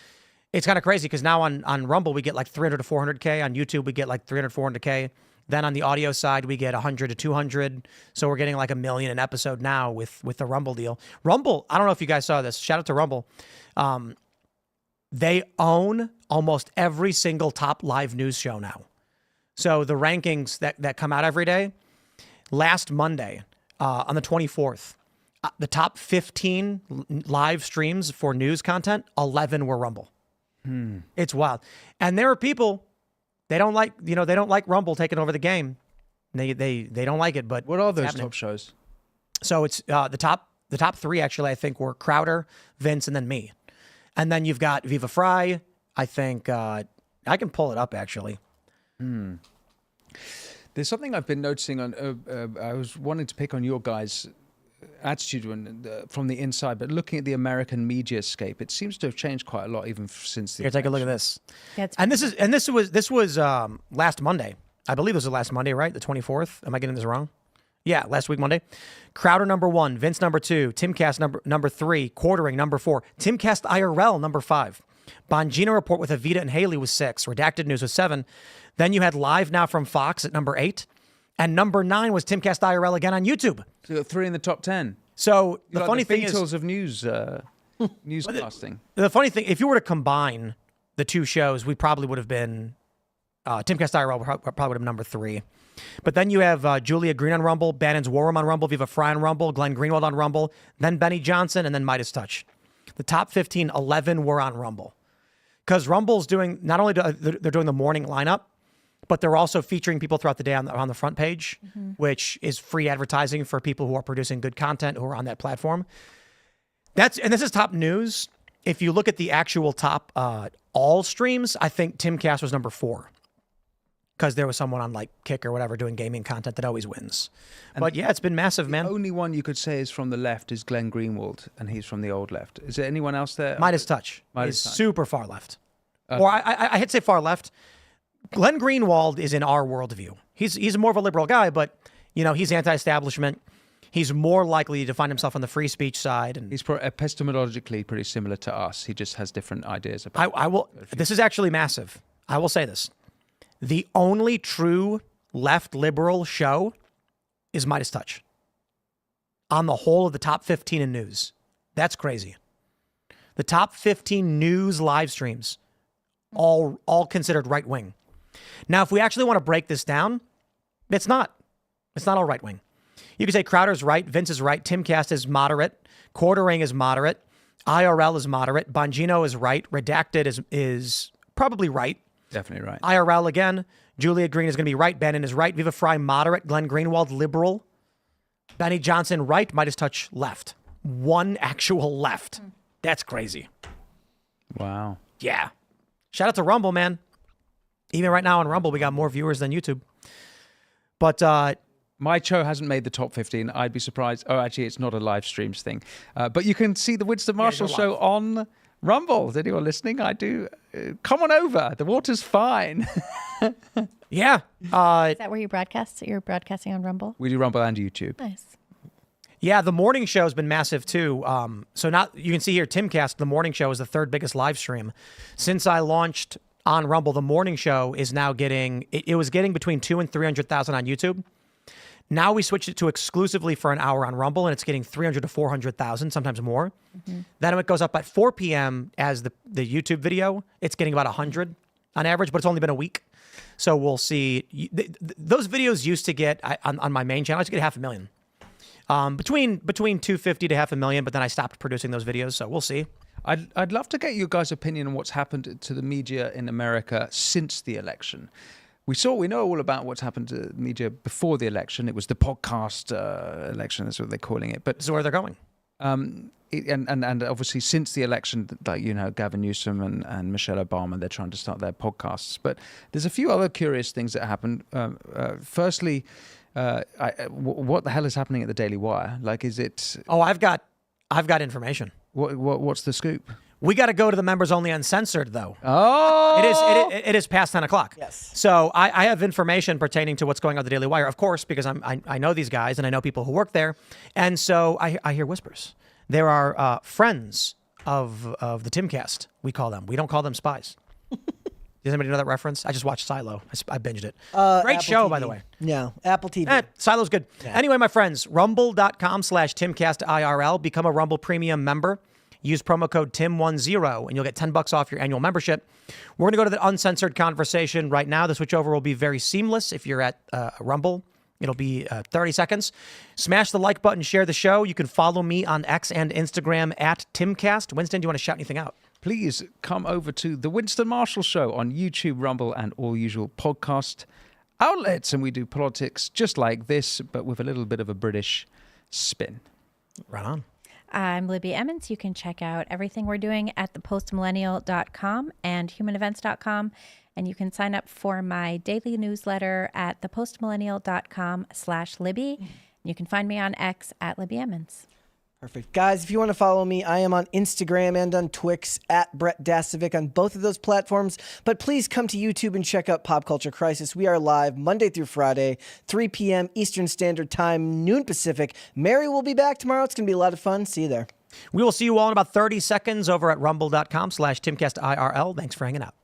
it's kind of crazy because now on Rumble, we get like 300 to 400K. On YouTube, we get like 300, 400K. Then on the audio side, we get 100 to 200. So we're getting like 1 million an episode now with the Rumble deal. Rumble, I don't know if you guys saw this. Shout out to Rumble. They own almost every single top live news show now. So the rankings that come out every day, last Monday on the 24th, the top 15 live streams for news content, 11 were Rumble. It's wild. And there are people... They don't like Rumble taking over the game. They don't like it, but what are those top shows? So it's the top 3 actually I think were Crowder, Vince, and then me. And then you've got Viva Fry. I think I can pull it up actually. There's something I've been noticing on. I was wanting to pick on your guys' attitude from the inside, but looking at the American media scape, it seems to have changed quite a lot even since the Here, take a look at this. This was last Monday. I believe it was the last Monday, right? The 24th. Am I getting this wrong? Yeah, last week Monday. Crowder number 1, Vince number 2, Timcast number 3, Quartering number 4, Timcast IRL number 5. Bongino Report with Avita and Haley was 6, Redacted News was 7. Then you had Live Now from Fox at number 8. And number 9 was Timcast IRL again on YouTube. So you got 3 in the top 10. So the funny thing is, Beatles of newscasting. The funny thing, if you were to combine the two shows, we probably would have been Timcast IRL probably would have been number 3. But then you have Julia Green on Rumble, Bannon's War Room on Rumble, Viva Fry on Rumble, Glenn Greenwald on Rumble, then Benny Johnson, and then Midas Touch. The top 15, 11 were on Rumble. Because Rumble's doing, not only they're doing the morning lineup, but they're also featuring people throughout the day on the front page, which is free advertising for people who are producing good content who are on that platform. And this is top news. If you look at the actual top all streams, I think Timcast was number 4. because there was someone on like Kick or whatever doing gaming content that always wins. But yeah, it's been massive, man. The only one you could say is from the left is Glenn Greenwald, and he's from the old left. Is there anyone else there? Midas Touch Midas is Touch. super far left. Or I hate to say far left. Glenn Greenwald is in our worldview. He's more of a liberal guy, but he's anti-establishment. He's more likely to find himself on the free speech side, and He's epistemologically pretty similar to us. He just has different ideas about. I will. This is actually massive. I will say this: the only true left liberal show is Midas Touch. On the whole of the top 15 in news, that's crazy. The top 15 news live streams, all considered right wing. Now, if we actually want to break this down, it's not. It's not all right wing. You could say Crowder's right, Vince is right, Timcast is moderate, Quartering is moderate, IRL is moderate, Bongino is right, Redacted is probably right. Definitely right. IRL again, Julia Green is going to be right, Bannon is right, Viva Fry moderate, Glenn Greenwald liberal, Benny Johnson right, Midas Touch left. One actual left. That's crazy. Wow. Yeah. Shout out to Rumble, man. Even right now on Rumble, we got more viewers than YouTube. But My show hasn't made the top 15. I'd be surprised. Oh, actually, it's not a live streams thing. But you can see the Winston Marshall show on Rumble. Is anyone listening? I do. Come on over. The water's fine. yeah. Is that where you broadcast? You're broadcasting on Rumble? We do Rumble and YouTube. Nice. Yeah, the morning show has been massive too. So now you can see here, Timcast, the morning show is the third biggest live stream. Since I launched on Rumble, the morning show is now getting, it was getting between 200,000 and 300,000 on YouTube. Now we switched it to exclusively for an hour on Rumble, and it's getting 300 to 400,000, sometimes more. Mm-hmm. Then when it goes up at 4 p.m. as the YouTube video, it's getting about 100 on average, but it's only been a week. So we'll see. Those videos used to get, on my main channel, I used to get 500,000. Between 250 to 500,000, but then I stopped producing those videos, so we'll see. I'd love to get your guys' opinion on what's happened to the media in America since the election. We know all about what's happened to the media before the election. It was the podcast election, that's what they're calling it. But this is where they're going. And obviously since the election, like, Gavin Newsom and Michelle Obama, they're trying to start their podcasts. But there's a few other curious things that happened. Firstly, what the hell is happening at the Daily Wire? Like, is it? Oh, I've got information. What's the scoop? We got to go to the members only uncensored, though. Oh, it is past 10 o'clock. Yes. So I have information pertaining to what's going on at the Daily Wire, of course, because I know these guys and I know people who work there, and so I hear whispers. There are friends of the Timcast. We call them. We don't call them spies. Does anybody know that reference? I just watched Silo. I binged it. Great Apple show, TV. by the way. Yeah, Apple TV. Silo's good. Yeah. Anyway, my friends, rumble.com/Timcast IRL. Become a Rumble Premium member. Use promo code TIM10 and you'll get $10 off your annual membership. We're going to go to the uncensored conversation right now. The switchover will be very seamless. If you're at Rumble, it'll be 30 seconds. Smash the like button, share the show. You can follow me on X and Instagram at Timcast. Winston, do you want to shout anything out? Please come over to the Winston Marshall Show on YouTube, Rumble, and all usual podcast outlets. And we do politics just like this, but with a little bit of a British spin. Right on. I'm Libby Emmons. You can check out everything we're doing at thepostmillennial.com and humanevents.com. And you can sign up for my daily newsletter at thepostmillennial.com/Libby. You can find me on X at Libby Emmons. Perfect. Guys, if you want to follow me, I am on Instagram and on Twix at Brett Dasovic on both of those platforms. But please come to YouTube and check out Pop Culture Crisis. We are live Monday through Friday, 3 p.m. Eastern Standard Time, noon Pacific. Mary will be back tomorrow. It's going to be a lot of fun. See you there. We will see you all in about 30 seconds over at rumble.com/Timcast IRL. Thanks for hanging out.